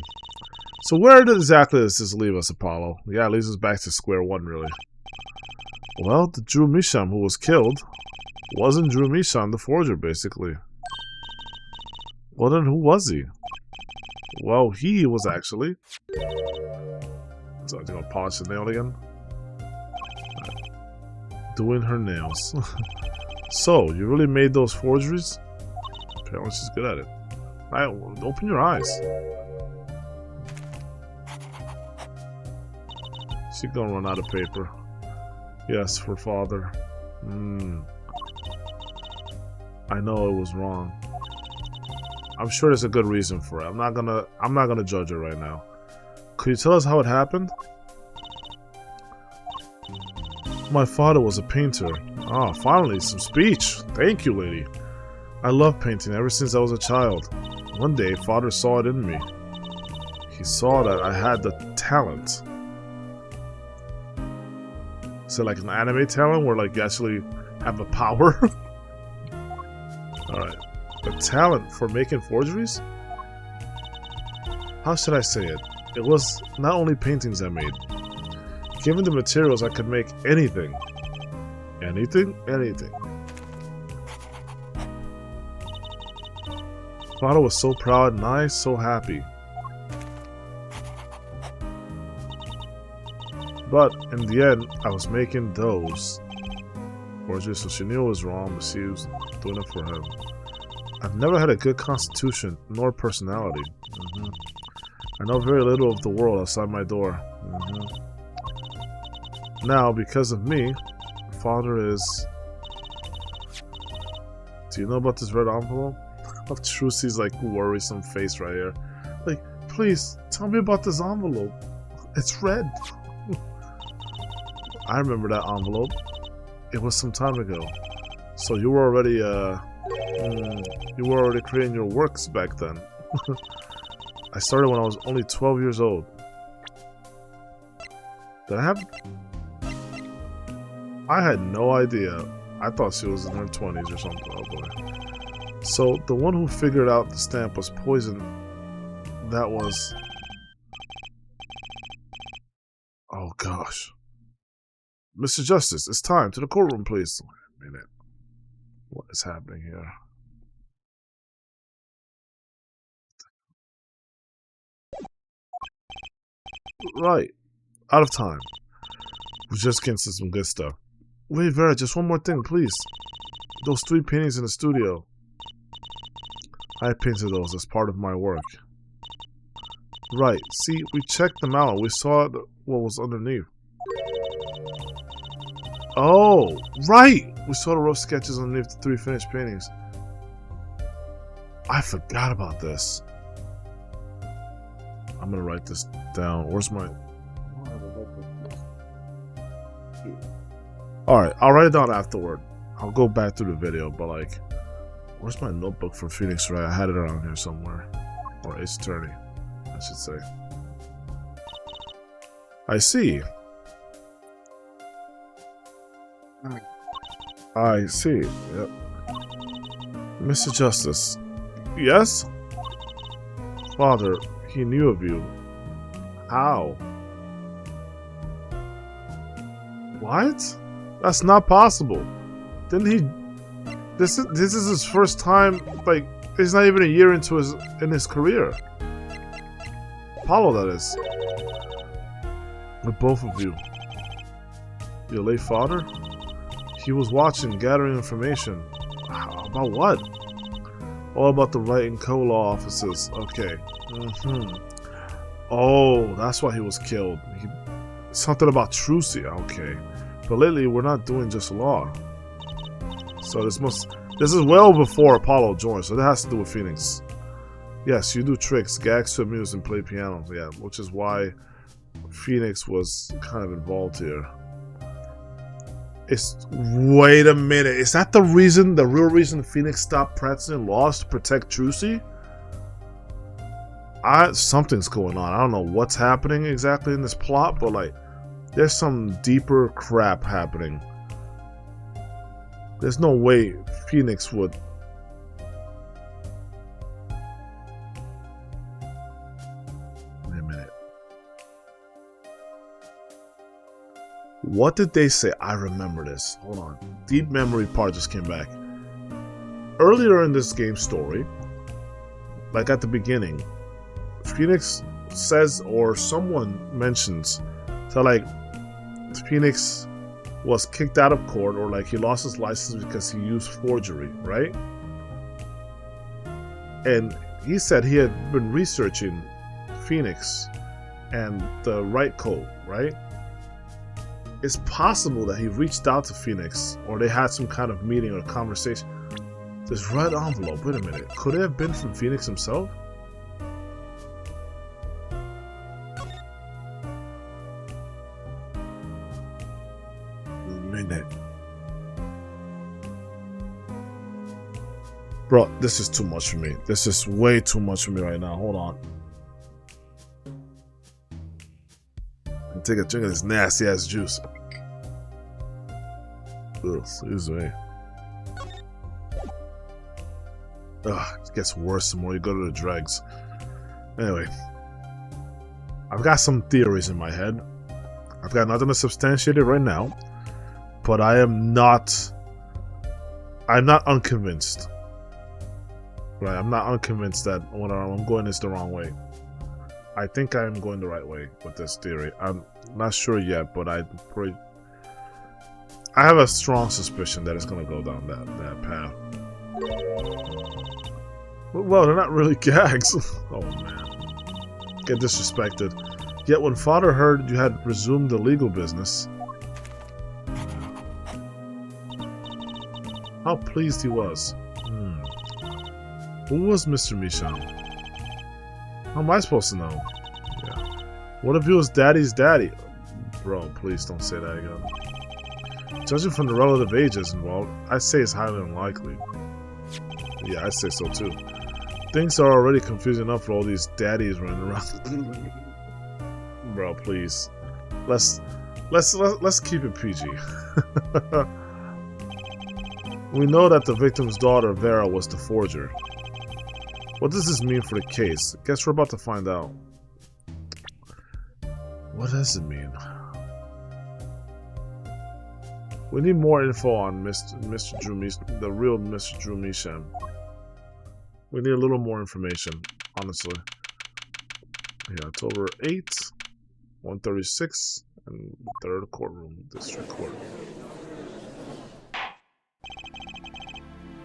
So where exactly does this leave us, Apollo? Yeah, it leaves us back to square one, really. Well, the Drew Misham who was killed wasn't Drew Misham, the forger, basically. Well, then who was he? Well, he was actually... So I'm gonna polish the nail again. Doing her nails. So, you really made those forgeries? Apparently she's good at it. Alright, open your eyes. She's gonna run out of paper. Yes, for father. I know it was wrong. I'm sure there's a good reason for it. I'm not gonna judge it right now. Could you tell us how it happened? My father was a painter. Ah, finally, some speech. Thank you, lady. I love painting ever since I was a child. One day, father saw it in me. He saw that I had the talent. Is it like an anime talent where like you actually have a power? Alright. A talent for making forgeries? How should I say it? It was not only paintings I made. Given the materials, I could make anything. Anything? Anything. Father was so proud and I so happy. But in the end, I was making those forgeries, so she knew it was wrong, but she was doing it for him. I've never had a good constitution, nor personality. I know very little of the world outside my door. Now, because of me, father is... Do you know about this red envelope? Of Trucy's like worrisome face right here. Like, please, tell me about this envelope. It's red. I remember that envelope. It was some time ago. So you were already, creating your works back then. I started when I was only 12 years old. Did I have... I had no idea. I thought she was in her 20s or something. Oh boy. So, the one who figured out the stamp was poison. That was... Oh gosh. Mr. Justice, it's time. To the courtroom, please. Wait a minute. What is happening here? Right. Out of time. We just getting to some good stuff. Wait, Vera, just one more thing, please. Those 3 paintings in the studio. I painted those as part of my work. Right. See, we checked them out. We saw what was underneath. Oh, right! We saw the rough sketches underneath the 3 finished paintings. I forgot about this. I'm gonna write this down. Where's my... Alright, I'll write it down afterward. I'll go back through the video, but like... Where's my notebook for Phoenix Wright? I had it around here somewhere. Or Ace Attorney, I should say. I see. I see. Yep. Mr. Justice. Yes? Father, he knew of you. How? What? That's not possible. Didn't he... This is his first time, like, he's not even a year into his career. Apollo, that is. With both of you. Your late father? He was watching, gathering information. About what? All about the Wright and Co. law offices. Okay. Oh, that's why he was killed. Something about Trucy. Okay. But lately, we're not doing just law. So this is well before Apollo joined, so that has to do with Phoenix. Yes, you do tricks, gags to amuse, and play piano. Yeah, which is why Phoenix was kind of involved here. Wait a minute. Is that the real reason Phoenix stopped practicing laws to protect Trucy? Something's going on. I don't know what's happening exactly in this plot, but like, there's some deeper crap happening. There's no way Phoenix would. Wait a minute. What did they say? I remember this. Hold on. Deep memory part just came back. Earlier in this game story, like at the beginning, Phoenix says, or someone mentions, that like Phoenix was kicked out of court, or like he lost his license because he used forgery, right? And he said he had been researching Phoenix and the right code, right? It's possible that he reached out to Phoenix, or they had some kind of meeting or conversation. This red envelope, wait a minute, could it have been from Phoenix himself? Bro, this is too much for me. This is way too much for me right now. Hold on. And take a drink of this nasty ass juice. Ugh, excuse me. Ugh, it gets worse the more you go to the dregs. Anyway, I've got some theories in my head. I've got nothing to substantiate it right now, but I'm not unconvinced. Right, I'm not unconvinced that what I'm going is the wrong way. I think I'm going the right way with this theory. I'm not sure yet, but I have a strong suspicion that it's going to go down that path. Well, they're not really gags. Oh man, get disrespected. Yet when Father heard you had resumed the legal business, how pleased he was. Who was Mr. Misham? How am I supposed to know? Yeah. What if he was Daddy's daddy? Bro, please don't say that again. Judging from the relative ages involved, I'd say it's highly unlikely. Yeah, I'd say so too. Things are already confusing enough for all these daddies running around. Bro, please. Let's keep it PG. We know that the victim's daughter, Vera, was the forger. What does this mean for the case? Guess we're about to find out. What does it mean? We need more info on Mr. Drew Misham, the real Mr. Drew Misham. We need a little more information, honestly. Yeah, October 8th, 136, and third courtroom, district court.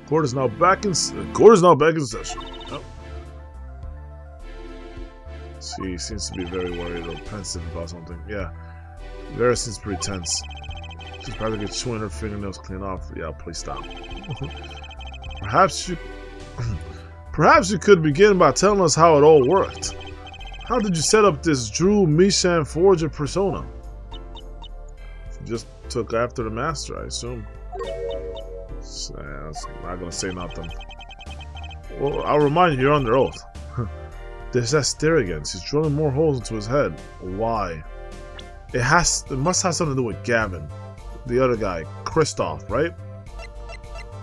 Court is now back in session. Oh. She seems to be very worried or pensive about something. Yeah, Vera seems pretty tense. She's practically chewing her fingernails clean off. Yeah, please stop. Perhaps you could begin by telling us how it all worked. How did you set up this Drew Misham forger persona? She just took after the master, I assume. I'm not gonna say nothing. Well, I'll remind you, you're under oath. There's that stare again. She's drilling more holes into his head. Why? It must have something to do with Gavin, the other guy, Christoph, right?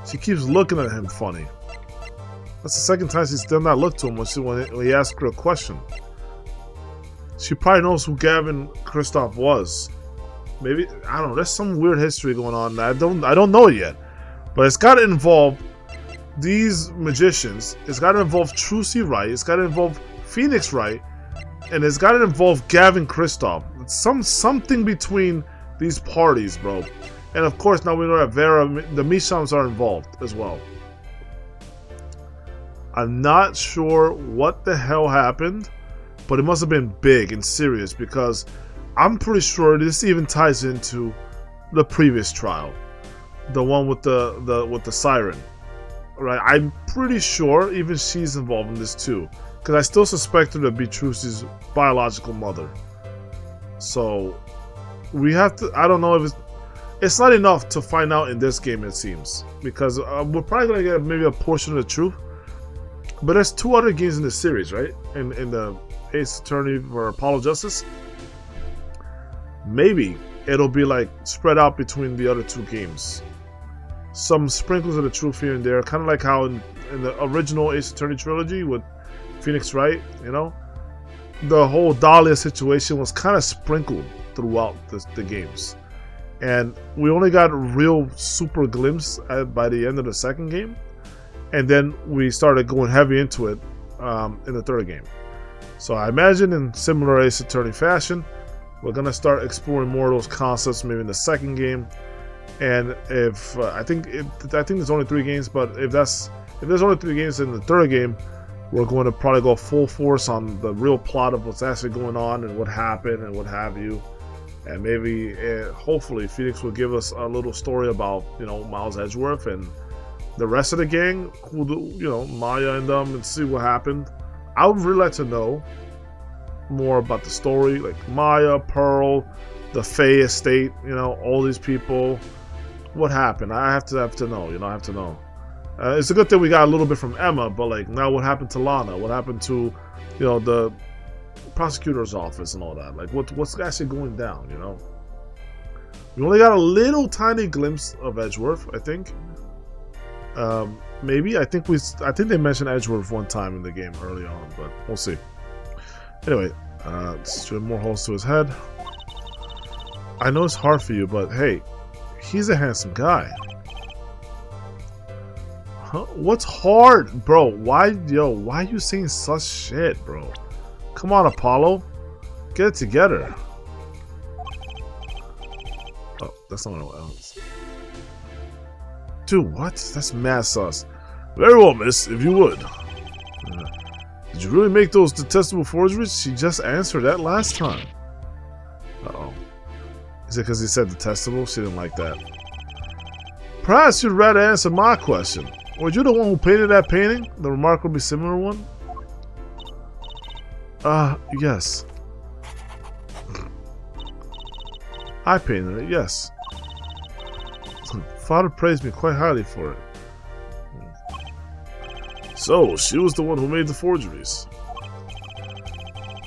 She keeps looking at him funny. That's the second time she's done that look to him when he asked her a question. She probably knows who Gavin Christoph was. Maybe, I don't know. There's some weird history going on. I don't know it yet. But it's got to involve these magicians. It's got to involve Trucy Wright. It's got to involve Phoenix Wright. And it's got to involve Gavin Christoph. Something between these parties, bro. And of course, now we know that Vera, the Mishams are involved as well. I'm not sure what the hell happened, but it must have been big and serious, because I'm pretty sure this even ties into the previous trial. The one with the siren, right? I'm pretty sure even she's involved in this too, because I still suspect her to be Trucy's biological mother. So we have to. I don't know if it's not enough to find out in this game, it seems, because we're probably gonna get maybe a portion of the truth. But there's 2 other games in the series, right? In the Ace Attorney for Apollo Justice. Maybe it'll be like spread out between the other 2 games. some sprinkles of the truth here and there, kind of like how in the original Ace Attorney trilogy with Phoenix Wright, you know, the whole Dahlia situation was kind of sprinkled throughout the games. And we only got a real super glimpse by the end of the second game. And then we started going heavy into it in the third game. So I imagine in similar Ace Attorney fashion, we're going to start exploring more of those concepts maybe in the second game. And if I think there's only 3 games, but if there's only 3 games in the third game, we're going to probably go full force on the real plot of what's actually going on and what happened and what have you. And maybe, hopefully, Phoenix will give us a little story about, you know, Miles Edgeworth and the rest of the gang, you know, Maya and them, and see what happened. I would really like to know more about the story, like Maya, Pearl, the Faye estate, you know, all these people. What happened? I have to know, you know, I have to know. It's a good thing we got a little bit from Emma, but like now what happened to Lana? What happened to, you know, the prosecutor's office and all that? Like what's actually going down, you know? We only got a little tiny glimpse of Edgeworth, I think. Maybe I think they mentioned Edgeworth one time in the game early on, but we'll see. Anyway, let's drill more holes to his head. I know it's hard for you, but hey, he's a handsome guy. Huh? What's hard, bro? Why are you saying such shit, bro? Come on, Apollo, get it together. Oh, that's not what else. Dude, what? That's mad sus. Very well, miss, if you would. Did you really make those detestable forgeries? She just answered that last time. Uh-oh. Is it because he said detestable? She didn't like that. Perhaps you'd rather answer my question. Were you the one who painted that painting? The remarkably similar one? Yes. I painted it, yes. Father praised me quite highly for it. So, she was the one who made the forgeries.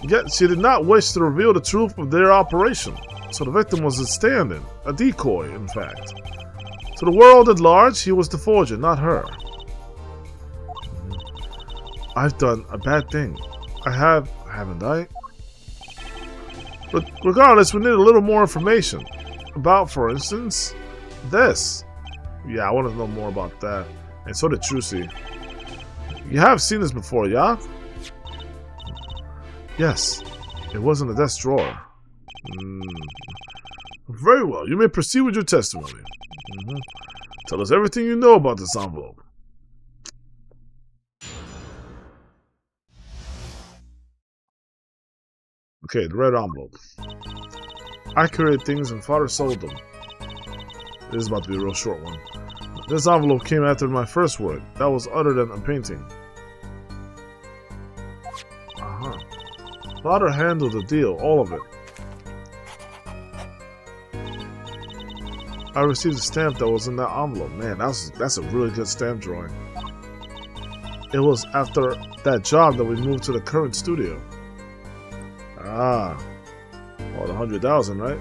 Yet, she did not wish to reveal the truth of their operation. So the victim was a stand-in, a decoy, in fact. To the world at large, he was the forger, not her. I've done a bad thing. I have, haven't I? But regardless, we need a little more information. About, for instance, this. Yeah, I want to know more about that. And so did Trucy. You have seen this before, yeah? Yes. It was in the desk drawer. Very well. You may proceed with your testimony. Tell us everything you know about this envelope. Okay, the red envelope. I created things and Father sold them. This is about to be a real short one. This envelope came after my first work. That was other than a painting. Father handled the deal, all of it. I received a stamp that was in that envelope. Man, that's a really good stamp drawing. It was after that job that we moved to the current studio. Ah. Well, the 100,000, right?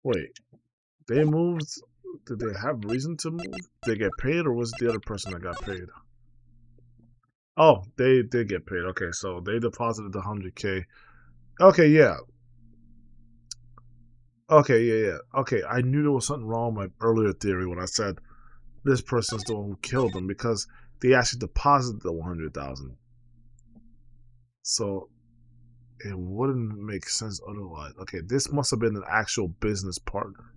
Wait. They moved? Did they have reason to move? Did they get paid, or was it the other person that got paid? Oh, they did get paid. Okay, so they deposited the 100K. Okay, yeah. Okay, yeah. Okay, I knew there was something wrong with my earlier theory when I said this person's the one who killed them, because they actually deposited the 100,000. So it wouldn't make sense otherwise. Okay, this must have been an actual business partner,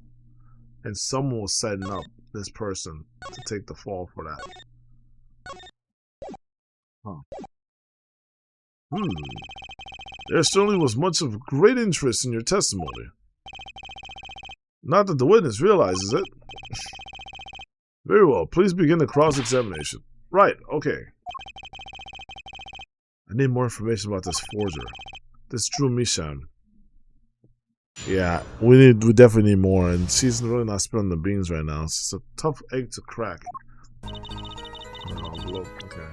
and someone was setting up this person to take the fall for that. Huh. There certainly was much of great interest in your testimony. Not that the witness realizes it. Very well, please begin the cross-examination. Right, okay. I need more information about this forger. This Drew Misham. Yeah, we definitely need more, and she's really not spilling the beans right now. It's a tough egg to crack. Okay.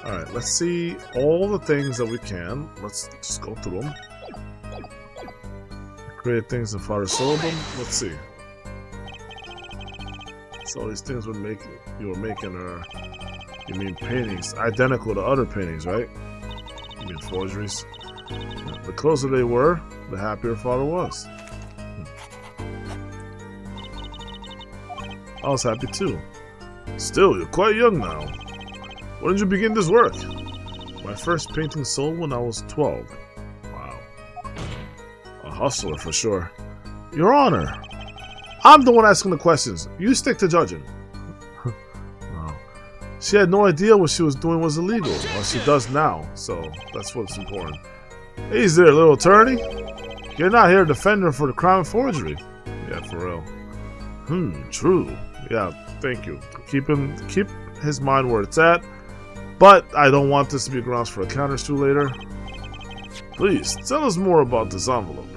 Alright, let's see all the things that we can. Let's just go through them. Create things in Father Syllabum? Let's see. So these things you were making are, you mean paintings identical to other paintings, right? You mean forgeries? The closer they were, the happier Father was. I was happy too. Still, you're quite young now. When did you begin this work? My first painting sold when I was 12. Wow. A hustler for sure. Your Honor, I'm the one asking the questions. You stick to judging. Wow. She had no idea what she was doing was illegal. Well, she does now, so that's what's important. Easy there, little attorney. You're not here to defend her for the crime of forgery. Yeah, for real. True. Yeah, thank you. Keep his mind where it's at. But I don't want this to be grounds for a counter-sue later. Please, tell us more about this envelope.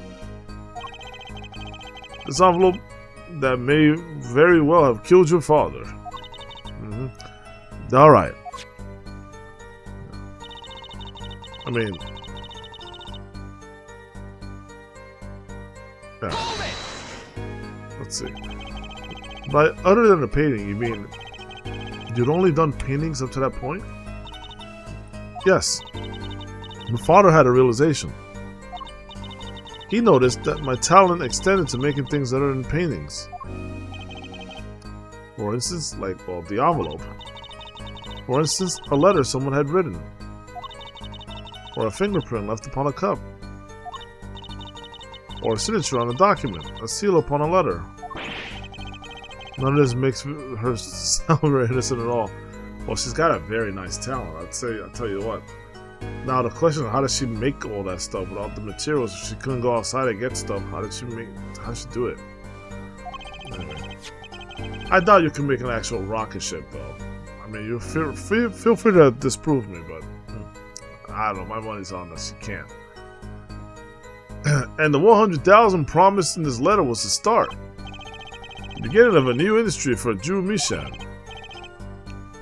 This envelope that may very well have killed your father. Alright. I mean... yeah. Let's see. But other than the painting, you mean you'd only done paintings up to that point? Yes. My father had a realization. He noticed that my talent extended to making things other than paintings. For instance, like, well, the envelope. For instance, a letter someone had written. Or a fingerprint left upon a cup. Or a signature on a document, a seal upon a letter. None of this makes her sound very innocent at all. Well, she's got a very nice talent, I'll tell you what. Now the question is, how does she make all that stuff without the materials? If she couldn't go outside and get stuff, how did she do it? Anyway. I doubt you can make an actual rocket ship, though. I mean, you feel free to disprove me, but I don't know, my money's on this, you can't. And the 100,000 promised in this letter was the start. The beginning of a new industry for Drew Mishan.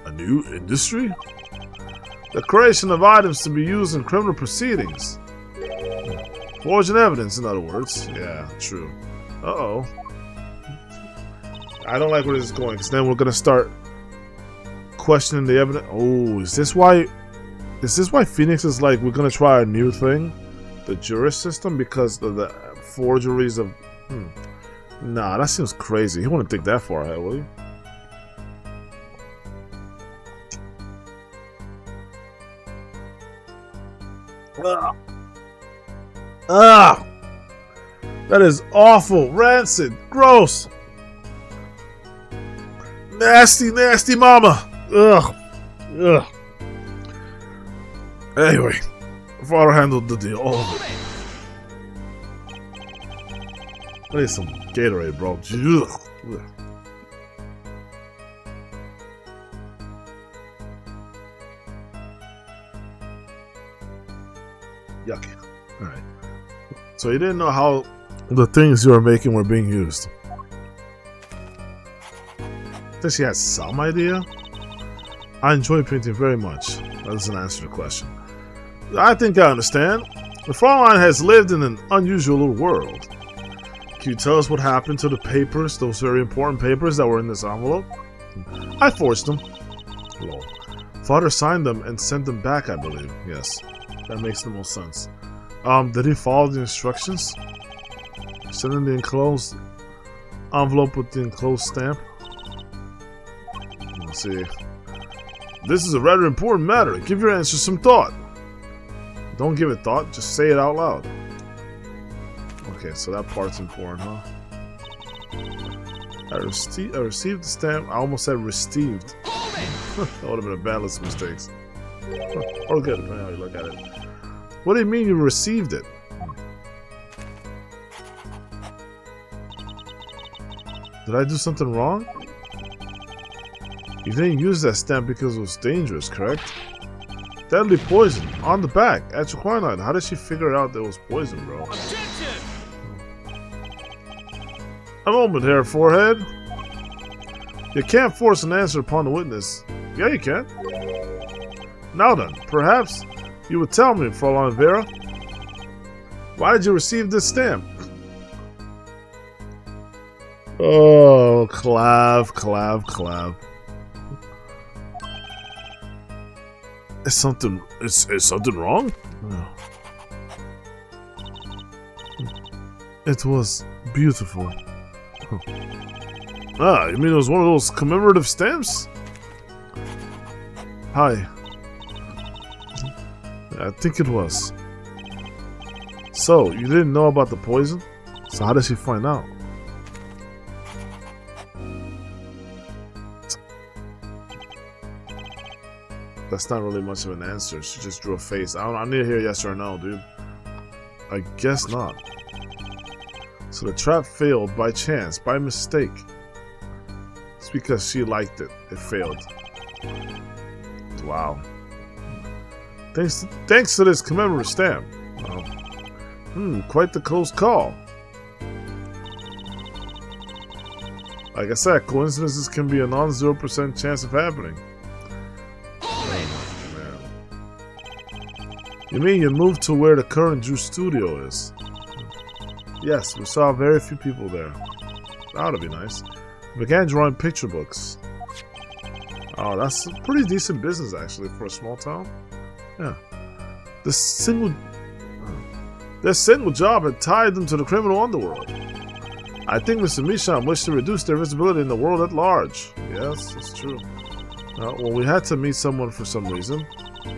A new industry? The creation of items to be used in criminal proceedings. Forging evidence, in other words. Yeah, true. Uh-oh. I don't like where this is going, because then we're going to start questioning the evidence. Oh, is this why Phoenix is like, we're going to try a new thing? The jury system? Because of the forgeries of... Nah, that seems crazy. He wouldn't think that far ahead, will he? That is awful, rancid, gross, nasty, nasty mama. Ugh. Anyway, father handled the deal, all of it. I need some Gatorade, bro. Ugh. Yucky. Alright. So you didn't know how the things you were making were being used. I think she had some idea. I enjoy painting very much. That doesn't answer the question. I think I understand. The Fraulein has lived in an unusual little world. Can you tell us what happened to the papers, those very important papers that were in this envelope? I forged them. Lol. Father signed them and sent them back, I believe. Yes. That makes the most sense. Did he follow the instructions? Send in the enclosed envelope with the enclosed stamp. Let's see. This is a rather important matter. Give your answer some thought. Don't give it thought, just say it out loud. Okay, so that part's important, huh? I received the stamp. I almost said received. That would have been a bad list of mistakes. Or good, depending on how you look at it. What do you mean you received it? Did I do something wrong? You didn't use that stamp because it was dangerous, correct? Deadly poison, on the back, at your quinine. How did she figure out there was poison, bro? Objection! A moment here, forehead. You can't force an answer upon the witness. Yeah, you can. Now then, perhaps you would tell me, Fraulein Vera. Why did you receive this stamp? Oh, Clav. Is something wrong? No. It was beautiful. Ah, you mean it was one of those commemorative stamps? Hi. I think it was. So, you didn't know about the poison? So how did she find out? That's not really much of an answer. She just drew a face. I need to hear yes or no, dude. I guess not. So the trap failed by chance, by mistake. It's because she liked it. It failed. Wow. Thanks to this commemorative stamp. Quite the close call. Like I said, coincidences can be a non-0% chance of happening. Oh, man. You mean you moved to where the current Drew studio is? Yes, we saw very few people there. That would be nice. We began drawing picture books. Oh, that's a pretty decent business actually for a small town. Yeah. This single job had tied them to the criminal underworld. I think Mr. Misham wished to reduce their visibility in the world at large. Yes, that's true. Well, we had to meet someone for some reason.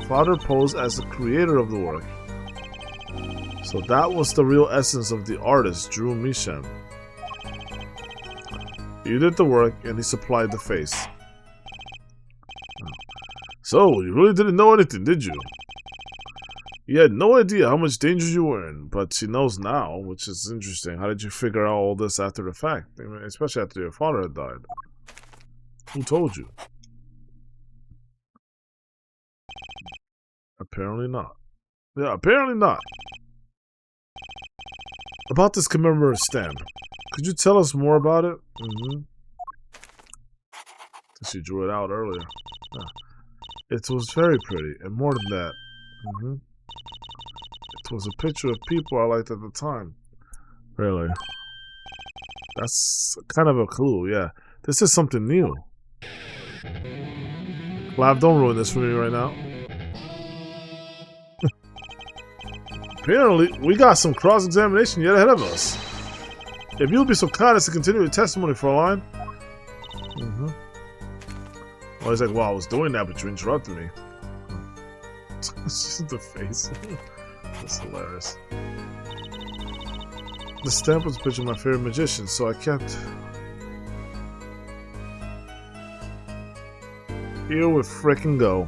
Father posed as the creator of the work. So that was the real essence of the artist, Drew Misham. You did the work and he supplied the face. So, you really didn't know anything, did you? You had no idea how much danger you were in, but she knows now, which is interesting. How did you figure out all this after the fact? I mean, especially after your father had died. Who told you? Apparently not. Yeah, apparently not. About this commemorative stamp. Could you tell us more about it? She drew it out earlier. It was very pretty, and more than that. It was a picture of people I liked at the time. Really? That's kind of a clue, yeah. This is something new. Lav, don't ruin this for me right now. Apparently, we got some cross-examination yet ahead of us. If you'll be so kind as to continue your testimony for a line. Well, he's like, well, I was doing that, but you interrupted me. Just the face. That's hilarious. The stamp was a picture of my favorite magician, so I kept... Here we frickin' go.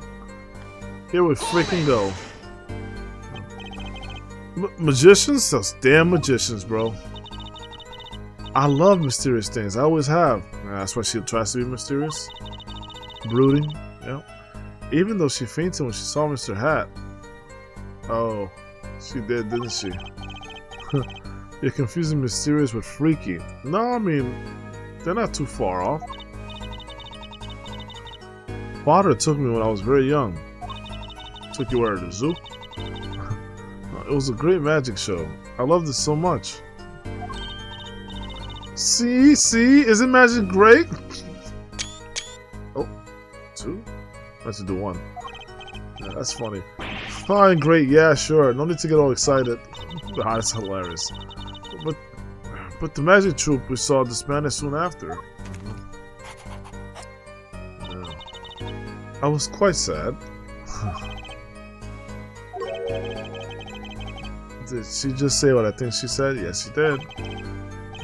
Magicians? Those damn magicians, bro. I love mysterious things. I always have. That's why she tries to be mysterious. Brooding. Yeah. Even though she fainted when she saw Mr. Hat. Oh, she did, didn't she? You're confusing mysterious with freaky. No, I mean, they're not too far off. Father took me when I was very young. Took you where, to the zoo? It was a great magic show. I loved it so much. See? Isn't magic great? Oh, 2? Let's do 1. Yeah, that's funny. Fine, great, yeah, sure. No need to get all excited. That's hilarious. But the magic troupe we saw disbanded soon after. Yeah. I was quite sad. Did she just say what I think she said? Yes, she did.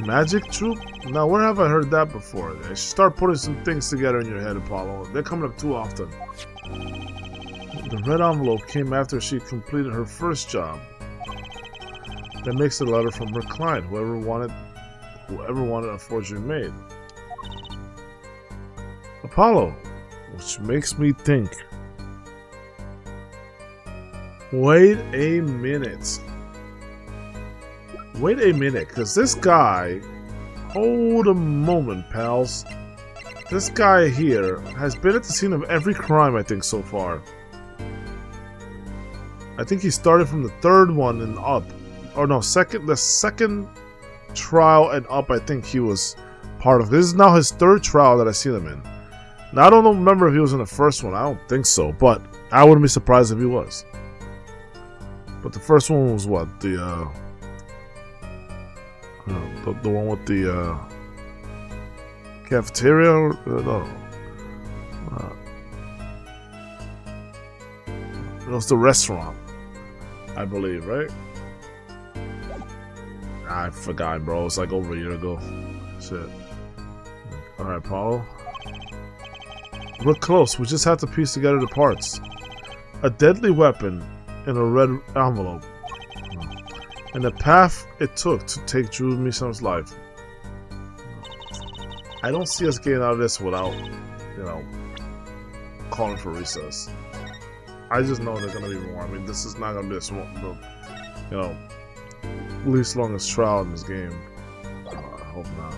Magic troupe? Now, where have I heard that before? You should start putting some things together in your head, Apollo. They're coming up too often. The red envelope came after she completed her first job. That makes a letter from her client, whoever wanted a forgery made. Apollo, which makes me think. Wait a minute, because this guy, hold a moment, pals. This guy here has been at the scene of every crime, I think, so far. I think he started from the 3rd one and up. Or no, the second trial and up, I think he was part of. This is now his third trial that I see him in. Now I don't remember if he was in the first one. I don't think so, but I wouldn't be surprised if he was. But the first one was what? The one with the cafeteria? No. It was the restaurant, I believe, right? I forgot, bro. It's like over a year ago. Shit. Alright, Paulo. We're close. We just have to piece together the parts. A deadly weapon in a red envelope. And the path it took to take Drew Mison's life. I don't see us getting out of this without, you know, calling for recess. I just know there's gonna be more. I mean, this is not gonna be the, you know, least longest trial in this game. I hope not.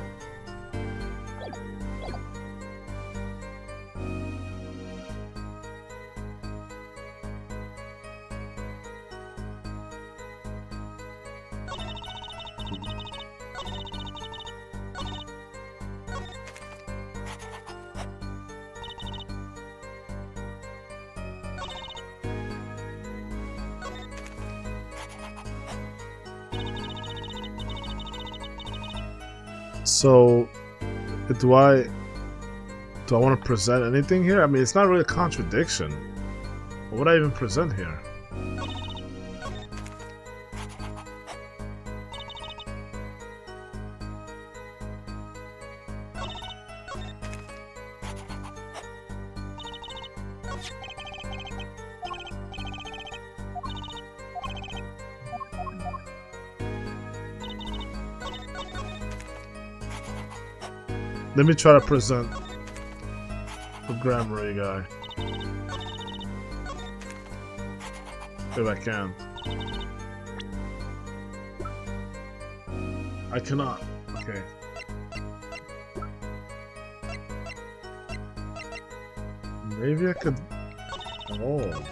So, do I want to present anything here? I mean, it's not really a contradiction. What would I even present here? Let me try to present the Gramarye guy. If I can. I cannot. Okay. Maybe I could... Oh.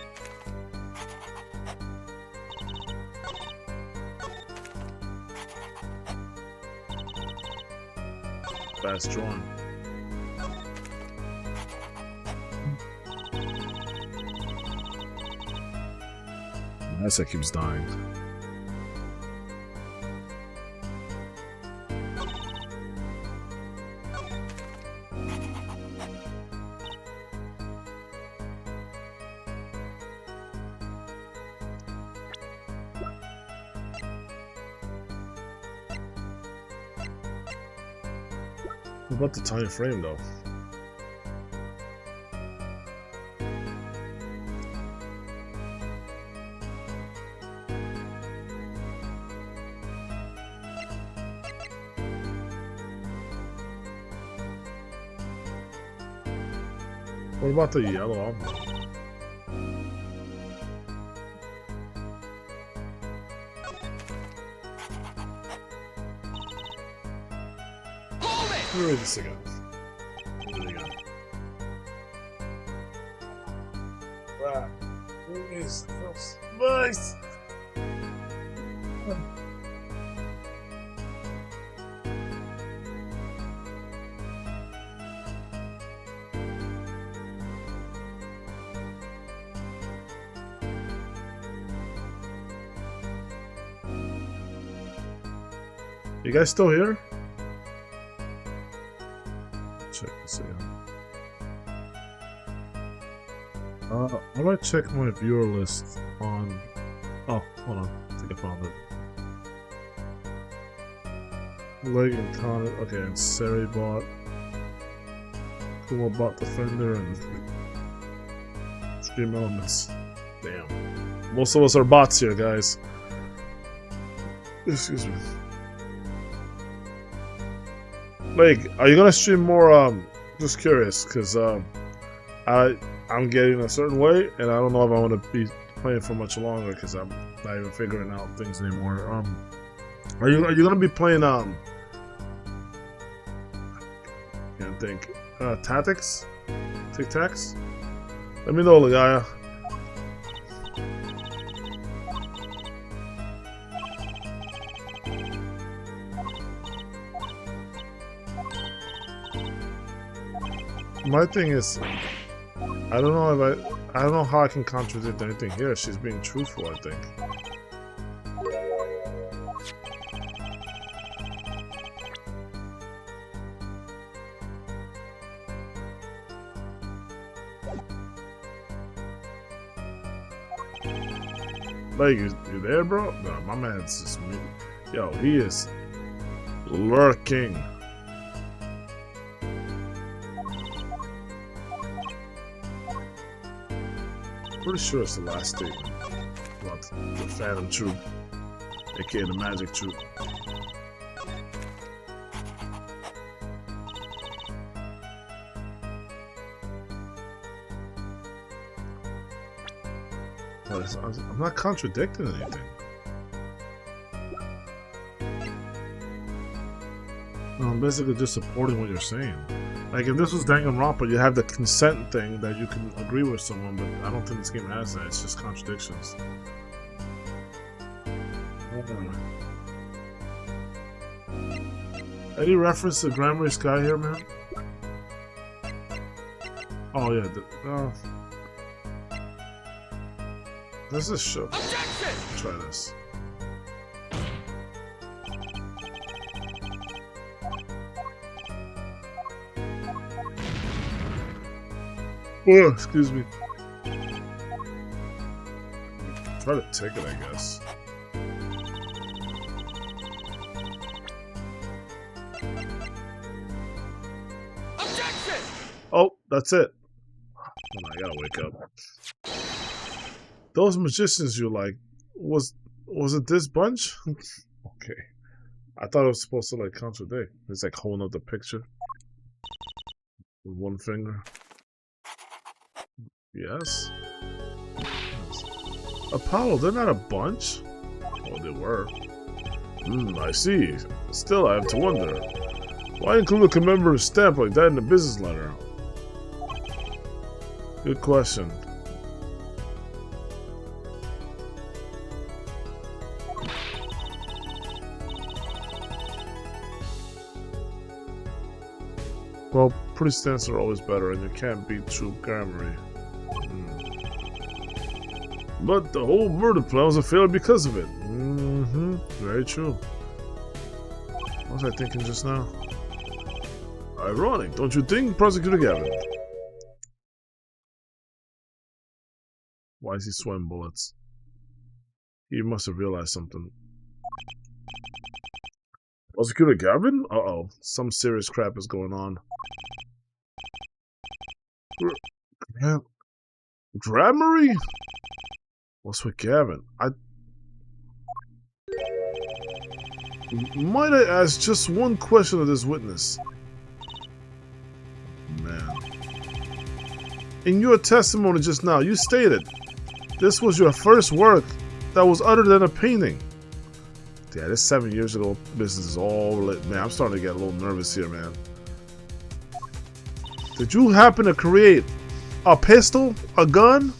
Fast drawn. Nessa keeps dying. What about the tiny frame though? What about the yellow envelope? Let me read this again. Wow. Who is this? Nice! You guys still here? Check this again. How do I check my viewer list on... Oh, hold on. I think I found it. Leg and Tonic. Okay, and Seribot. Kumabot Defender and Stream Elements. Damn. Most of us are bots here, guys. Excuse me. Like, are you gonna stream more? Just curious, cause I'm getting a certain way, and I don't know if I want to be playing for much longer, cause I'm not even figuring out things anymore. Are you gonna be playing can't think. Tactics? Tic Tacs? Let me know, Ligaya. My thing is, I don't know if I don't know how I can contradict anything here. She's being truthful, I think. Like, you there, bro? No, my man's just mute. Yo, he is lurking. Pretty sure it's the last statement about the Phantom Troop, aka the Magic Troop. But I'm not contradicting anything. I'm basically just supporting what you're saying. Like, if this was Danganronpa, you have the consent thing that you can agree with someone, but I don't think this game has that. It's just contradictions. Any reference to Grammar Sky here, man? Oh, yeah. This is show. Try this. Oh, excuse me. Try to take it, I guess. Objection! Oh, that's it. Oh, I gotta wake up. Those magicians you like, was it this bunch? Okay. I thought it was supposed to like contradict. It's like holding up the picture with one finger. Yes. Apollo, they're not a bunch. Oh, they were. I see. Still, I have to wonder. Why include a commemorative stamp like that in the business letter? Good question. Well, pretty stamps are always better, and you can't beat true grammar. But the whole murder plan was a failure because of it. Very true. What was I thinking just now? Ironic, don't you think, Prosecutor Gavin? Why is he sweating bullets? He must have realized something. Prosecutor Gavin? Uh-oh, some serious crap is going on. Grammary? What's with Gavin? Might I ask just one question of this witness? Man. In your testimony just now, you stated this was your first work that was other than a painting. Yeah, this 7 years ago business is all lit. Man, I'm starting to get a little nervous here, man. Did you happen to create a pistol? A gun?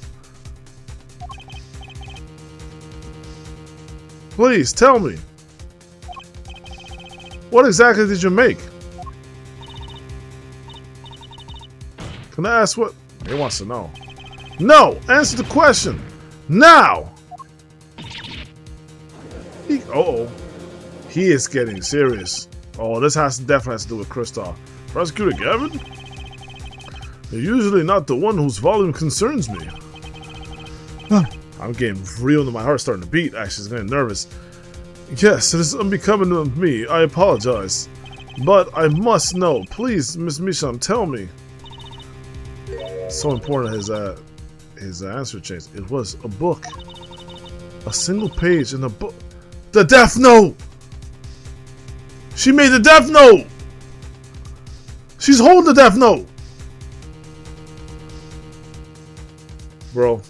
Please, tell me. What exactly did you make? Can I ask what? He wants to know. No! Answer the question! Now! Uh-oh. He is getting serious. Oh, this definitely has to do with Kristoff. Prosecutor Gavin? You're usually not the one whose volume concerns me. I'm getting real into my heart starting to beat. Actually, it's getting nervous. Yes, it is unbecoming of me. I apologize. But I must know. Please, Miss Misham, tell me. It's so important his answer changed. It was a book. A single page in a book. The Death Note! She made the Death Note! She's holding the Death Note! Bro.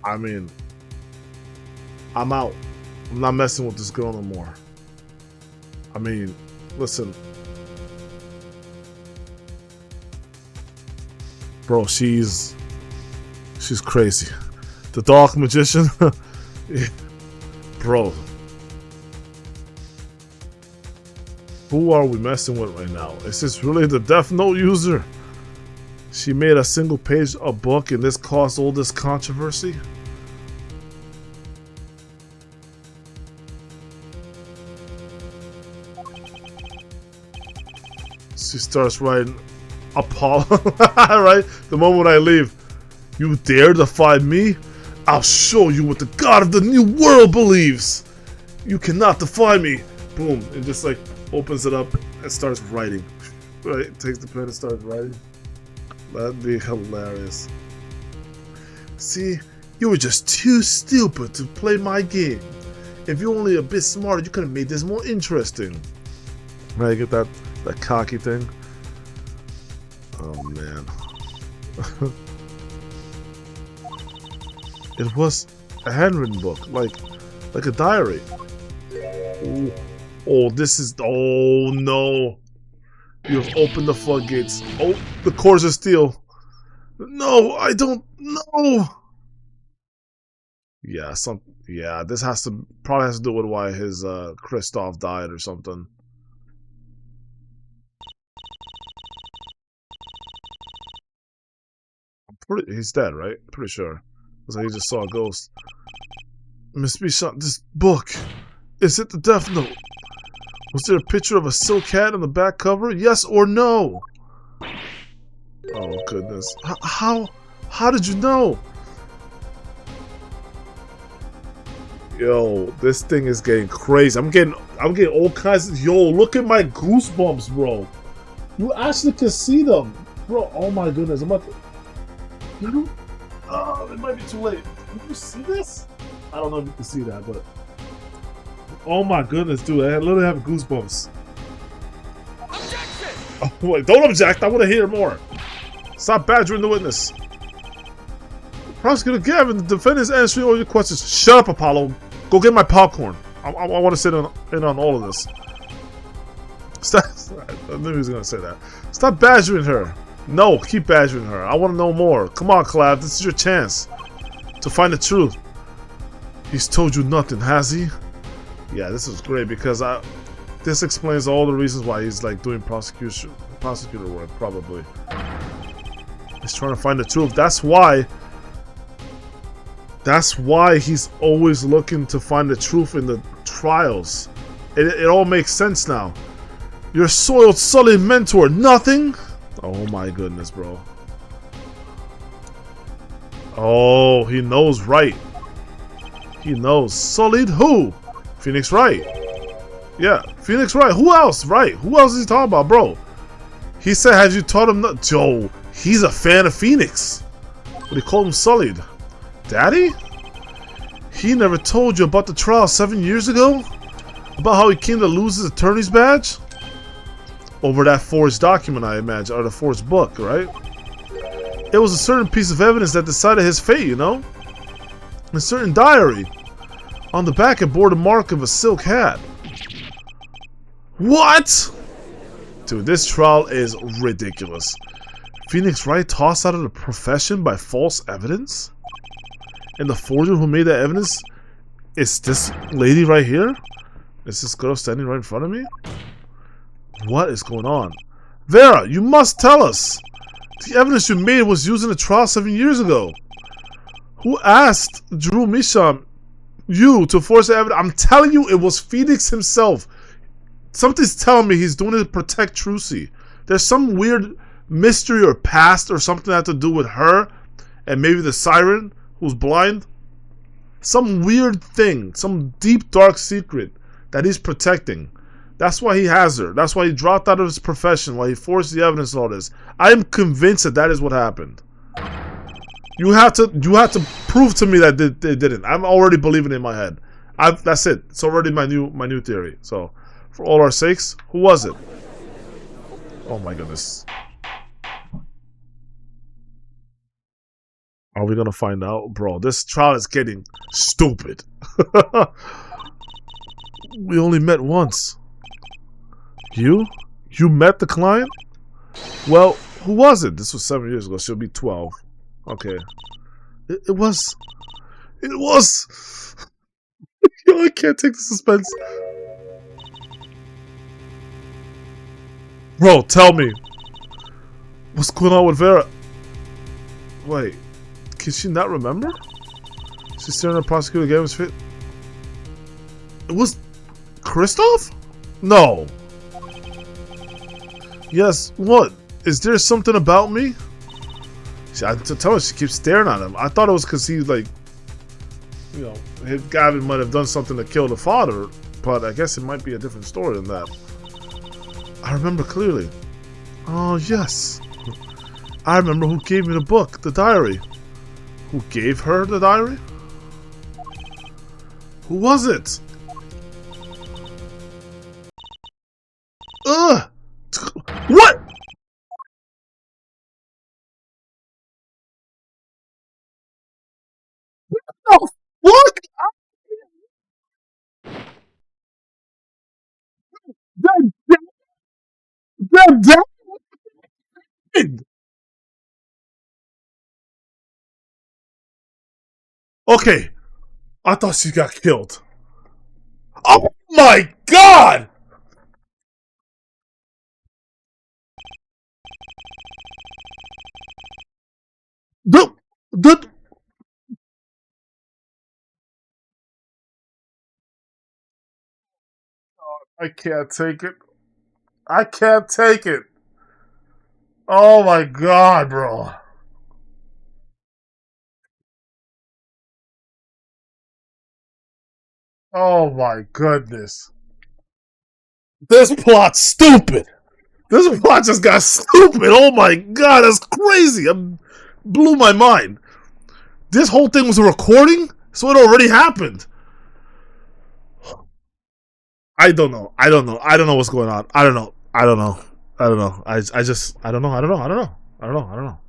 I mean, I'm out. I'm not messing with this girl no more. I mean, listen. Bro, she's crazy. The Dark Magician? Bro. Who are we messing with right now? Is this really the Death Note user? She made a single page a book and this caused all this controversy? She starts writing Apollo, right? The moment I leave. You dare defy me? I'll show you what the god of the new world believes. You cannot defy me. Boom, and just like opens it up and starts writing. Right, takes the pen and starts writing. That'd be hilarious. See, you were just too stupid to play my game. If you were only a bit smarter, you could have made this more interesting. Right, get that cocky thing. Oh man. It was a handwritten book, like a diary. Ooh. Oh, this is. Oh no! You've opened the floodgates. Oh, the cores of steel. No, I don't know. Yeah, Yeah, this probably has to do with why his Kristoff died or something. He's dead, right? Pretty sure. Looks like he just saw a ghost. Miss Bichon, this book. Is it the Death Note? Was there a picture of a silk hat on the back cover? Yes or no? Oh goodness. How did you know? Yo, this thing is getting crazy. I'm getting all kinds of. Yo, look at my goosebumps, bro. You actually can see them, bro. Oh my goodness, I'm about to. Oh, it might be too late. Can you see this? I don't know if you can see that, but oh my goodness, dude! I literally have goosebumps. Objection! Oh wait, don't object. I want to hear more. Stop badgering the witness. Prosecutor Gavin, the defendant is answering all your questions. Shut up, Apollo. Go get my popcorn. I want to sit in on all of this. Stop. I knew he was going to say that. Stop badgering her. No, keep badgering her. I want to know more. Come on, Clav. This is your chance to find the truth. He's told you nothing, has he? Yeah, this is great because this explains all the reasons why he's like doing prosecutor work, probably. He's trying to find the truth. That's why he's always looking to find the truth in the trials. It all makes sense now. Your soiled, sullied mentor, nothing? Oh my goodness, bro. Oh, he knows right. He knows. Sullied who? Phoenix Wright. Yeah, Phoenix Wright. Who else? Right. Who else is he talking about, bro? He said, have you taught him not? Joe, he's a fan of Phoenix. But he called him Sullied. Daddy? He never told you about the trial 7 years ago? About how he came to lose his attorney's badge? Over that forged document, I imagine, or the forged book, right? It was a certain piece of evidence that decided his fate, you know? A certain diary. On the back it bore the mark of a silk hat. What? Dude, this trial is ridiculous. Phoenix Wright tossed out of the profession by false evidence? And the forger who made that evidence is this lady right here? Is this girl standing right in front of me? What is going on? Vera, you must tell us! The evidence you made was used in the trial 7 years ago. Who asked Drew Misham you to force the evidence? I'm telling you, it was Phoenix himself. Something's telling me he's doing it to protect Trucy. There's some weird mystery or past or something that had to do with her and maybe the siren who's blind. Some weird thing, some deep dark secret that he's protecting. That's why he has her. That's why he dropped out of his profession, why he forced the evidence and all this. I am convinced that is what happened. You have to prove to me that they didn't. I'm already believing it in my head. That's it. It's already my new theory. So, for all our sakes, who was it? Oh my goodness. Are we gonna find out? Bro, this trial is getting stupid. We only met once. You? You met the client? Well, who was it? This was 7 years ago. She'll be 12. Okay. It was... Yo, I can't take the suspense. Bro, tell me. What's going on with Vera? Wait, can she not remember? She's staring at the prosecutor again. Fit. It was Kristoff? No. Yes, what? Is there something about me? I tell her she keeps staring at him. I thought it was because he, like, you know, Gavin might have done something to kill the father, but I guess it might be a different story than that. I remember clearly. Oh, yes. I remember who gave me the book, the diary. Who gave her the diary? Who was it? Ugh! What? The fuck? That that died. Okay, I thought she got killed. Oh my god! The the I can't take it. I can't take it. Oh my god, bro. Oh my goodness. This plot's stupid. This plot just got stupid. Oh my god, that's crazy. It blew my mind. This whole thing was a recording, so it already happened. I don't know. I don't know. I don't know what's going on. I don't know. I don't know. I don't know. I just I don't know. I don't know. I don't know. I don't know. I don't know.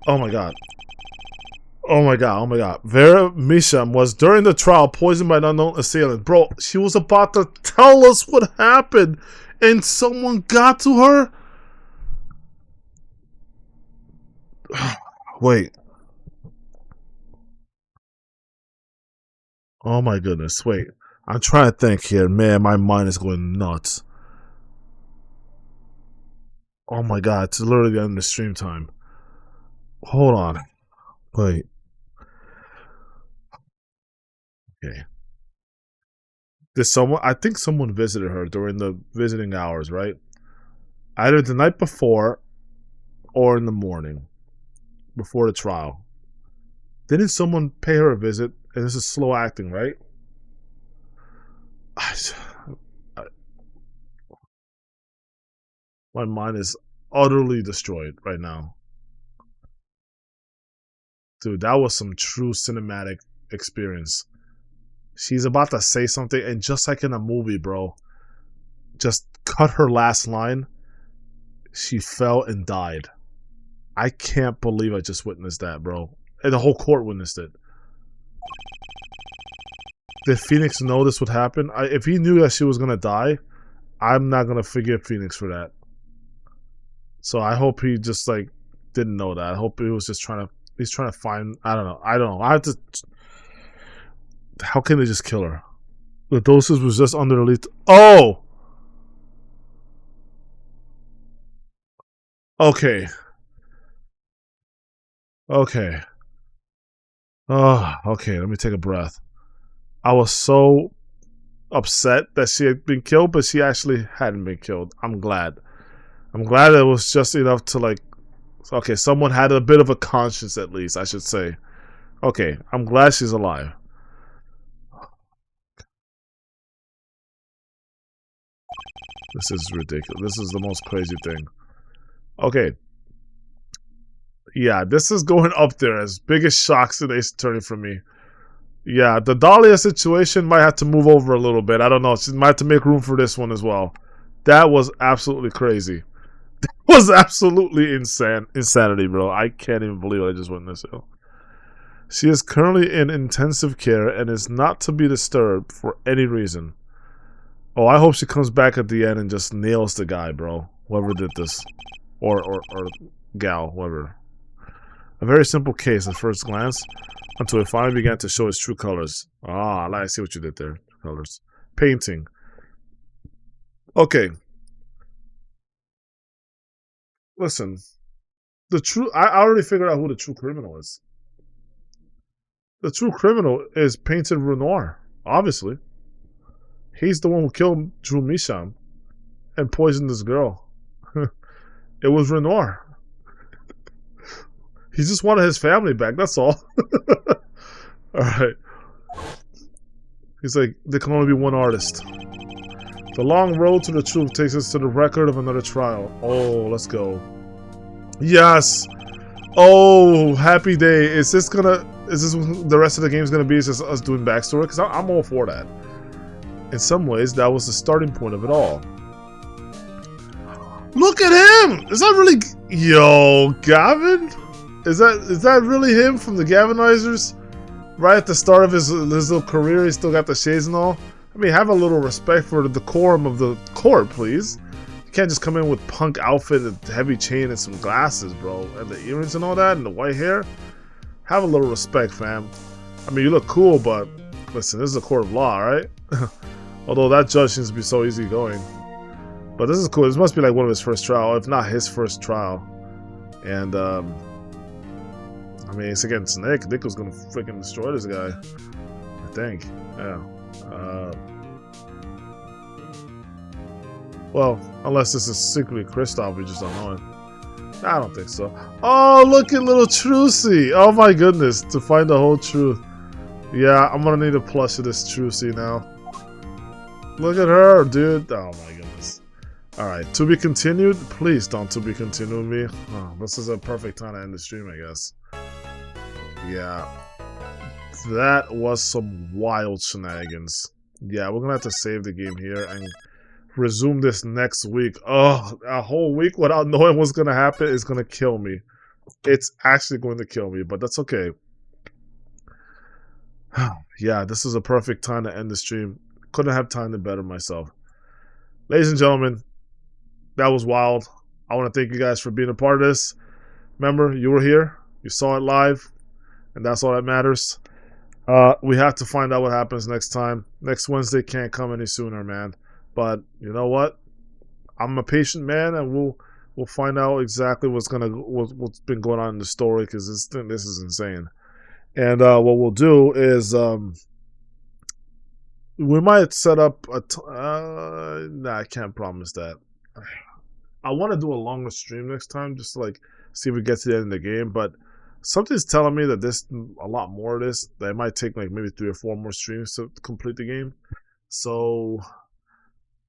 Oh my god. Oh my god. Oh my god. Vera Misham was during the trial poisoned by an unknown assailant. Bro, she was about to tell us what happened and someone got to her? Wait. Oh my goodness. Wait. I'm trying to think here. Man, my mind is going nuts. Oh my god. It's literally the end of the stream time. Hold on. Wait. Okay. Did someone? I think someone visited her during the visiting hours, right? Either the night before or in the morning before the trial. Didn't someone pay her a visit? And this is slow acting, right? My mind is utterly destroyed right now. Dude, that was some true cinematic experience. She's about to say something, and just like in a movie, bro, just cut her last line. She fell and died. I can't believe I just witnessed that, bro. And the whole court witnessed it. Did Phoenix know this would happen? If he knew that she was gonna die, I'm not gonna forgive Phoenix for that. So I hope he just like didn't know that. I hope he was just trying to. He's trying to find. I don't know. I don't know. I have to. How can they just kill her? The dosage was just under the lead. Oh. Okay. Okay. Oh, okay. Let me take a breath. I was so upset that she had been killed, but she actually hadn't been killed. I'm glad. I'm glad it was just enough to like. Okay, someone had a bit of a conscience at least, I should say. Okay, I'm glad she's alive. This is ridiculous. This is the most crazy thing. Okay. Yeah, this is going up there as biggest shocks in Ace Attorney for me. Yeah, the Dahlia situation might have to move over a little bit. I don't know. She might have to make room for this one as well. That was absolutely crazy. That was absolutely insanity, bro. I can't even believe I just witnessed it. She is currently in intensive care and is not to be disturbed for any reason. Oh, I hope she comes back at the end and just nails the guy, bro. Whoever did this. Or gal, whoever. A very simple case at first glance, until it finally began to show its true colors. Ah, I see what you did there. Colors. Painting. Okay. listen, I already figured out who the true criminal is. The true criminal is Painted Renoir, obviously. He's the one who killed Drew Misham and poisoned this girl. It was Renoir. He just wanted his family back, that's all. Alright. He's like, there can only be one artist. The long road to the truth takes us to the record of another trial. Oh, let's go. Yes! Oh, happy day. Is this what the rest of the game's gonna be? Is just us doing backstory? Because I'm all for that. In some ways, that was the starting point of it all. Look at him! Is that really... Yo, Gavin? Is that really him from the Gavinizers? Right at the start of his little career, he still got the shades and all. I mean, have a little respect for the decorum of the court, please. You can't just come in with punk outfit, a heavy chain, and some glasses, bro. And the earrings and all that, and the white hair. Have a little respect, fam. I mean, you look cool, but listen, this is a court of law, right? Although that judge seems to be so easygoing. But this is cool. This must be like one of his first trial, if not his first trial. And, I mean, it's against Nick. Nick was gonna freaking destroy this guy. I think. Yeah. Well, unless this is secretly Kristoff, we just don't know it. I don't think so. Oh, look at little Trucy! Oh my goodness, to find the whole truth. Yeah, I'm gonna need a plush of this Trucy now. Look at her, dude. Oh my goodness. Alright, to be continued? Please don't to be continued me. Oh, this is a perfect time to end the stream, I guess. Yeah. That was some wild shenanigans. Yeah, we're gonna have to save the game here and resume this next week. Oh, a whole week without knowing what's gonna happen is gonna kill me. It's actually going to kill me, but that's okay. Yeah, this is a perfect time to end the stream. Couldn't have time to better myself. Ladies and gentlemen, that was wild. I want to thank you guys for being a part of this. Remember, you were here. You saw it live. And that's all that matters. We have to find out what happens next time. Next Wednesday can't come any sooner, man. But you know what? I'm a patient man, and we'll find out exactly what's been going on in the story, because this is insane. And what we'll do is we might set up a nah, I can't promise that. I want to do a longer stream next time, just to like see if we get to the end of the game, but something's telling me that there's a lot more of this. That it might take like maybe 3 or 4 more streams to complete the game. So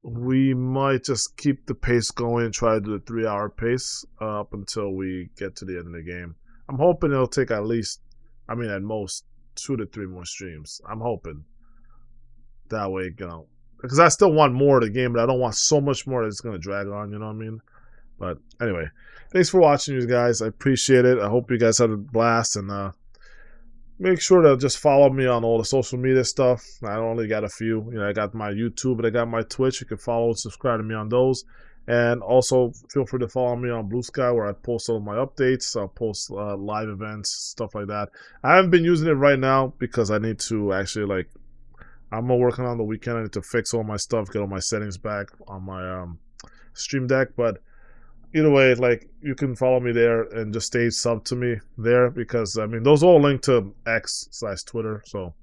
we might just keep the pace going and try to do the 3-hour pace up until we get to the end of the game. I'm hoping it'll take at least, I mean at most, 2 to 3 more streams. I'm hoping. That way, you know. Because I still want more of the game, but I don't want so much more that it's going to drag on, you know what I mean? But anyway, thanks for watching, you guys. I appreciate it. I hope you guys had a blast, and make sure to just follow me on all the social media stuff. I only got a few. You know, I got my YouTube, but I got my Twitch. You can follow and subscribe to me on those. And also, feel free to follow me on Blue Sky, where I post all of my updates. I'll post live events, stuff like that. I haven't been using it right now because I need to actually, like, I'm working on the weekend. I need to fix all my stuff, get all my settings back on my Stream Deck. But either way, like, you can follow me there and just stay sub to me there, because I mean those all link to X/Twitter, so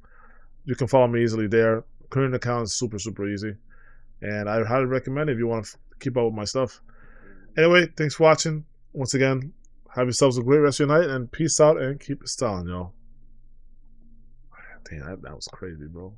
you can follow me easily there. Current account is super easy, and I highly recommend it if you want to keep up with my stuff. Anyway, thanks for watching. Once again, have yourselves a great rest of your night, and peace out and keep it styling, y'all. Damn, that was crazy, bro.